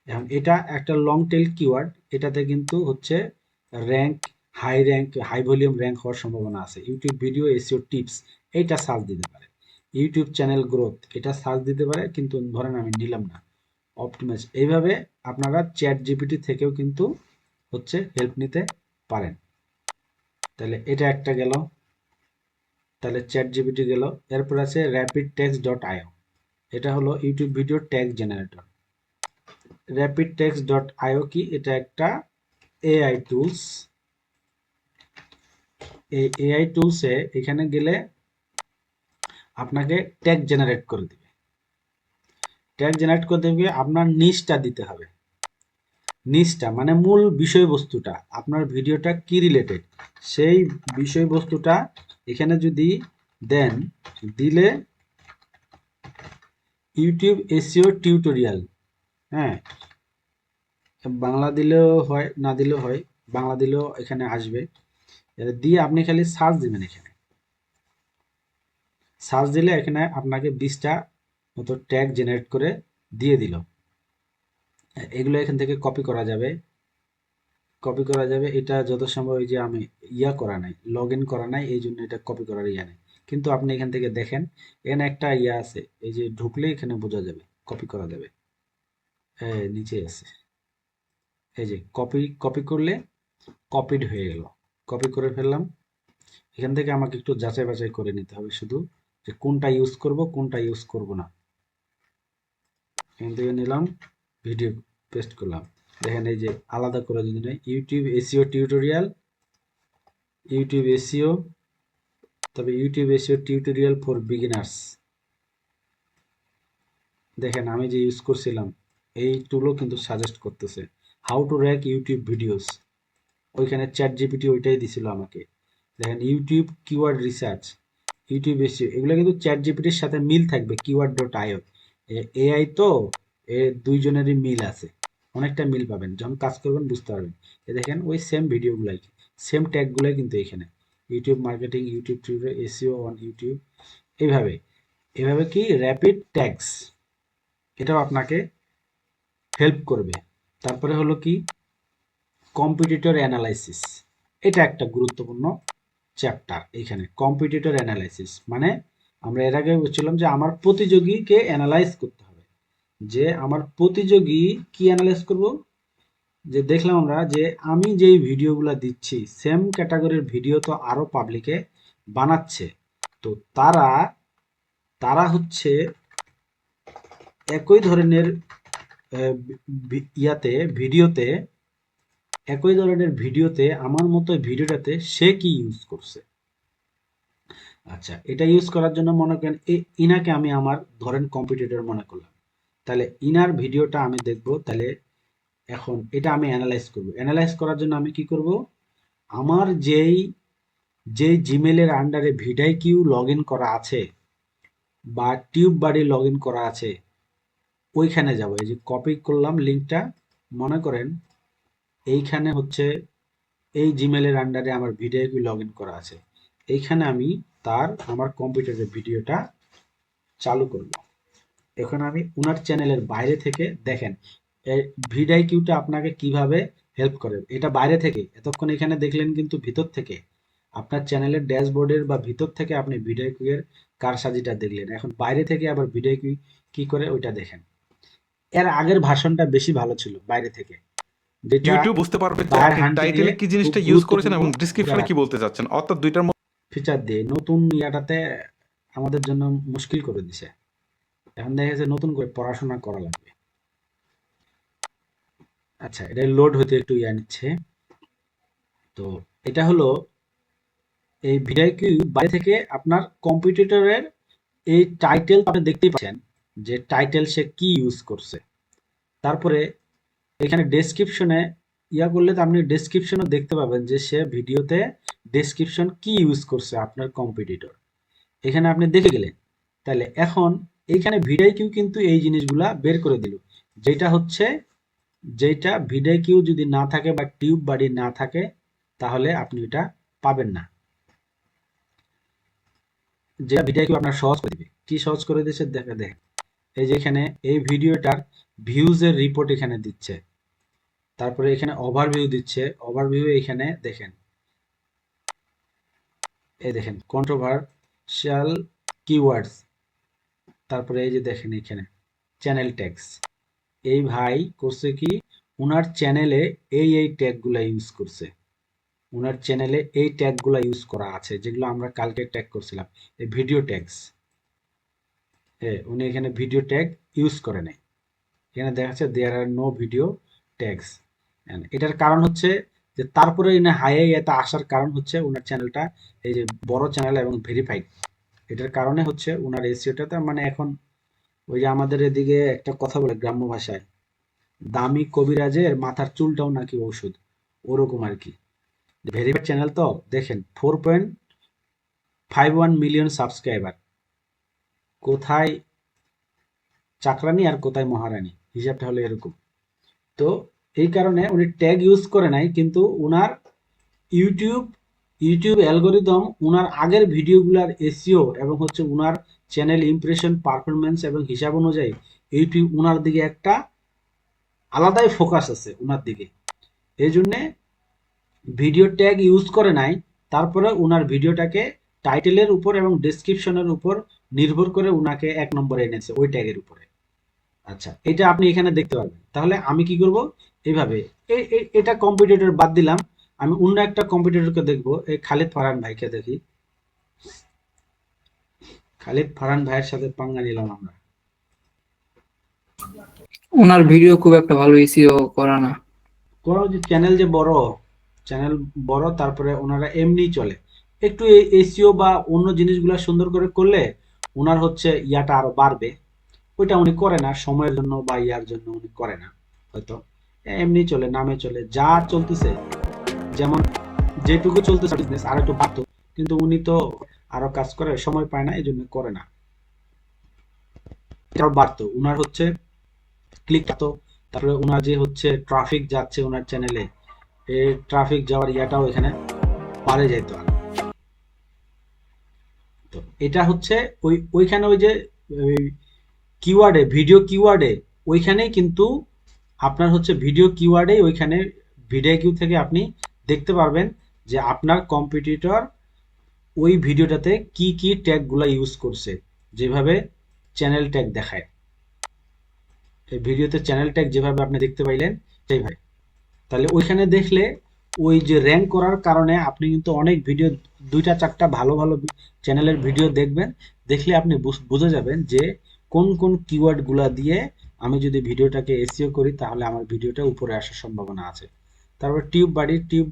এখন এটা একটা লং টেল কিওয়ার্ড, এটাতে কিন্তু হচ্ছে হাই ভলিউম র্যাঙ্ক হওয়ার সম্ভাবনা আছে। ইউটিউব ভিডিও এসইও টিপস, এইটা সার্চ দিতে পারে। ইউটিউব চ্যানেল গ্রোথ, এটা সার্চ দিতে পারে, কিন্তু ধরেন আমি নিলাম না। অপটিমাইজ, এইভাবে আপনারা চ্যাট জিপিটি থেকেও কিন্তু হচ্ছে হেল্প নিতে পারেন। তাহলে এটা একটা গেল, তাহলে চ্যাট জিপিটি গেল। এরপর আছে rapidtext.io, এটা হলো YouTube video tag generator. rapidtext.io কি? এটা একটা এআই টুলস। এই এআই টুলসে এখানে গেলে আপনাকে ট্যাগ জেনারেট করে দেবে। ট্যাগ জেনারেট করে দেবে, আপনার নিচটা দিতে হবে। নিচটা মানে মূল বিষয়বস্তুটা, আপনার ভিডিওটা কি রিলেটেড সেই বিষয়বস্তুটা এখানে যদি দেন, দিলে ইউটিউব এসইও টিউটোরিয়াল, হ্যাঁ বাংলা দিলেও হয় না দিলেও হয়, বাংলা দিলেও এখানে আসবে। এটা দিয়ে আপনি খালি সার্চ দিবেন। এখানে সার্চ দিলে এখানে আপনাকে 20টা মতো ট্যাগ জেনারেট করে দিয়ে দিল। এগুলো এখান থেকে কপি করা যাবে, এটা যত সম্ভব এই যে আমি করা নাই, লগ ইন করা নাই, এই জন্য এটা কপি করার নেই। কিন্তু আপনি এখান থেকে দেখেন এখানে একটা আছে, এই যে ঢুকলে এখানে বোঝা যাবে, কপি করা যাবে। নিচে আছে, এই যে কপি করলে কপিড হয়ে গেল, কপি করে ফেললাম। এখান থেকে আমাকে একটু যাচাই বাছাই করে নিতে হবে শুধু, যে কোনটা ইউজ করব কোনটা ইউজ করব না। এখান থেকে নিলাম, ভিডিও পেস্ট করলাম। দেখেন এই যে আলাদা করে যদি নেই, YouTube SEO tutorial, YouTube SEO, তবে YouTube SEO tutorial for beginners. দেখেন আমি যে ইউজ করছিলাম এই টুলও কিন্তু সাজেস্ট করতেছে how to rank YouTube videos. ওইখানে চ্যাট জিপিটি ওইটাই দিছিল আমাকে। দেখেন YouTube keyword research, YouTube SEO, এগুলো কিন্তু চ্যাট জিপিটির সাথে মিল থাকবে। কিওয়ার্ড.io এআই তো, এ দুইজনেরই মিল আছে, অনেকটা মিল পাবেন, যখন কাজ করবেন বুঝতে পারবেন। দেখেন ওই সেম ভিডিওগুলাই, সেম ট্যাগগুলাই কিন্তু এখানে, YouTube marketing, YouTube tutorial, SEO on YouTube, এইভাবে এভাবে কি র্যাপিড ট্যাগস, এটাও আপনাকে হেল্প করবে। তারপরে হলো কি কম্পিটিটর অ্যানালাইসিস, এটা একটা গুরুত্বপূর্ণ চ্যাপ্টার। এখানে কম্পিটিটর অ্যানালাইসিস মানে আমরা এর আগে বলছিলাম যে আমার প্রতিযোগীকে অ্যানালাইজ করতে হবে, যে আমার প্রতিযোগী কি অ্যানালাইজ করব, যে দেখলাম আমরা যে আমি যেই ভিডিওগুলো দিচ্ছি সেম ক্যাটাগরির ভিডিও তো আরো পাবলিকে বানাচ্ছে, তো তারা হচ্ছে একই ধরনের ভিডিওতে একই ধরনের ভিডিওতে আমার মতো ভিডিওটাতে সে কি ইউজ করছে। আচ্ছা, এটা ইউজ করার জন্য মনে করেন ইনাকে আমি আমার ধরেন কম্পিটিটর মনে করলাম, তাহলে ইনার ভিডিওটা আমি দেখব। তাহলে এখন এটা আমি অ্যানালাইজ করব। অ্যানালাইজ করার জন্য আমি কি করব, আমার যেই জিমেলের আন্ডারে ভিডাইকিউ লগ ইন করা আছে বা টিউব বাডি লগ ইন করা আছে ওইখানে যাব। এই যে কপি করলাম লিঙ্কটা, মনে করেন এইখানে হচ্ছে এই জিমেলের আন্ডারে আমার ভিডিওকিউ লগ ইন করা আছে, এইখানে আমি আমার কম্পিউটারের ভিডিওটা চালু করব। এখন আমি উনার চ্যানেলের বাইরে থেকে দেখেন ভিডিওকিউটা আপনাকে কিভাবে হেল্প করে। এটা বাইরে থেকে, এতক্ষণ এখানে দেখলেন, কিন্তু ভিতর থেকে আপনার চ্যানেলের ড্যাশবোর্ডের বা ভিতর থেকে আপনি ভিডিওকিউ এর কারসাজিটা দেখলেন। এখন বাইরে থেকে আবার ভিডিওকিউ কি করে ওইটা দেখেন। এর আগের ভার্সনটা বেশি ভালো ছিল বাইরে থেকে, যেটা ইউটিউব বুঝতে পারবে যে বায়ার আপনি হান্টিং এ টাইটেলে কি জিনিসটা খুব ইউজ করেছেন এবং গুরুত্বপূর্ণ ডেসক্রিপশনে কি বলতে চাচ্ছেন, অর্থাৎ দুইটার ফিচার দিয়ে নতুন ইয়াটাতে আমাদের জন্য মুশকিল করে দিছে। এখন দেখা যাচ্ছে নতুন করে পড়াশোনা করা লাগবে। আচ্ছা, এটা লোড হতে একটু ইয়া নিচ্ছে। তো এটা হলো এই ভিডিওকিউ বাইরে থেকে আপনার কম্পিটিটরের এই টাইটেল আপনি দেখতেই পাচ্ছেন যে টাইটেল সে কি ইউজ করছে। তারপরে এখানে ডেসক্রিপশনে ইয়া করলে তো আপনি ডেসক্রিপশনও দেখতে পাবেন যে সে ভিডিওতে ডেসক্রিপশন কি ইউজ করছে আপনার কম্পিটিটর, এখানে আপনি দেখে গেলেন। তাহলে এখন এইখানে ভিডিওকিউ কিন্তু এই জিনিসগুলা বের করে দিল, যেটা ভিডিওকিউ যদি না থাকে বা টিউব বাডি না থাকে তাহলে আপনি এটা পাবেন না। যেটা ভিডিওকিউ আপনার সহজ করে দিবে। কি সহজ করে দিচ্ছে দেখেন, এই যে এখানে এই ভিডিওটার ভিউজের রিপোর্ট এখানে দিচ্ছে, তারপরে এখানে ওভারভিউ দিচ্ছে। ওভারভিউ এখানে দেখেন, এই দেখেন কন্ট্রোভার্সিয়াল কিওয়ার্ডস, তারপরে এই যে দেখেন এখানে চ্যানেল ট্যাগস। এই ভাই করছে কি, উনার চ্যানেলে এই ট্যাগগুলা ইউজ করছে, উনার চ্যানেলে এই ট্যাগগুলা ইউজ করা আছে যেগুলো আমরা কালকে ট্যাগ করছিলাম, এই ভিডিও ট্যাগস। উনি এখানে ভিডিও ট্যাগ ইউজ করে নাই, এখানে দেখা যাচ্ছে দেয়ার আর নো ভিডিও ট্যাগস। এটার কারণ হচ্ছে যে তারপরে এনে হাইয়ে এটা আসার কারণ হচ্ছে উনার চ্যানেলটা এই যে বড় চ্যানেল এবং ভেরিফাইড, এটার কারণে হচ্ছে উনার এসইওটা মানে এখন ওই যে আমাদের এদিকে একটা কথা বলে গ্রাম্য ভাষায়, দামি কবিরাজের মাথার চুলটাও নাকি ঔষধ, ওরকম আর কি। ভেরিফাইড চ্যানেল তো দেখেন 4.51 মিলিয়ন সাবস্ক্রাইবার, কোথায় চাকরানি আর কোথায় মহারানী, হিসাবটা হলো এরকম। তো এই কারণে উনি ট্যাগ ইউজ করে নাই, কিন্তু উনার ইউটিউব অ্যালগোরিদম উনার আগের ভিডিওগুলার এসইও এবং হচ্ছে উনার চ্যানেল ইমপ্রেশন পারফরমেন্স এবং হিসাব অনুযায়ী ইউটিউব উনার দিকে একটা আলাদাই ফোকাস আছে উনার দিকে, এই জন্যে ভিডিও ট্যাগ ইউজ করে নাই। তারপরে উনার ভিডিওটাকে টাইটেলের উপর এবং ডেসক্রিপশনের উপর নির্ভর করে উনাকে 1 নম্বরে এনেছে ওই ট্যাগের উপরে। আচ্ছা, এটা আপনি এখানে দেখতে পারবেন। তাহলে আমি কি করব, এইভাবে এটা কম্পিটিটর বাদ দিলাম, আমি অন্য একটা কম্পিটিটরকে দেখবো, এই খালিদ ফারহান ভাইকে দেখি। খালিদ ফারহান ভাইয়ের সাথে পাঙ্গা নিলাম আমরা। ওনার ভিডিও খুব একটা ভালো এসিও করা না। কোনো যে চ্যানেল যে বড়, চ্যানেল বড়, তারপরে ওনারা এমনি চলে, একটু এসিও বা অন্য জিনিসগুলো সুন্দর করে করলে ওনার হচ্ছে ইয়াটা আরো বাড়বে। ওইটা উনি করে না, সময়ের জন্য বা ইয়ার জন্য উনি করে না হয়তো, এমনি চলে, নামে চলে, যা চলতেছে, যেমন যেটুকু চলতেছে বিজনেস আর একটু বাড়তো, কিন্তু উনি তো আরো কাজ করে, সময় পায় না, এই জন্য করে না। এটাও বাড়তো, উনার হচ্ছে ক্লিক তো, তারপরে ওনার যে হচ্ছে ট্রাফিক যাচ্ছে ওনার চ্যানেলে, এই ট্রাফিক যাওয়ার ইয়াটাও এখানে বাড়ে যেত আর। তো এটা হচ্ছে ওইখানে ওই যে কিওয়ার্ডে, ভিডিও কিওয়ার্ডে, ওইখানেই কিন্তু আপনার হচ্ছে ভিডিও কিওয়ার্ডে, ওইখানে ভিডিও কিউ থেকে আপনি দেখতে পারবেন যে আপনার কম্পিটিটর ওই ভিডিওটাতে কি কি ট্যাগগুলো ইউজ করছে, যেভাবে চ্যানেল ট্যাগ দেখায়। এই ভিডিওতে চ্যানেল ট্যাগ যেভাবে আপনি দেখতে পাইলেন সেইভাবে, তাহলে ওইখানে দেখলে ওই যে র্যাঙ্ক করার কারণে আপনি কিন্তু অনেক ভিডিও, 2-4টা ভালো ভালো চ্যানেলের ভিডিও দেখবেন, দেখলে আপনি বুঝে যাবেন যে কোন কোন কিওয়ার্ডগুলা দিয়ে আমি যদি ভিডিওটাকে এসইও করি তাহলে আমার ভিডিওটা উপরে আসার সম্ভাবনা আছে। তারপর টিউব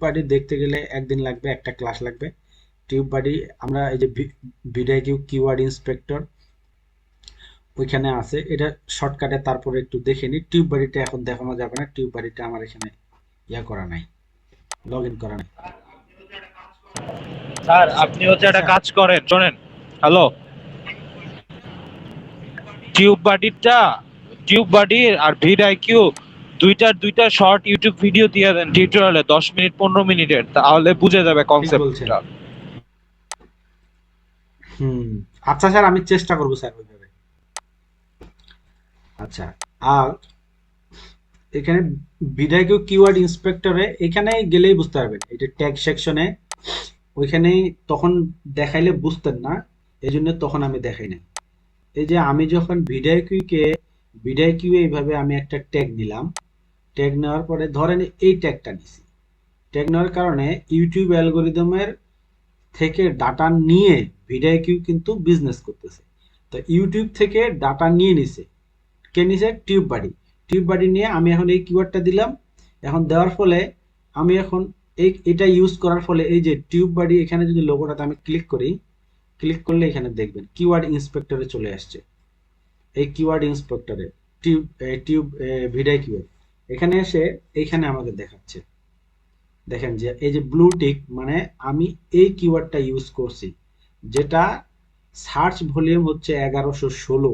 বাডি দেখতে গেলে একদিন লাগবে, একটা ক্লাস লাগবে। টিউব বাডি আমরা এই যে ভিডিও কিওয়ার্ড ইন্সপেক্টর ওইখানে আছে, এটা শর্টকাটে তারপরে একটু দেখে নিই। টিউব বাড়িটা এখন দেখানো যাবে না, টিউব বাড়িটা আমার এখানে ইয়া করা নাই, লগ ইন করা নাই। স্যার আপনি হচ্ছে একটা আচ্ছা, কাজ করেন, শোনেন, হ্যালো, টিউব বাডির আর ভিড আইকিউ দুইটা শর্ট ইউটিউব ভিডিও দিয়ে দেন টিউটোরিয়ালে, 10 মিনিট 15 মিনিটের, তাহলে বুঝে যাবে ঠিক বলছেন। কনসেপ্টটা। আচ্ছা স্যার, আমি চেষ্টা করবো স্যার ওইভাবে। আচ্ছা, আর এখানে ভিডিও কিওয়ার্ড ইন্সপেক্টরে এখানে গেলেই বুঝতে পারবেন, এই যে ট্যাগ সেকশনে ওইখানেই তখন দেখাইলে বুঝতেন না, এই জন্য তখন আমি দেখাই নাই। এই যে আমি যখন ভিডিও কিউ এইভাবে আমি একটা ট্যাগ নিলাম, ট্যাগ নেওয়ার পরে ধরেন এই ট্যাগটা নিছি, ট্যাগ নেওয়ার কারণে ইউটিউব অ্যালগোরিদমের থেকে ডাটা নিয়ে ভিডিও কিউ কিন্তু বিজনেস করতেছে। তো ইউটিউব থেকে ডাটা নিয়ে নিছে, কে নিছে? টিউব বাডি নিয়ে আমি এখন এই কিওয়ার্ডটা দিলাম। এখন দেওয়ার ফলে আমি এখন এটা ইউজ করার ফলে এই যে টিউব বাডি, এখানে যদি লোগোটাতে আমি ক্লিক করি, ক্লিক করলে এখানে দেখবেন কিওয়ার্ড ইন্সপেক্টরে চলে আসছে। এই কিওয়ার্ড ইন্সপেক্টরে টিউব ভিডিও কিওয়ার্ড এখানে এসে এইখানে আমাকে দেখাচ্ছে, দেখেন যে এই যে ব্লু টিক, মানে আমি এই কিওয়ার্ডটা ইউজ করছি, যেটা সার্চ ভলিউম হচ্ছে 1116,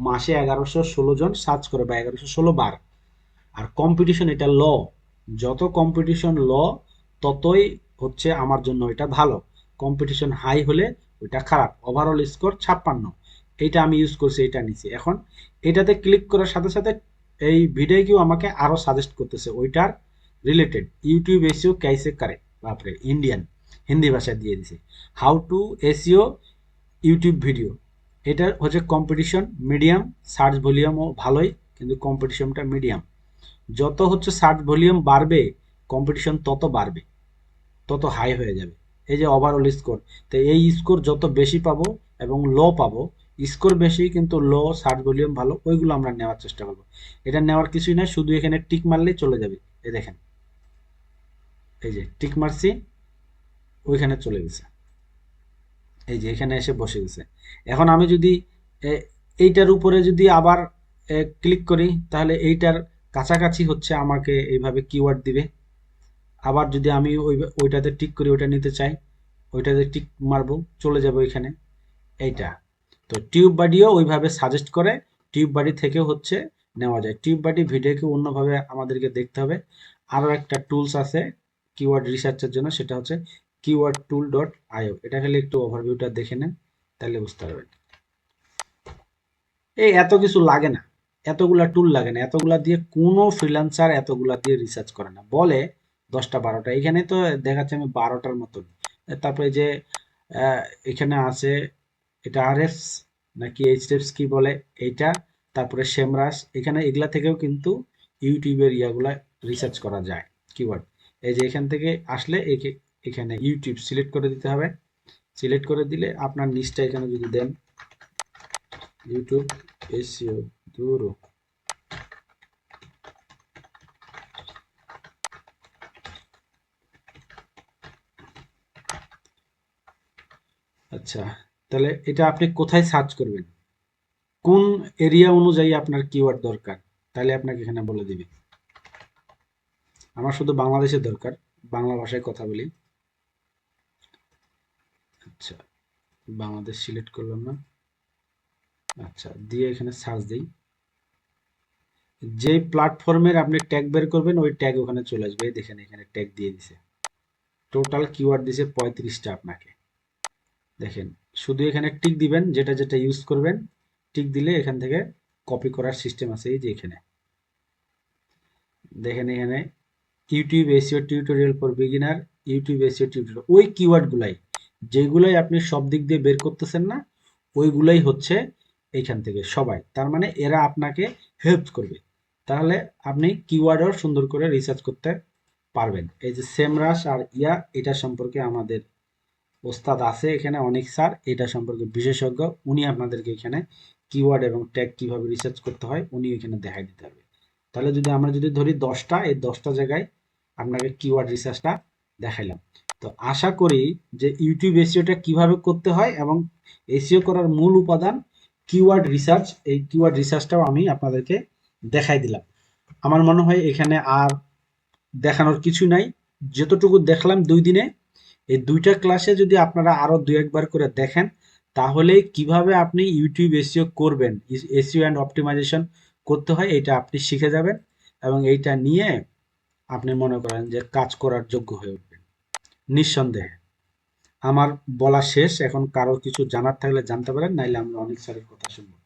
মাসে 1116 জন সার্চ করে বা 1116 বার। আর কম্পিটিশন এটা ল, যত কম্পিটিশন ল ততই হচ্ছে আমার জন্য এটা ভালো, কম্পিটিশন হাই হলে ওইটা খারাপ। ওভারঅল স্কোর 56, এইটা আমি ইউজ করছি, এটা নিচে। এখন এটাতে ক্লিক করার সাথে সাথে এই ভিডিও কিউ আমাকে আরো সাজেস্ট করতেছে ওইটার রিলেটেড, ইউটিউব এসিও कैसे করে, বাপরে ইন্ডিয়ান হিন্দি ভাষায় দিয়ে দিছে, how to SEO YouTube video. এটা হচ্ছে কম্পিটিশন মিডিয়াম, সার্চ ভলিউমও ভালোই, কিন্তু কম্পিটিশনটা মিডিয়াম। যত হচ্ছে সার্চ ভলিউম বাড়বে কম্পিটিশন তত বাড়বে, তত হাই হয়ে যাবে। এই যে ওভারঅল স্কোর, তো এই স্কোর যত বেশি পাবো এবং লো পাবো, স্কোর বেশি কিন্তু লো, সার্চ ভলিউম ভালো, ওইগুলো আমরা নেওয়ার চেষ্টা করবো। এটা নেওয়ার কিছুই না, শুধু এখানে টিক মারলেই চলে যাবে। এই দেখেন, এই যে টিক মারছি, ওইখানে চলে গেছে, এই যে এখানে এসে বসে গেছে। এখন আমি যদি এইটার উপরে যদি আবার ক্লিক করি, তাহলে এইটার কাছাকাছি হচ্ছে আমাকে এইভাবে কিওয়ার্ড দিবে। আবার যদি আমি ওইটাতে টিক করি, ওইটা নিতে চাই, ওইটাতে টিক মারবো, চলে যাবে ওইখানে এইটা। তো টিউব বাডিও ওইভাবে সাজেস্ট করে, টিউব বাডি থেকেও হচ্ছে নেওয়া যায়। টিউব বাডি ভিডিওকে অন্যভাবে আমাদেরকে দেখতে হবে। আরও একটা টুলস আছে কিওয়ার্ড রিসার্চের জন্য, সেটা হচ্ছে keywordtool.io। এটা খালি একটু ওভারভিউটা দেখে নেন, তাহলে বুঝতে পারবেন। এই এত কিছু লাগে না, এতগুলা টুল লাগে না, এতগুলা দিয়ে কোনো ফ্রিল্যান্সার এতগুলা দিয়ে রিসার্চ করে না, বলে 10টা 12টা, এখানে তো দেখাচ্ছে আমি 12টার মতন। তারপরে যে এখানে আছে এটা আরএফ নাকি এইচএফ কি বলে এইটা, তারপরে সেমরাস, এখানে এগুলা থেকেও কিন্তু ইউটিউবের ইয়াগুলা রিসার্চ করা যায় কিওয়ার্ড। এই যে এখান থেকে আসলে এখানে ইউটিউব সিলেক্ট করে দিতে হবে। সিলেক্ট করে দিলে আপনার নিচটা এখানে যদি দেন ইউটিউব এসইও দূর, আচ্ছা তাহলে এটা আপনি কোথায় সার্চ করবেন, কোন এরিয়া অনুযায়ী আপনার কিওয়ার্ড দরকার, তাহলে আপনাকে এখানে বলে দিবে। আমার শুধু বাংলাদেশের দরকার, বাংলা ভাষায় কথা বলি। আচ্ছা বাংলাদেশ সিলেক্ট করলাম না, আচ্ছা দিয়ে এখানে সার্চ দিই। যে প্ল্যাটফর্মের আপনি ট্যাগ বের করবেন ওই ট্যাগ ওখানে চলে আসবে। এই দেখেন এখানে ট্যাগ দিয়ে দিছে, টোটাল কিওয়ার্ড দিছে 35টা আপনাকে। দেখেন শুধু এখানে টিক দিবেন, যেটা যেটা ইউজ করবেন টিক দিলে এখান থেকে কপি করার সিস্টেম আছে। এই যে এখানে দেখেন এখানে YouTube SEO tutorial for beginner, YouTube SEO tutorial, ওই কিওয়ার্ডগুলাই যেগুলাই আপনি সব দিক দিয়ে বের করতেছেন না, ওইগুলাই হচ্ছে এইখান থেকে সবাই। তার মানে এরা আপনাকে হেল্প করবে, তাহলে আপনি কিওয়ার্ডও সুন্দর করে রিসার্চ করতে পারবেন। এই যে সেমরাস আর ইয়া, এটা সম্পর্কে আমাদের ওস্তাদ আছে এখানে অনেক স্যার, এটা সম্পর্কে বিশেষজ্ঞ, উনি আপনাদেরকে এখানে কিওয়ার্ড এবং ট্যাগ কিভাবে রিসার্চ করতে হয় উনি এখানে দেখাই দিতে হবে। তাহলে যদি আমরা যদি ধরি 10টা, এই 10টা জায়গায় আপনাকে কিওয়ার্ড রিসার্চটা দেখাইলাম। তো আশা করি যে ইউটিউব এসইওটা কিভাবে করতে হয় এবং এসইও করার মূল উপাদান কিওয়ার্ড রিসার্চ, এই কিওয়ার্ড রিসার্চটাও আমি আপনাদেরকে দেখাই দিলাম। আমার মনে হয় এখানে আর দেখানোর কিছু নাই, যতটুকু দেখলাম 2 দিনে, এই 2টা ক্লাসে যদি আপনারা আরো 2-1 বার করে দেখেন তাহলে কিভাবে আপনি ইউটিউব এসইও করবেন, এসইও এন্ড অপটিমাইজেশন করতে হয় এটা আপনি শিখে যাবেন এবং এইটা নিয়ে আপনি মনে করেন যে কাজ করার যোগ্য হয়ে উঠবেন নিঃসন্দেহে। আমার বলা শেষ, এখন কারো কিছু জানার থাকলে জানতে পারেন, নাইলে আমরা অনেক স্যারের কথা শুনবো।